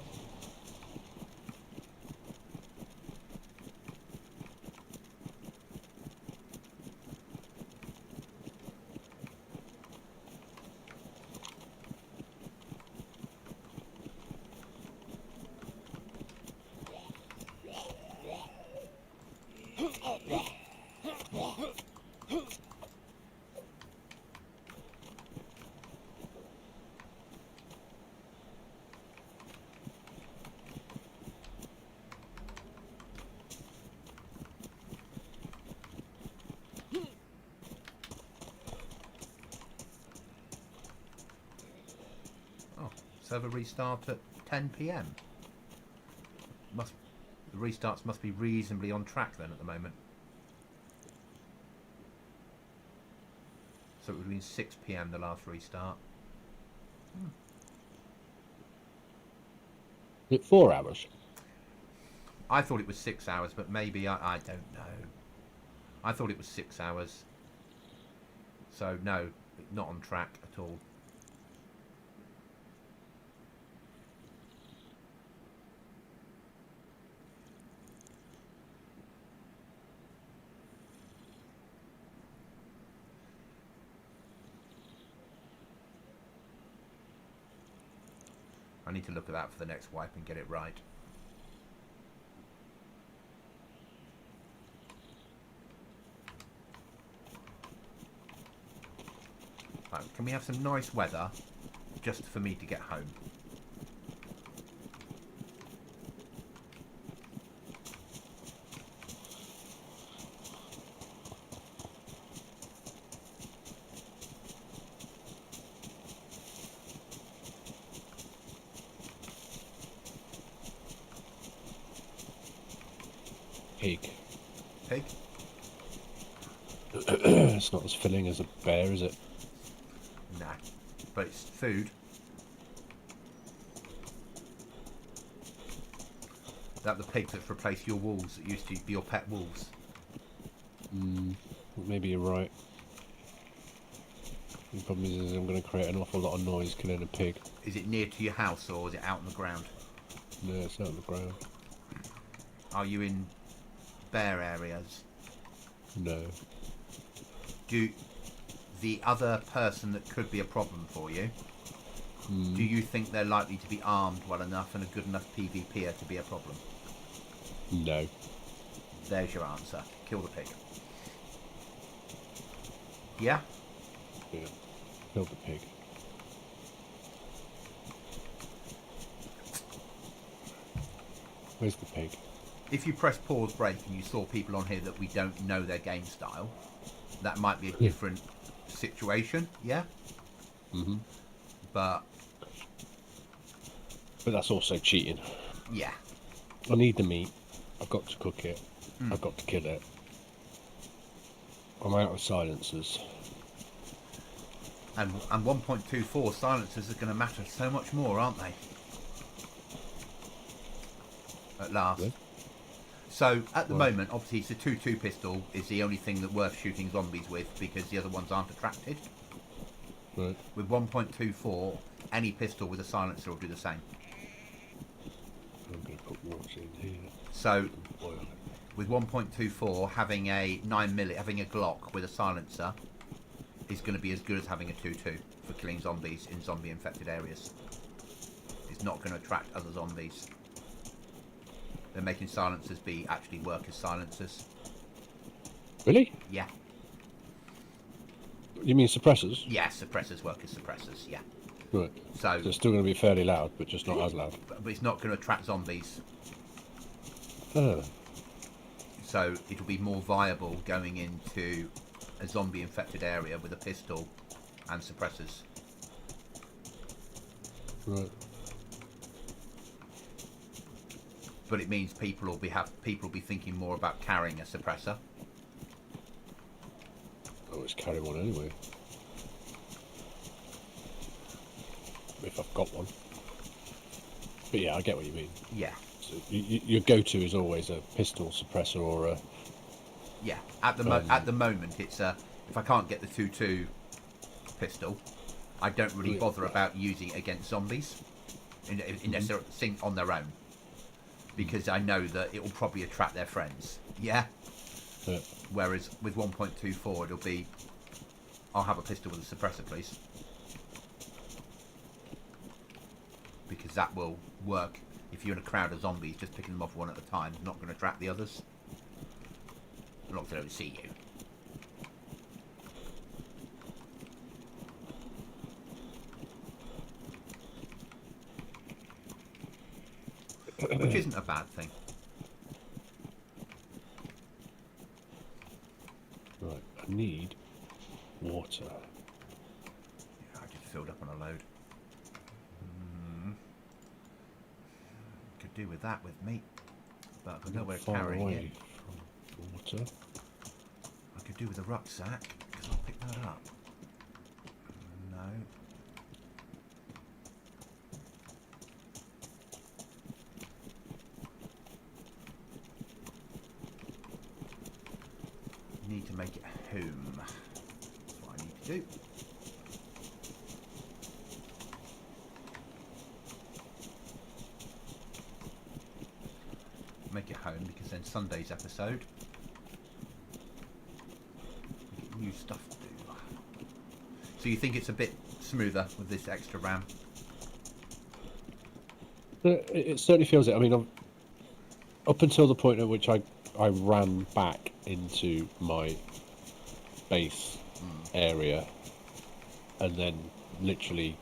Server restart at 10 p.m. The restarts must be reasonably on track then at the moment. So it would have been 6 p.m. the last restart. Is it 4 hours? I thought it was 6 hours, but maybe I don't know. I thought it was 6 hours. So no, not on track at all. I need to look at that for the next wipe and get it right. Right, can we have some nice weather just for me to get home? Pig. Pig? It's not as filling as a bear, is it? No. But it's food. That the pig that's replaced your wolves that used to be your pet wolves. Maybe you're right. The problem is I'm going to create an awful lot of noise killing a pig. Is it near to your house or is it out on the ground? No, it's out on the ground. Are you in bear areas? No. Do the other person that could be a problem for you, do you think they're likely to be armed well enough and a good enough PvPer to be a problem? No. There's your answer. Kill the pig. Yeah. Yeah. Killed the pig. Where's the pig? If you press pause break and you saw people on here that we don't know their game style, that might be a different situation. Yeah. Mm-hmm. But that's also cheating. yeah. I need the meat. I've got to cook it. I've got to kill it. I'm out of silencers. And 1.24 silencers are going to matter so much more, aren't they? At last. Yeah. So at the moment, obviously, it's a 2.2 pistol is the only thing that worth shooting zombies with because the other ones aren't attracted. Right. With 1.24, any pistol with a silencer will do the same. I'm going to put water in here. So with 1.24, having a 9mm, having a Glock with a silencer is going to be as good as having a 2.2 for killing zombies in zombie-infected areas. It's not going to attract other zombies. They're making silencers actually work as silencers. Really? Yeah. You mean suppressors? Yeah, suppressors work as suppressors, yeah. Right. So it's still going to be fairly loud, but just not as loud. But it's not going to attract zombies. Oh. So it'll be more viable going into a zombie-infected area with a pistol and suppressors. Right. But it means people will be thinking more about carrying a suppressor. I always carry one anyway. If I've got one. But yeah, I get what you mean. Yeah. So your go-to is always a pistol suppressor or a... Yeah. At the moment, it's if I can't get the 2.2 pistol, I don't really bother about using it against zombies unless they're on their own, because I know that it will probably attract their friends. Yeah. Yeah. Whereas with 1.24, it'll be, I'll have a pistol with a suppressor, please. Because that will work. If you're in a crowd of zombies, just picking them off one at a time, not going to attract the others. As long as they don't see you. Which isn't a bad thing. Right, I need water. Yeah, I just filled up on a load. Could do with that with meat, but I've got nowhere to carry it. From water. I could do with a rucksack, because I'll pick that up. No. Need to make it home. That's what I need to do. Make it home, because then Sunday's episode we get new stuff to do. So you think it's a bit smoother with this extra RAM? It certainly feels it. I mean, up until the point at which I ran back into my base area, and then literally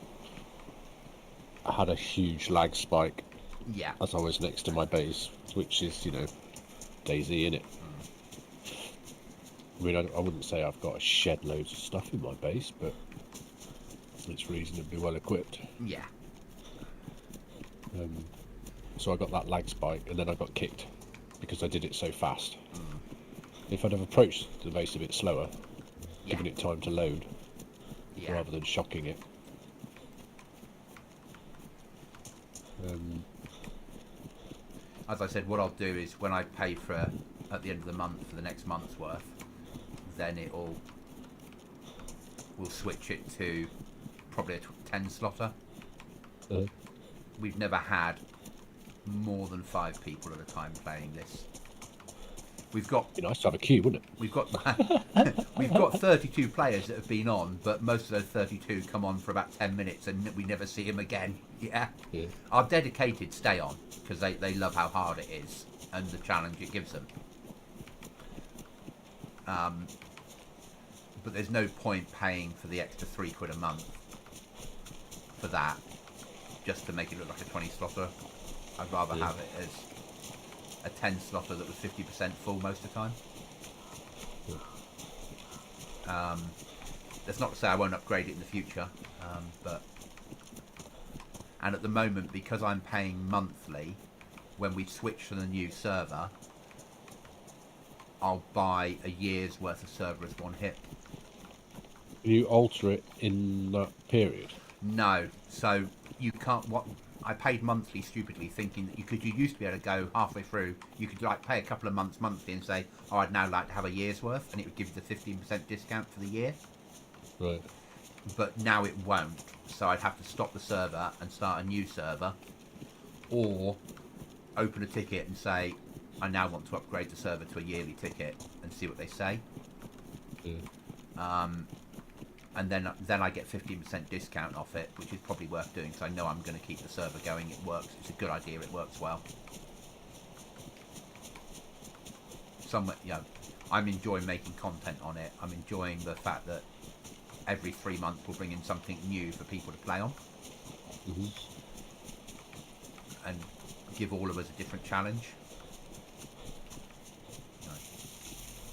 I had a huge lag spike. Yeah. As I was next to my base, which is, dayz in it. I mean, I wouldn't say I've got a shed loads of stuff in my base, but it's reasonably well equipped. Yeah. So I got that lag spike, and then I got kicked because I did it so fast. If I'd have approached the base a bit slower, given it time to load, rather than shocking it. As I said, what I'll do is when I pay for at the end of the month for the next month's worth, then we'll switch it to probably a 10 slotter. We've never had more than 5 people at a time playing this. We've got. It'd be nice to have a queue, wouldn't it? We've got 32 players that have been on, but most of those 32 come on for about 10 minutes and we never see them again. Yeah. Our dedicated stay on because they love how hard it is and the challenge it gives them. But there's no point paying for the extra £3 a month for that, just to make it look like a 20 slotter. I'd rather have it as a 10 slotter that was 50% full most of the time. That's not to say I won't upgrade it in the future, and at the moment, because I'm paying monthly, when we switch to the new server, I'll buy a year's worth of server as one hit. You alter it in that period? No, so you can't. What I paid monthly stupidly, thinking that you used to be able to go halfway through. You could like pay a couple of months monthly and say, "Oh, I'd now like to have a year's worth," and it would give you the 15% discount for the year. Right. But now it won't. So I'd have to stop the server and start a new server, or open a ticket and say, "I now want to upgrade the server to a yearly ticket," and see what they say. Yeah. And then I get 15% discount off it, which is probably worth doing, because I know I'm going to keep the server going. It works. It's a good idea. It works well. I'm enjoying making content on it. I'm enjoying the fact that every 3 months we'll bring in something new for people to play on, and give all of us a different challenge.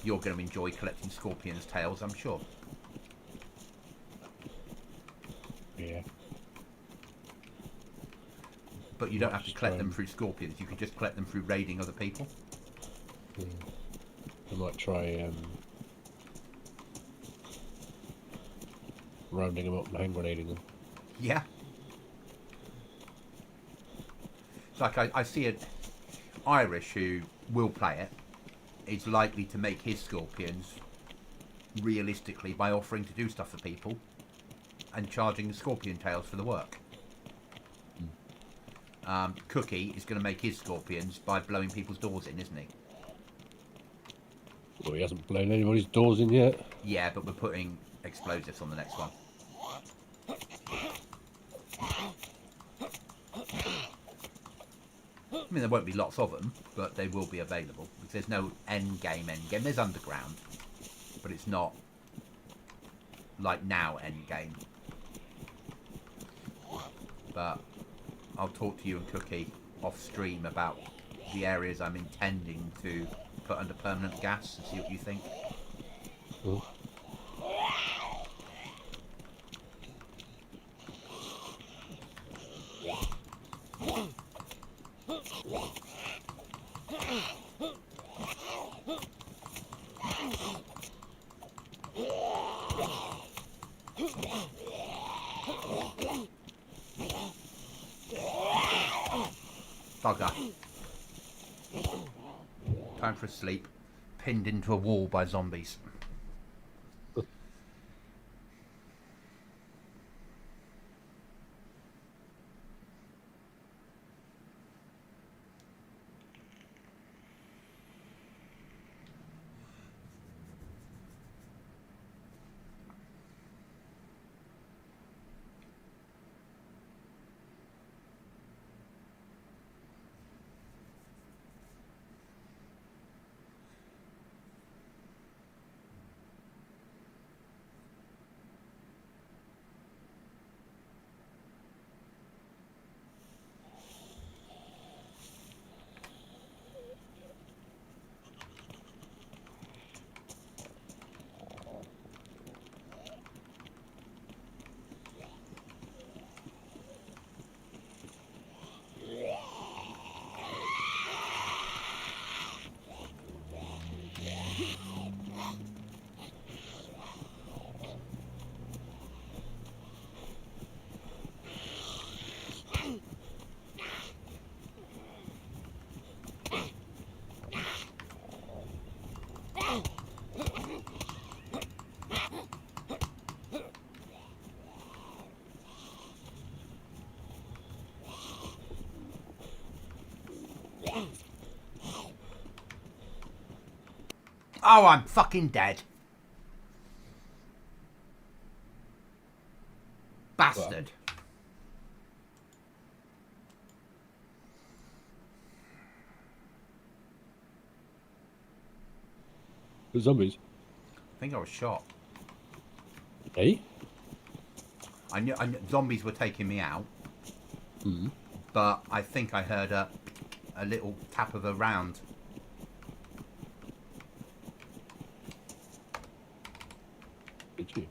You're going to enjoy collecting scorpions' tails, I'm sure. Yeah. But you don't have to collect them through scorpions. You can just collect them through raiding other people. I might try rounding them up and hand grenading them. Yeah. It's like I see an Irish who will play it. Is likely to make his scorpions realistically by offering to do stuff for people and charging the scorpion tails for the work. Cookie is going to make his scorpions by blowing people's doors in, isn't he? Well, he hasn't blown anybody's doors in yet. Yeah, but we're putting explosives on the next one. I mean, there won't be lots of them, but they will be available. Because there's no end game. There's underground, but it's not like now end game. But I'll talk to you and Cookie off stream about the areas I'm intending to put under permanent gas and see what you think. Bugger. Time for a sleep. Pinned into a wall by zombies. Oh, I'm fucking dead. Bastard. The zombies? I think I was shot. Eh? I knew zombies were taking me out, Mm. but I think I heard a little tap of a round. Did you?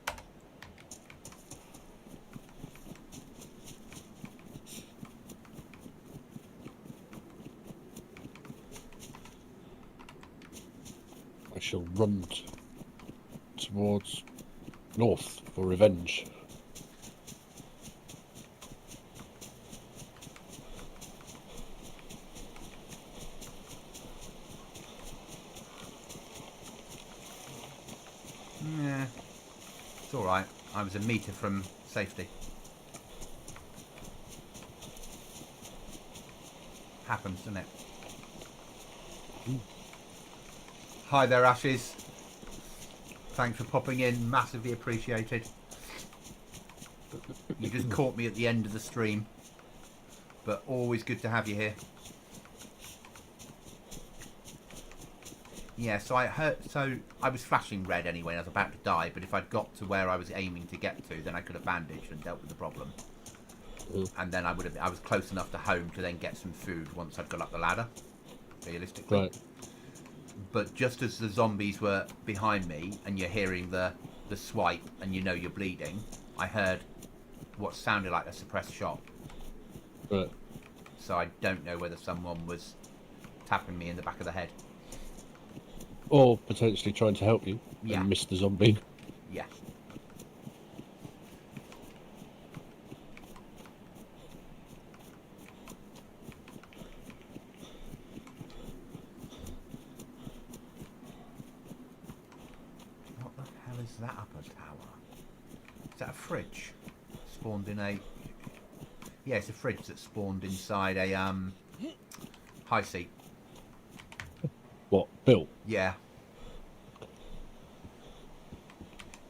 I shall run towards north for revenge. Yeah, it's all right. I was a metre from safety. Happens, doesn't it? Mm. Hi there, Ashes. Thanks for popping in. Massively appreciated. You just caught me at the end of the stream, but always good to have you here. Yeah, so I was flashing red anyway, and I was about to die, but if I'd got to where I was aiming to get to, then I could have bandaged and dealt with the problem. And then I was close enough to home to then get some food once I'd got up the ladder, realistically. Right. But just as the zombies were behind me, and you're hearing the swipe, and you know you're bleeding, I heard what sounded like a suppressed shot. Right. So I don't know whether someone was tapping me in the back of the head. Or potentially trying to help you Yeah. and miss the zombie. Yeah. What the hell is that up a tower? Is that a fridge? Spawned in a... Yeah, it's a fridge that spawned inside a high seat. What? Built? Yeah.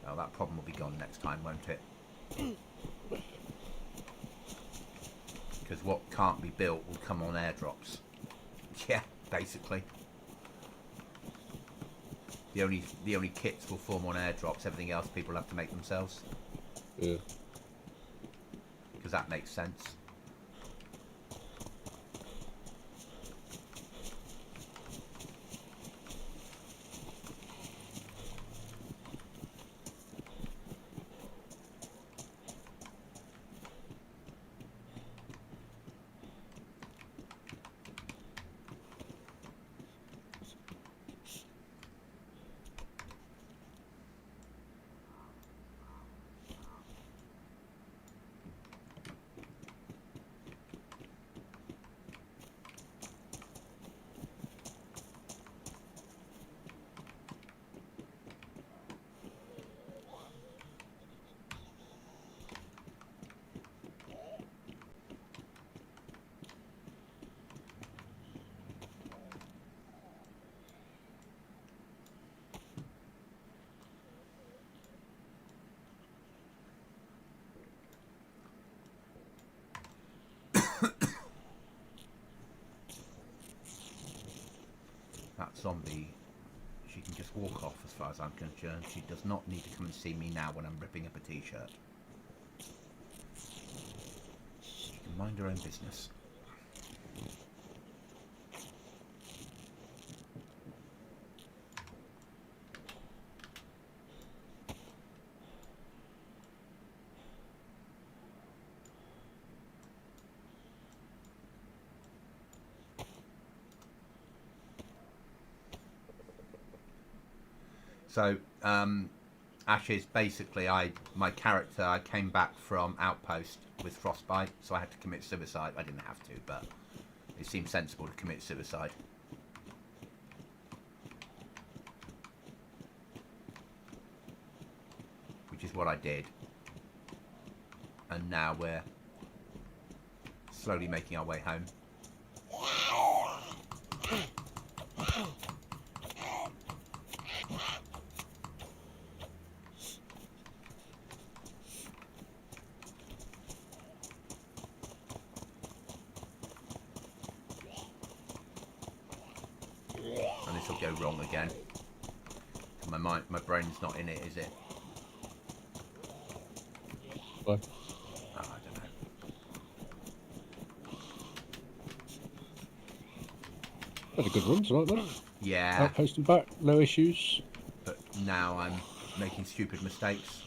Oh, that problem will be gone next time, won't it? Because what can't be built will come on airdrops. Yeah, basically. The only kits will form on airdrops. Everything else people have to make themselves. Yeah. Because that makes sense. That zombie, she can just walk off as far as I'm concerned. She does not need to come and see me now when I'm ripping up a t-shirt. She can mind her own business. So, Ashes, basically, my character, I came back from Outpost with frostbite, so I had to commit suicide. I didn't have to, but it seemed sensible to commit suicide. Which is what I did. And now we're slowly making our way home. And this will go wrong again. My brain's not in it, is it? by? Oh, I don't know. Had a good run tonight, then. Yeah, Outpost and back, no issues. but now I'm making stupid mistakes.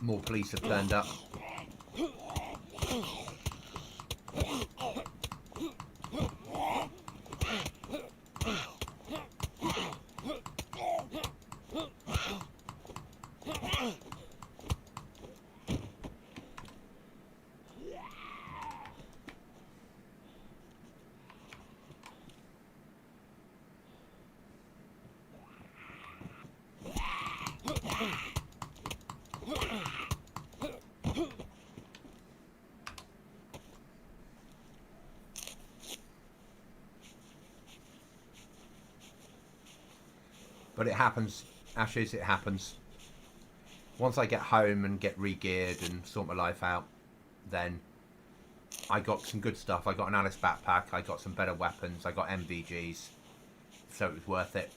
More police have turned up. But it happens, Ashes, it happens. Once I get home and get re-geared and sort my life out, then I got some good stuff. I got an Alice backpack, I got some better weapons, I got MVGs, so it was worth it.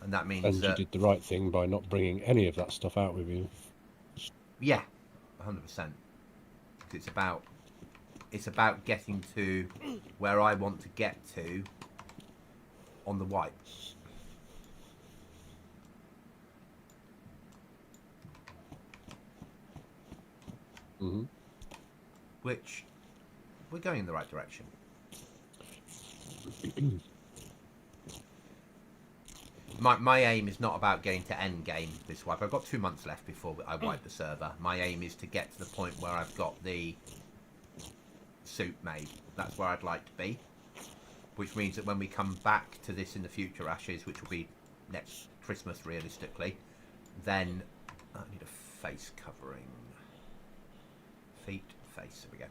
And that means And you that... did the right thing by not bringing any of that stuff out with you. Yeah, 100%. It's about getting to where I want to get to on the wipe. Mm-hmm. Which, we're going in the right direction. My aim is not about getting to end game this wipe. I've got 2 months left before I wipe the server. My aim is to get to the point where I've got the suit made. That's where I'd like to be. Which means that when we come back to this in the future, Ashes, which will be next Christmas realistically, then I need a face covering. Feet, face, there we go.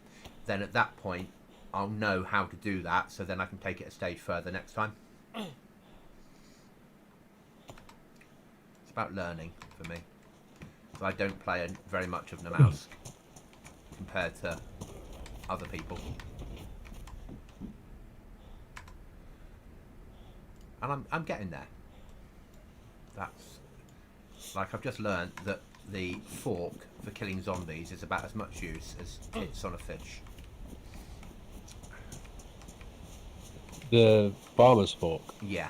Then at that point, I'll know how to do that, so then I can take it a stage further next time. It's about learning for me. So I don't play very much of Namalsk compared to other people. And I'm getting there. That's like, I've just learned that the fork for killing zombies is about as much use as tits on a fish. The farmer's fork. Yeah.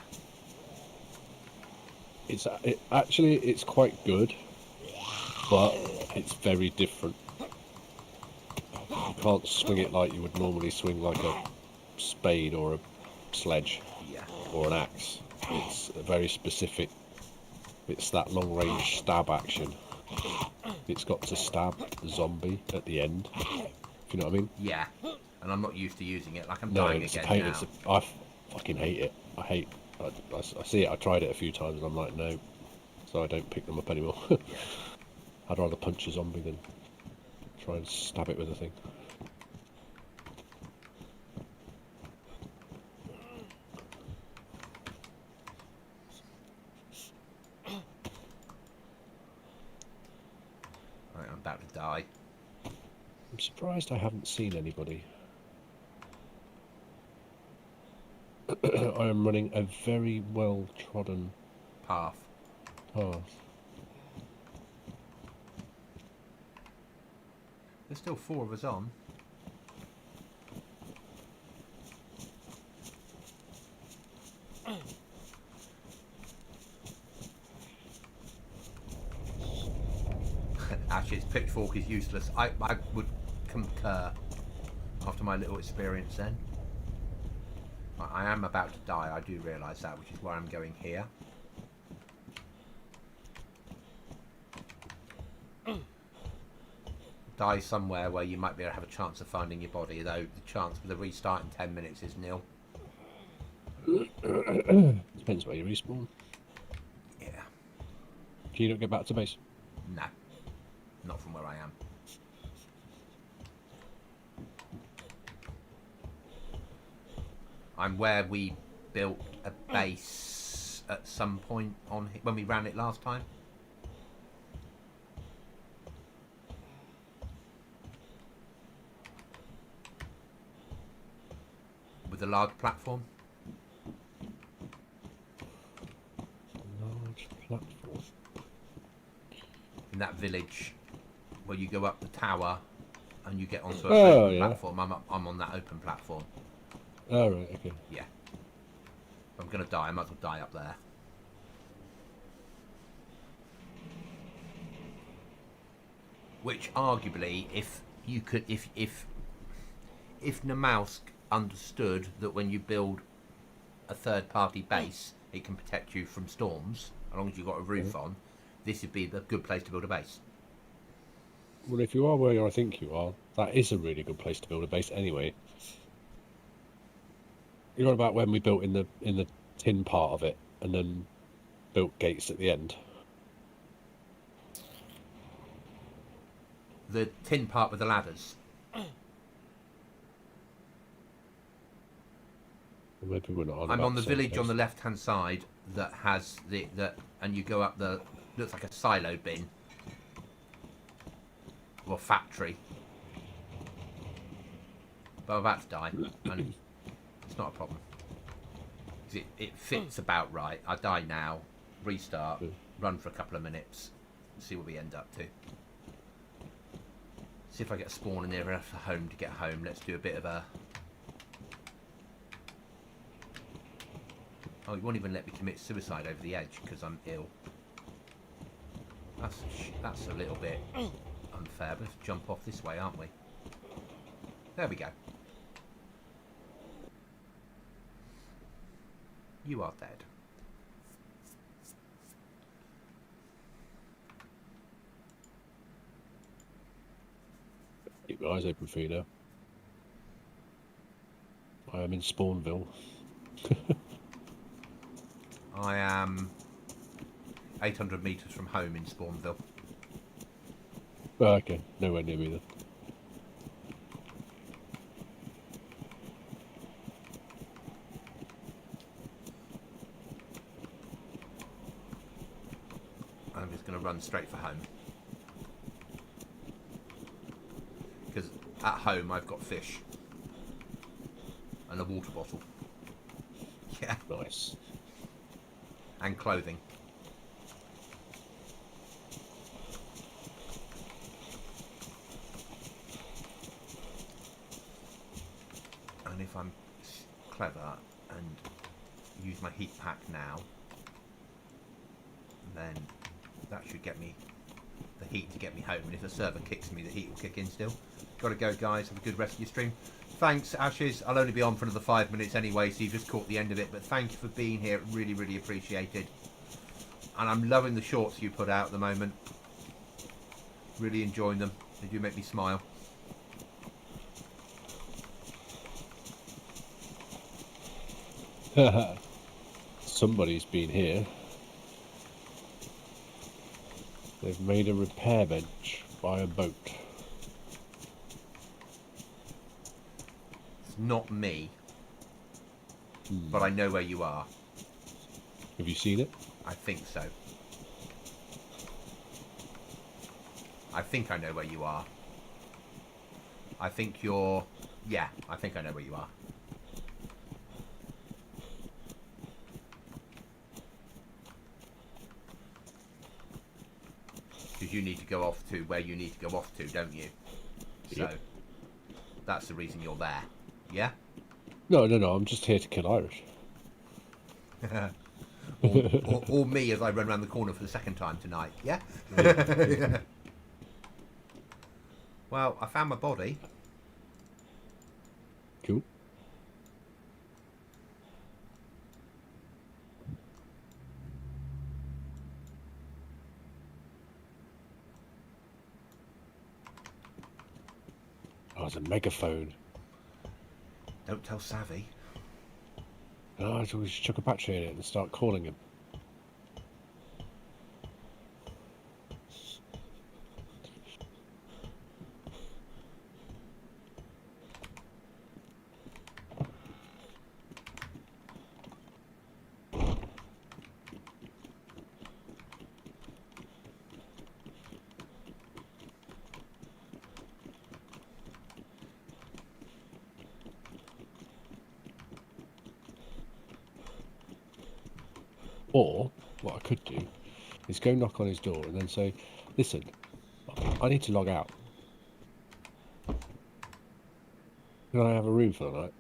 It's quite good, but it's very different. You can't swing it like you would normally swing like a spade or a sledge. Yeah. Or an axe. It's a very specific. It's that long range stab action. It's got to stab the zombie at the end. If you know what I mean? Yeah. And I'm not used to using it. Like, I'm No, dying it's a again pain. now. I fucking hate it. I see it. I tried it a few times and I'm like, no. So I don't pick them up anymore. Yeah. I'd rather punch a zombie than try and stab it with a thing. Right, I'm about to die. I'm surprised I haven't seen anybody. I am running a very well trodden Path. path. There's still 4 of us on. Ashes, pitchfork is useless. I would concur after my little experience then. I am about to die, I do realise that, which is why I'm going here. Die somewhere where you might be able to have a chance of finding your body, though the chance for the restart in 10 minutes is nil. Depends where you respawn. Yeah. Can you not get back to base? No. Not from where I am. I'm where we built a base at some point on when we ran it last time. With a large platform. Large platform. In that village where you go up the tower and you get onto an Oh, open yeah. platform. I'm on that open platform. Oh, right, okay. Yeah. If I'm going to die, I might as well die up there. Which arguably, if you could, if Namalsk understood that when you build a third-party base, it can protect you from storms, as long as you've got a roof on, this would be the good place to build a base. Well, if you are where I think you are, that is a really good place to build a base anyway. You're on about when we built in the tin part of it, and then built gates at the end. The tin part with the ladders. Maybe we're not on. I'm about on the same village place. on the left-hand side that has and you go up the, looks like a silo bin or factory. But I'm about to die, and it's not a problem. It fits about right. I die now, restart, run for a couple of minutes, and see what we end up to. See if I get a spawn in there enough for home to get home. Let's do a bit of a... Oh, he won't even let me commit suicide over the edge because I'm ill. That's a little bit unfair. Let's jump off this way, aren't we? There we go. You are dead. Keep your eyes open for you now. I am in Spawnville. I am 800 metres from home in Spawnville. Oh, okay, nowhere near me then. I'm just going to run straight for home. Because at home I've got fish. And a water bottle. Yeah. Nice. And clothing. And if I'm clever and use my heat pack now, then that should get me the heat to get me home. And if the server kicks me, the heat will kick in still. Gotta go, guys. Have a good rest of your stream. Thanks, Ashes. I'll only be on for another 5 minutes anyway, so you've just caught the end of it. But thank you for being here. Really, really appreciated. And I'm loving the shorts you put out at the moment. Really enjoying them. They do make me smile. Somebody's been here. They've made a repair bench by a boat. It's not me. But I know where you are. Have you seen it? I think so. I think I know where you are. I think you're... Yeah, I think I know where you are. Because you need to go off to where you need to go off to, don't you? Yep. So, that's the reason you're there. Yeah? No, I'm just here to kill Irish. or me as I run around the corner for the second time tonight. Yeah? Yeah. Well, I found my body. Cool. Oh, it's a megaphone. Don't tell Savvy. Oh, I should chuck a battery in it and start calling him. Or, what I could do is go knock on his door and then say, listen, I need to log out. Can I have a room for the night?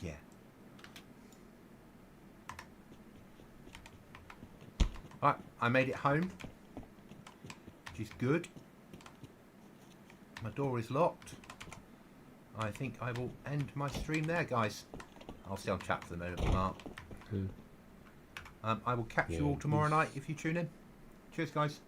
Yeah. Right, I made it home, which is good. My door is locked. I think I will end my stream there, guys. I'll stay on chat for the moment, Mark. I will catch you all tomorrow night if you tune in. Cheers, guys.